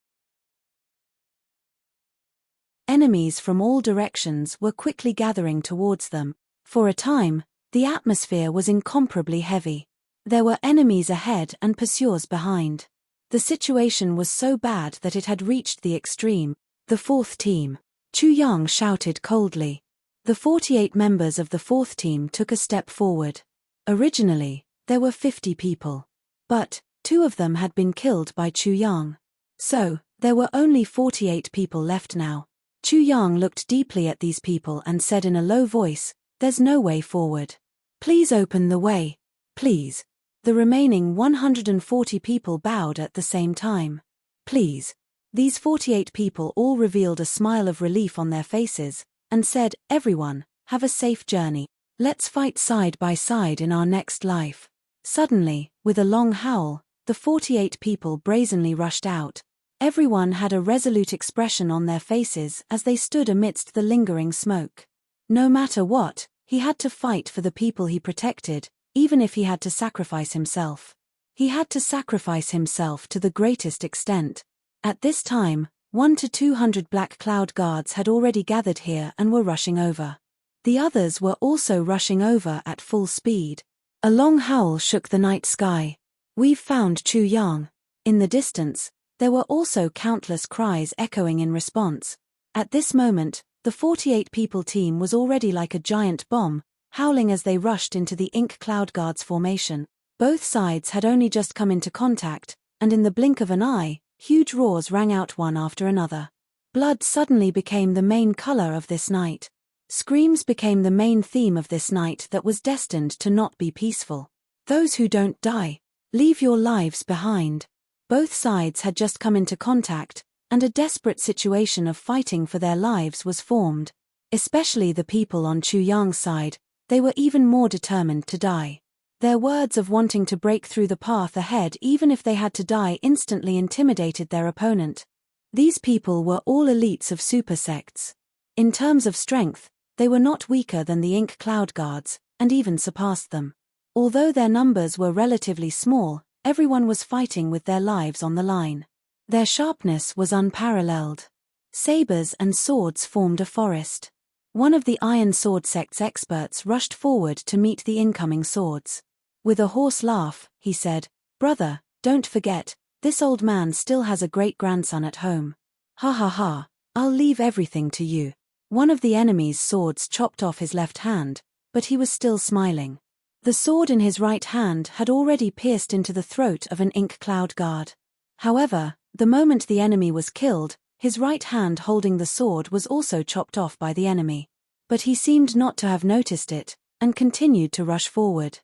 Enemies from all directions were quickly gathering towards them. For a time, the atmosphere was incomparably heavy. There were enemies ahead and pursuers behind. The situation was so bad that it had reached the extreme. The fourth team. Chu Yang shouted coldly. The 48 members of the fourth team took a step forward. Originally, there were 50 people. But 2 of them had been killed by Chu Yang. So, there were only 48 people left now. Chu Yang looked deeply at these people and said in a low voice, "There's no way forward. Please open the way. Please." The remaining 140 people bowed at the same time. "Please." These 48 people all revealed a smile of relief on their faces, and said, "Everyone, have a safe journey. Let's fight side by side in our next life." Suddenly, with a long howl, the 48 people brazenly rushed out. Everyone had a resolute expression on their faces as they stood amidst the lingering smoke. No matter what, he had to fight for the people he protected, even if he had to sacrifice himself. He had to sacrifice himself to the greatest extent. At this time, 100 to 200 black cloud guards had already gathered here and were rushing over. The others were also rushing over at full speed. A long howl shook the night sky. "We've found Chu Yang." In the distance, there were also countless cries echoing in response. At this moment, the 48 people team was already like a giant bomb, howling as they rushed into the ink cloud guards formation. Both sides had only just come into contact, and in the blink of an eye, huge roars rang out one after another. Blood suddenly became the main color of this night. Screams became the main theme of this night that was destined to not be peaceful. "Those who don't die, leave your lives behind." Both sides had just come into contact, and a desperate situation of fighting for their lives was formed. Especially the people on Chu Yang's side, they were even more determined to die. Their words of wanting to break through the path ahead even if they had to die instantly intimidated their opponent. These people were all elites of super sects. In terms of strength, they were not weaker than the ink cloud guards, and even surpassed them. Although their numbers were relatively small, everyone was fighting with their lives on the line. Their sharpness was unparalleled. Sabers and swords formed a forest. One of the Iron Sword Sect's experts rushed forward to meet the incoming swords. With a hoarse laugh, he said, "Brother, don't forget, this old man still has a great-grandson at home. Ha ha ha, I'll leave everything to you." One of the enemy's swords chopped off his left hand, but he was still smiling. The sword in his right hand had already pierced into the throat of an ink cloud guard. However, the moment the enemy was killed, his right hand holding the sword was also chopped off by the enemy. But he seemed not to have noticed it, and continued to rush forward.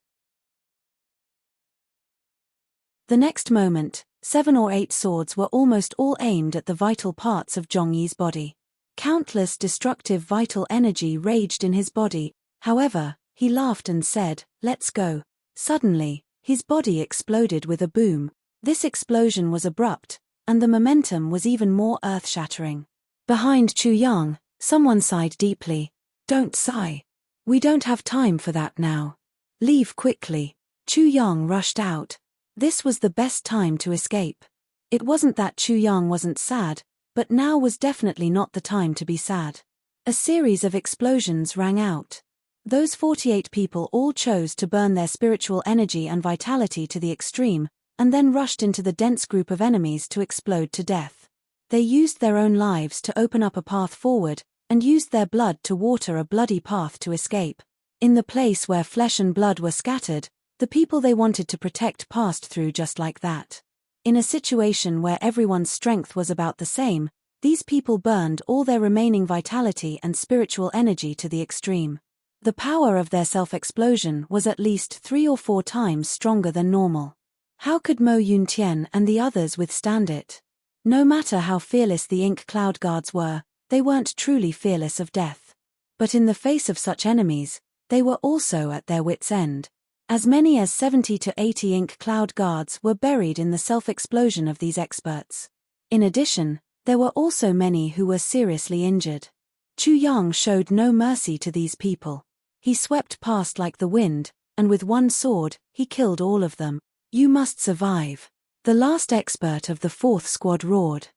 The next moment, 7 or 8 swords were almost all aimed at the vital parts of Zhongyi's body. Countless destructive vital energy raged in his body. However, he laughed and said, "Let's go." Suddenly, his body exploded with a boom. This explosion was abrupt, and the momentum was even more earth-shattering. Behind Chu Yang, someone sighed deeply. "Don't sigh. We don't have time for that now. Leave quickly." Chu Yang rushed out. This was the best time to escape. It wasn't that Chu Yang wasn't sad, but now was definitely not the time to be sad. A series of explosions rang out. Those 48 people all chose to burn their spiritual energy and vitality to the extreme, and then rushed into the dense group of enemies to explode to death. They used their own lives to open up a path forward, and used their blood to water a bloody path to escape. In the place where flesh and blood were scattered, the people they wanted to protect passed through just like that. In a situation where everyone's strength was about the same, these people burned all their remaining vitality and spiritual energy to the extreme. The power of their self-explosion was at least 3 or 4 times stronger than normal. How could Mo Yuntian and the others withstand it? No matter how fearless the ink cloud guards were, they weren't truly fearless of death. But in the face of such enemies, they were also at their wits' end. As many as 70 to 80 ink cloud guards were buried in the self-explosion of these experts. In addition, there were also many who were seriously injured. Chu Yang showed no mercy to these people. He swept past like the wind, and with one sword, he killed all of them. "You must survive." The last expert of the fourth squad roared.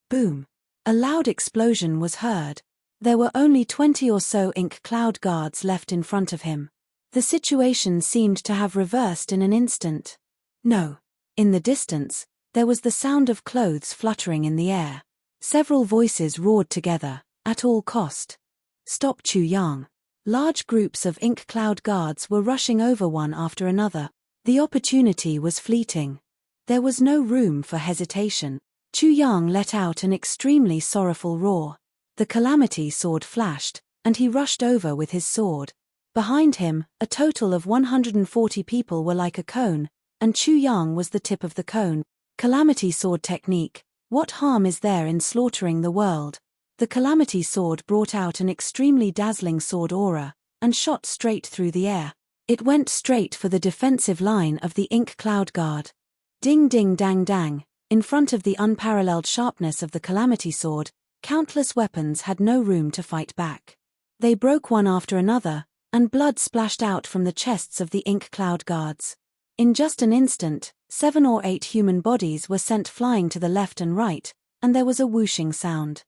Boom. A loud explosion was heard. There were only 20 or so ink cloud guards left in front of him. The situation seemed to have reversed in an instant. No. In the distance, there was the sound of clothes fluttering in the air. Several voices roared together, "At all cost. Stop Chu Yang." Large groups of ink cloud guards were rushing over one after another. The opportunity was fleeting. There was no room for hesitation. Chu Yang let out an extremely sorrowful roar. The calamity sword flashed, and he rushed over with his sword. Behind him, a total of 140 people were like a cone, and Chu Yang was the tip of the cone. Calamity sword technique. What harm is there in slaughtering the world? The calamity sword brought out an extremely dazzling sword aura, and shot straight through the air. It went straight for the defensive line of the ink cloud guard. Ding ding dang dang. In front of the unparalleled sharpness of the calamity sword, countless weapons had no room to fight back. They broke one after another, and blood splashed out from the chests of the ink cloud guards. In just an instant, 7 or 8 human bodies were sent flying to the left and right, and there was a whooshing sound.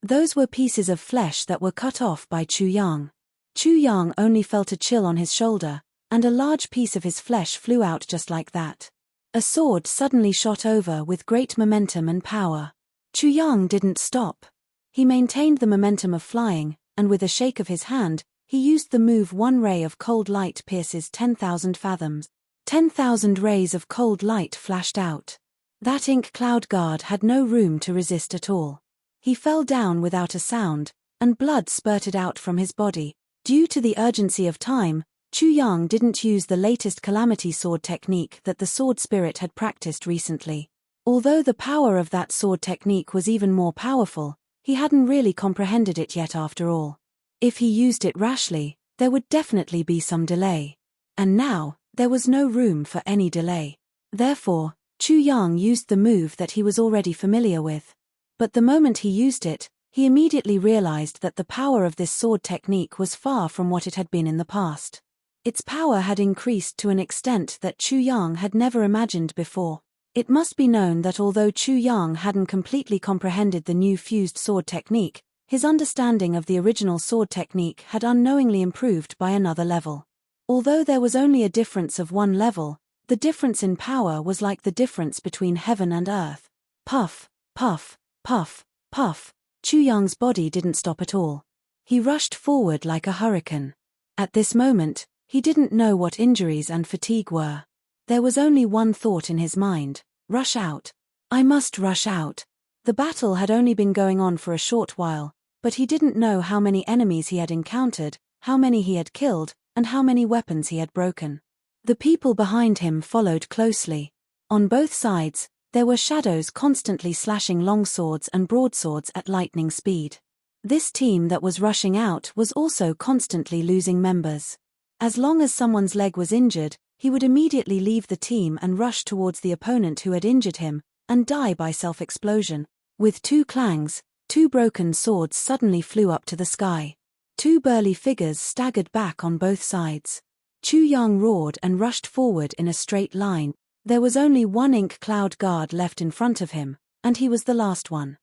Those were pieces of flesh that were cut off by Chu Yang. Chu Yang only felt a chill on his shoulder, and a large piece of his flesh flew out just like that. A sword suddenly shot over with great momentum and power. Chu Yang didn't stop. He maintained the momentum of flying, and with a shake of his hand, he used the move "One ray of cold light pierces 10,000 fathoms." 10,000 rays of cold light flashed out. That ink cloud guard had no room to resist at all. He fell down without a sound, and blood spurted out from his body. Due to the urgency of time, Chu Yang didn't use the latest calamity sword technique that the sword spirit had practiced recently. Although the power of that sword technique was even more powerful, he hadn't really comprehended it yet after all. If he used it rashly, there would definitely be some delay. And now, there was no room for any delay. Therefore, Chu Yang used the move that he was already familiar with. But the moment he used it, he immediately realized that the power of this sword technique was far from what it had been in the past. Its power had increased to an extent that Chu Yang had never imagined before. It must be known that although Chu Yang hadn't completely comprehended the new fused sword technique, his understanding of the original sword technique had unknowingly improved by another level. Although there was only a difference of one level, the difference in power was like the difference between heaven and earth. Puff, puff, puff, puff. Chu Yang's body didn't stop at all. He rushed forward like a hurricane. At this moment, he didn't know what injuries and fatigue were. There was only one thought in his mind: rush out. I must rush out. The battle had only been going on for a short while, but he didn't know how many enemies he had encountered, how many he had killed, and how many weapons he had broken. The people behind him followed closely. On both sides, there were shadows constantly slashing longswords and broadswords at lightning speed. This team that was rushing out was also constantly losing members. As long as someone's leg was injured, he would immediately leave the team and rush towards the opponent who had injured him, and die by self-explosion. With 2 clangs, 2 broken swords suddenly flew up to the sky. 2 burly figures staggered back on both sides. Chu Yang roared and rushed forward in a straight line. There was only one ink cloud guard left in front of him, and he was the last one.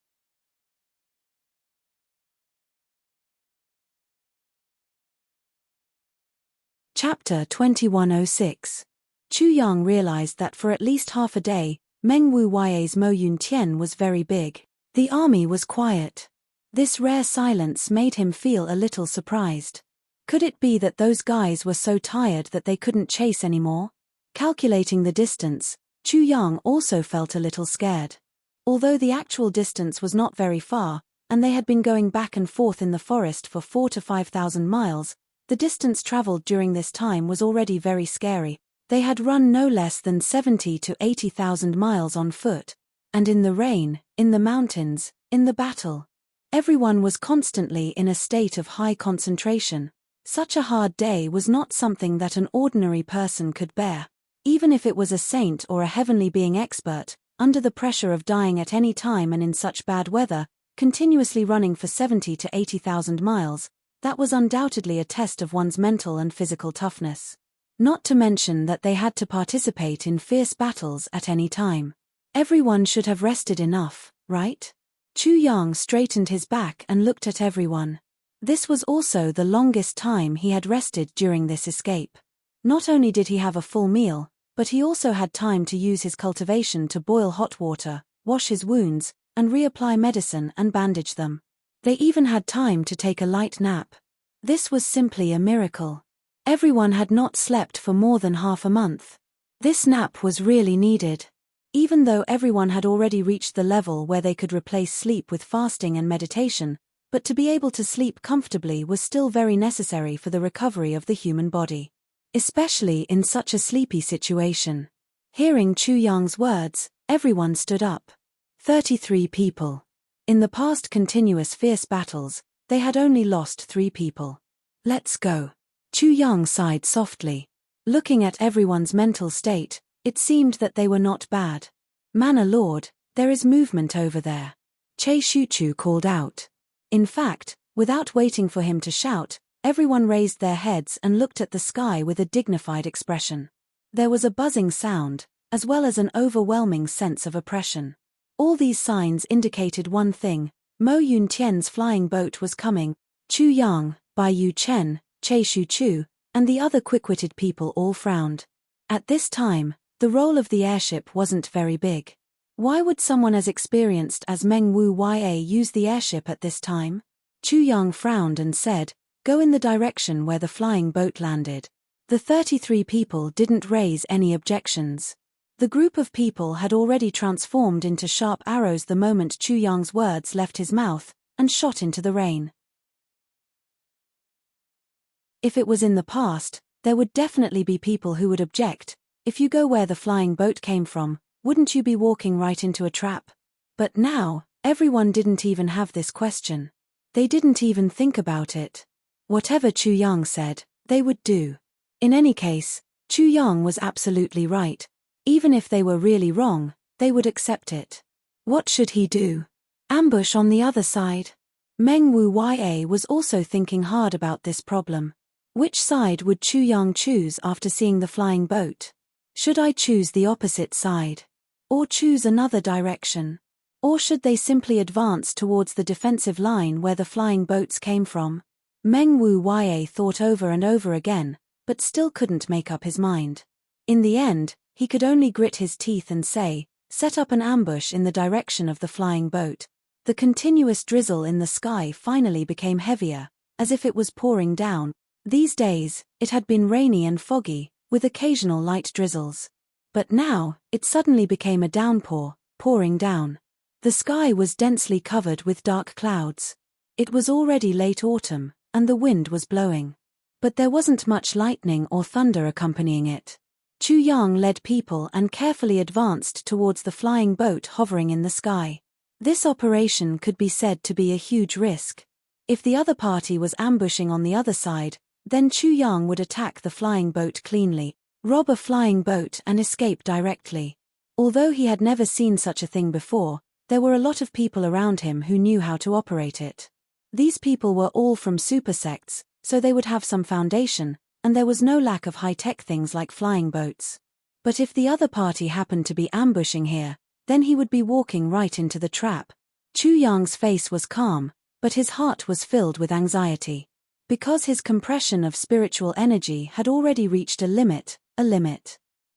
Chapter 2106. Chu Yang realized that for at least half a day, Meng Wu Yai's Mo Yun Tian was very big. The army was quiet. This rare silence made him feel a little surprised. Could it be that those guys were so tired that they couldn't chase anymore? Calculating the distance, Chu Yang also felt a little scared. Although the actual distance was not very far, and they had been going back and forth in the forest for 4,000 to 5,000 miles, the distance traveled during this time was already very scary. They had run no less than 70,000 to 80,000 miles on foot. And in the rain, in the mountains, in the battle. Everyone was constantly in a state of high concentration. Such a hard day was not something that an ordinary person could bear. Even if it was a saint or a heavenly being expert, under the pressure of dying at any time and in such bad weather, continuously running for 70 to 80,000 miles, that was undoubtedly a test of one's mental and physical toughness. Not to mention that they had to participate in fierce battles at any time. Everyone should have rested enough, right? Chu Yang straightened his back and looked at everyone. This was also the longest time he had rested during this escape. Not only did he have a full meal, but he also had time to use his cultivation to boil hot water, wash his wounds, and reapply medicine and bandage them. They even had time to take a light nap. This was simply a miracle. Everyone had not slept for more than half a month. This nap was really needed. Even though everyone had already reached the level where they could replace sleep with fasting and meditation, but to be able to sleep comfortably was still very necessary for the recovery of the human body. Especially in such a sleepy situation. Hearing Chu Yang's words, everyone stood up. 33 people. In the past continuous fierce battles, they had only lost 3 people. Let's go. Chu Yang sighed softly. Looking at everyone's mental state, it seemed that they were not bad. Manor Lord, there is movement over there. Che Shuchu called out. In fact, without waiting for him to shout, everyone raised their heads and looked at the sky with a dignified expression. There was a buzzing sound, as well as an overwhelming sense of oppression. All these signs indicated one thing: Mo Yun Tian's flying boat was coming. Chu Yang, Bai Yu Chen, Che Shuchu, and the other quick-witted people all frowned. At this time, the role of the airship wasn't very big. Why would someone as experienced as Meng Wu Ya use the airship at this time? Chu Yang frowned and said, "Go in the direction where the flying boat landed." The 33 people didn't raise any objections. The group of people had already transformed into sharp arrows the moment Chu Yang's words left his mouth, and shot into the rain. If it was in the past, there would definitely be people who would object. If you go where the flying boat came from, wouldn't you be walking right into a trap? But now, everyone didn't even have this question. They didn't even think about it. Whatever Chu Yang said, they would do. In any case, Chu Yang was absolutely right. Even if they were really wrong, they would accept it. What should he do? Ambush on the other side? Meng Wu Ya was also thinking hard about this problem. Which side would Chu Yang choose after seeing the flying boat? Should I choose the opposite side? Or choose another direction? Or should they simply advance towards the defensive line where the flying boats came from? Meng Wu Ya thought over and over again, but still couldn't make up his mind. In the end, he could only grit his teeth and say, "Set up an ambush in the direction of the flying boat." The continuous drizzle in the sky finally became heavier, as if it was pouring down. These days, it had been rainy and foggy, with occasional light drizzles. But now, it suddenly became a downpour, pouring down. The sky was densely covered with dark clouds. It was already late autumn, and the wind was blowing. But there wasn't much lightning or thunder accompanying it. Chu Yang led people and carefully advanced towards the flying boat hovering in the sky. This operation could be said to be a huge risk. If the other party was ambushing on the other side, then Chu Yang would attack the flying boat cleanly, rob a flying boat and escape directly. Although he had never seen such a thing before, there were a lot of people around him who knew how to operate it. These people were all from super sects, so they would have some foundation, and there was no lack of high-tech things like flying boats. But if the other party happened to be ambushing here, then he would be walking right into the trap. Chu Yang's face was calm, but his heart was filled with anxiety. Because his compression of spiritual energy had already reached a limit.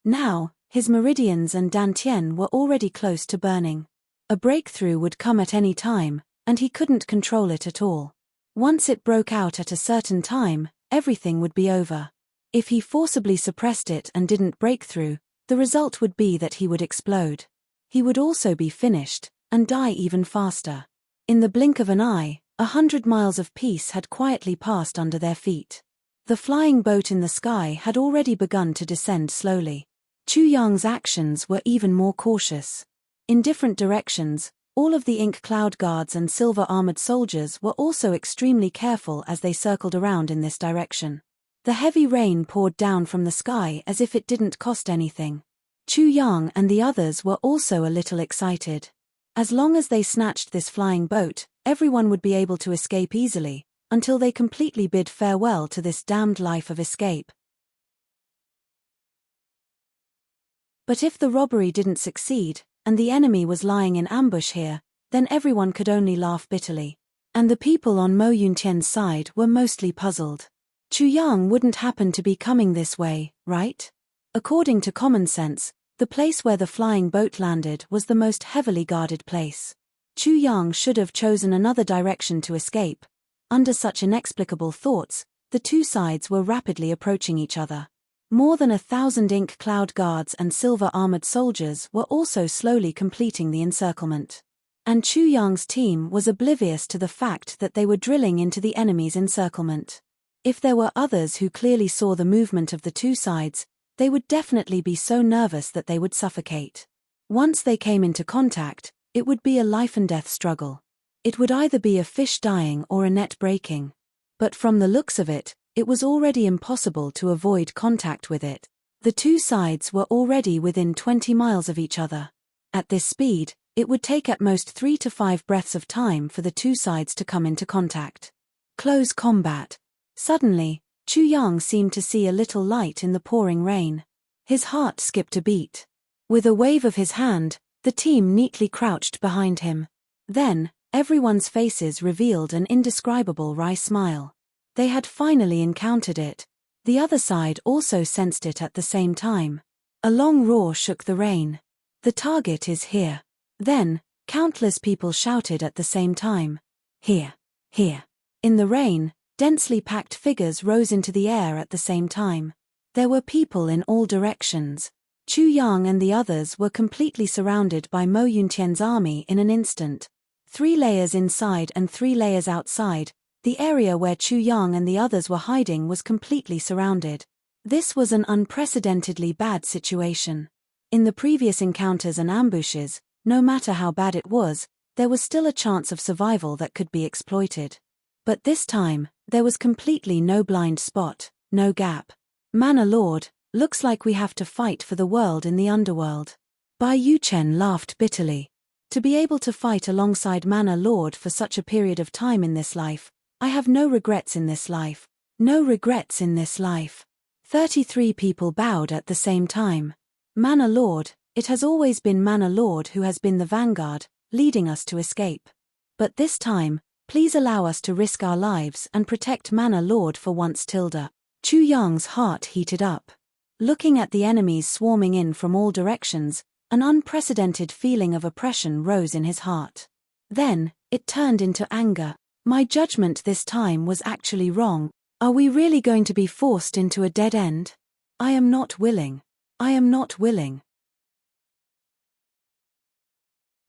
Now, his meridians and dantian were already close to burning. A breakthrough would come at any time, and he couldn't control it at all. Once it broke out at a certain time, everything would be over. If he forcibly suppressed it and didn't break through, the result would be that he would explode. He would also be finished, and die even faster. In the blink of an eye, 100 miles of peace had quietly passed under their feet. The flying boat in the sky had already begun to descend slowly. Chu Yang's actions were even more cautious. In different directions, All of the ink cloud guards and silver-armored soldiers were also extremely careful as they circled around in this direction. The heavy rain poured down from the sky as if it didn't cost anything. Chu Yang and the others were also a little excited. As long as they snatched this flying boat, everyone would be able to escape easily, until they completely bid farewell to this damned life of escape. But if the robbery didn't succeed, and the enemy was lying in ambush here, then everyone could only laugh bitterly. And the people on Mo Yuntian's side were mostly puzzled. Chu Yang wouldn't happen to be coming this way, right? According to common sense, the place where the flying boat landed was the most heavily guarded place. Chu Yang should have chosen another direction to escape. Under such inexplicable thoughts, the two sides were rapidly approaching each other. More than 1,000 ink cloud guards and silver-armored soldiers were also slowly completing the encirclement. And Chu Yang's team was oblivious to the fact that they were drilling into the enemy's encirclement. If there were others who clearly saw the movement of the two sides, they would definitely be so nervous that they would suffocate. Once they came into contact, it would be a life-and-death struggle. It would either be a fish dying or a net breaking. But from the looks of it, it was already impossible to avoid contact with it. The two sides were already within 20 miles of each other. At this speed, it would take at most 3 to 5 breaths of time for the two sides to come into contact. Close combat. Suddenly, Chu Yang seemed to see a little light in the pouring rain. His heart skipped a beat. With a wave of his hand, the team neatly crouched behind him. Then, everyone's faces revealed an indescribable wry smile. They had finally encountered it. The other side also sensed it at the same time. A long roar shook the rain. The target is here. Then, countless people shouted at the same time. Here. Here. In the rain, densely packed figures rose into the air at the same time. There were people in all directions. Chu Yang and the others were completely surrounded by Mo Yuntian's army in an instant. 3 layers inside and 3 layers outside. The area where Chu Yang and the others were hiding was completely surrounded. This was an unprecedentedly bad situation. In the previous encounters and ambushes, no matter how bad it was, there was still a chance of survival that could be exploited. But this time, there was completely no blind spot, no gap. Mana Lord, looks like we have to fight for the world in the underworld. Bai Yuchen laughed bitterly. To be able to fight alongside Mana Lord for such a period of time in this life, I have no regrets in this life. No regrets in this life. 33 people bowed at the same time. Mana Lord, it has always been Mana Lord who has been the vanguard, leading us to escape. But this time, please allow us to risk our lives and protect Mana Lord for once. Chu Yang's heart heated up. Looking at the enemies swarming in from all directions, an unprecedented feeling of oppression rose in his heart. Then, it turned into anger. My judgment this time was actually wrong. Are we really going to be forced into a dead end? I am not willing. I am not willing.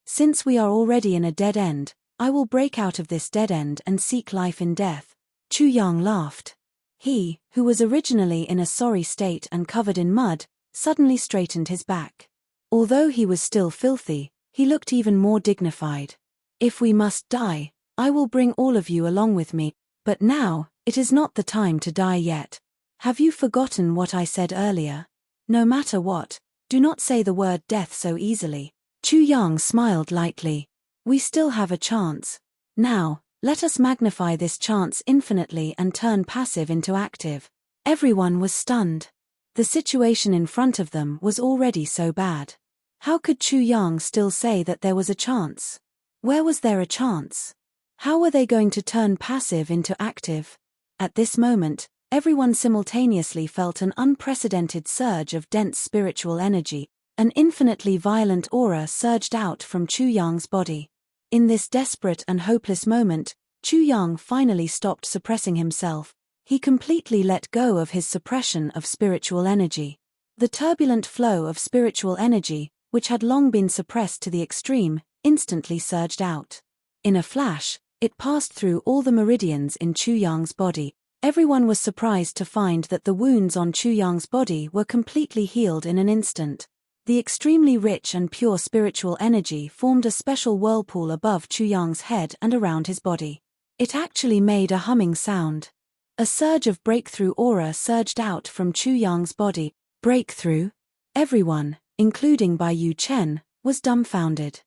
Since we are already in a dead end, I will break out of this dead end and seek life in death. Chu Yang laughed. He, who was originally in a sorry state and covered in mud, suddenly straightened his back. Although he was still filthy, he looked even more dignified. If we must die, I will bring all of you along with me, but now, it is not the time to die yet. Have you forgotten what I said earlier? No matter what, do not say the word death so easily. Chu Yang smiled lightly. We still have a chance. Now, let us magnify this chance infinitely and turn passive into active. Everyone was stunned. The situation in front of them was already so bad. How could Chu Yang still say that there was a chance? Where was there a chance? How were they going to turn passive into active? At this moment, everyone simultaneously felt an unprecedented surge of dense spiritual energy. An infinitely violent aura surged out from Chu Yang's body. In this desperate and hopeless moment, Chu Yang finally stopped suppressing himself. He completely let go of his suppression of spiritual energy. The turbulent flow of spiritual energy, which had long been suppressed to the extreme, instantly surged out. In a flash, it passed through all the meridians in Chu Yang's body. Everyone was surprised to find that the wounds on Chu Yang's body were completely healed in an instant. The extremely rich and pure spiritual energy formed a special whirlpool above Chu Yang's head and around his body. It actually made a humming sound. A surge of breakthrough aura surged out from Chu Yang's body. Breakthrough? Everyone, including Bai Yu Chen, was dumbfounded.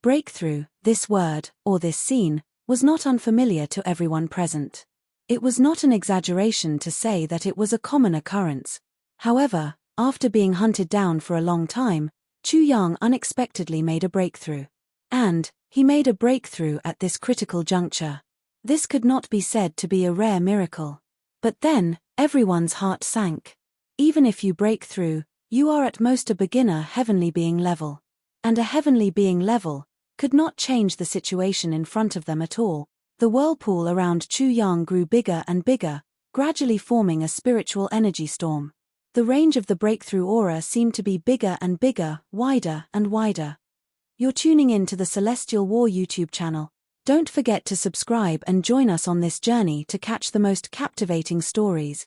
Breakthrough, this word, or this scene, was not unfamiliar to everyone present. It was not an exaggeration to say that it was a common occurrence. However, after being hunted down for a long time, Chu Yang unexpectedly made a breakthrough. And he made a breakthrough at this critical juncture. This could not be said to be a rare miracle. But then, everyone's heart sank. Even if you break through, you are at most a beginner heavenly being level. And a heavenly being level could not change the situation in front of them at all. The whirlpool around Chu Yang grew bigger and bigger, gradually forming a spiritual energy storm. The range of the breakthrough aura seemed to be bigger and bigger, wider and wider. You're tuning in to the Celestial War YouTube channel. Don't forget to subscribe and join us on this journey to catch the most captivating stories.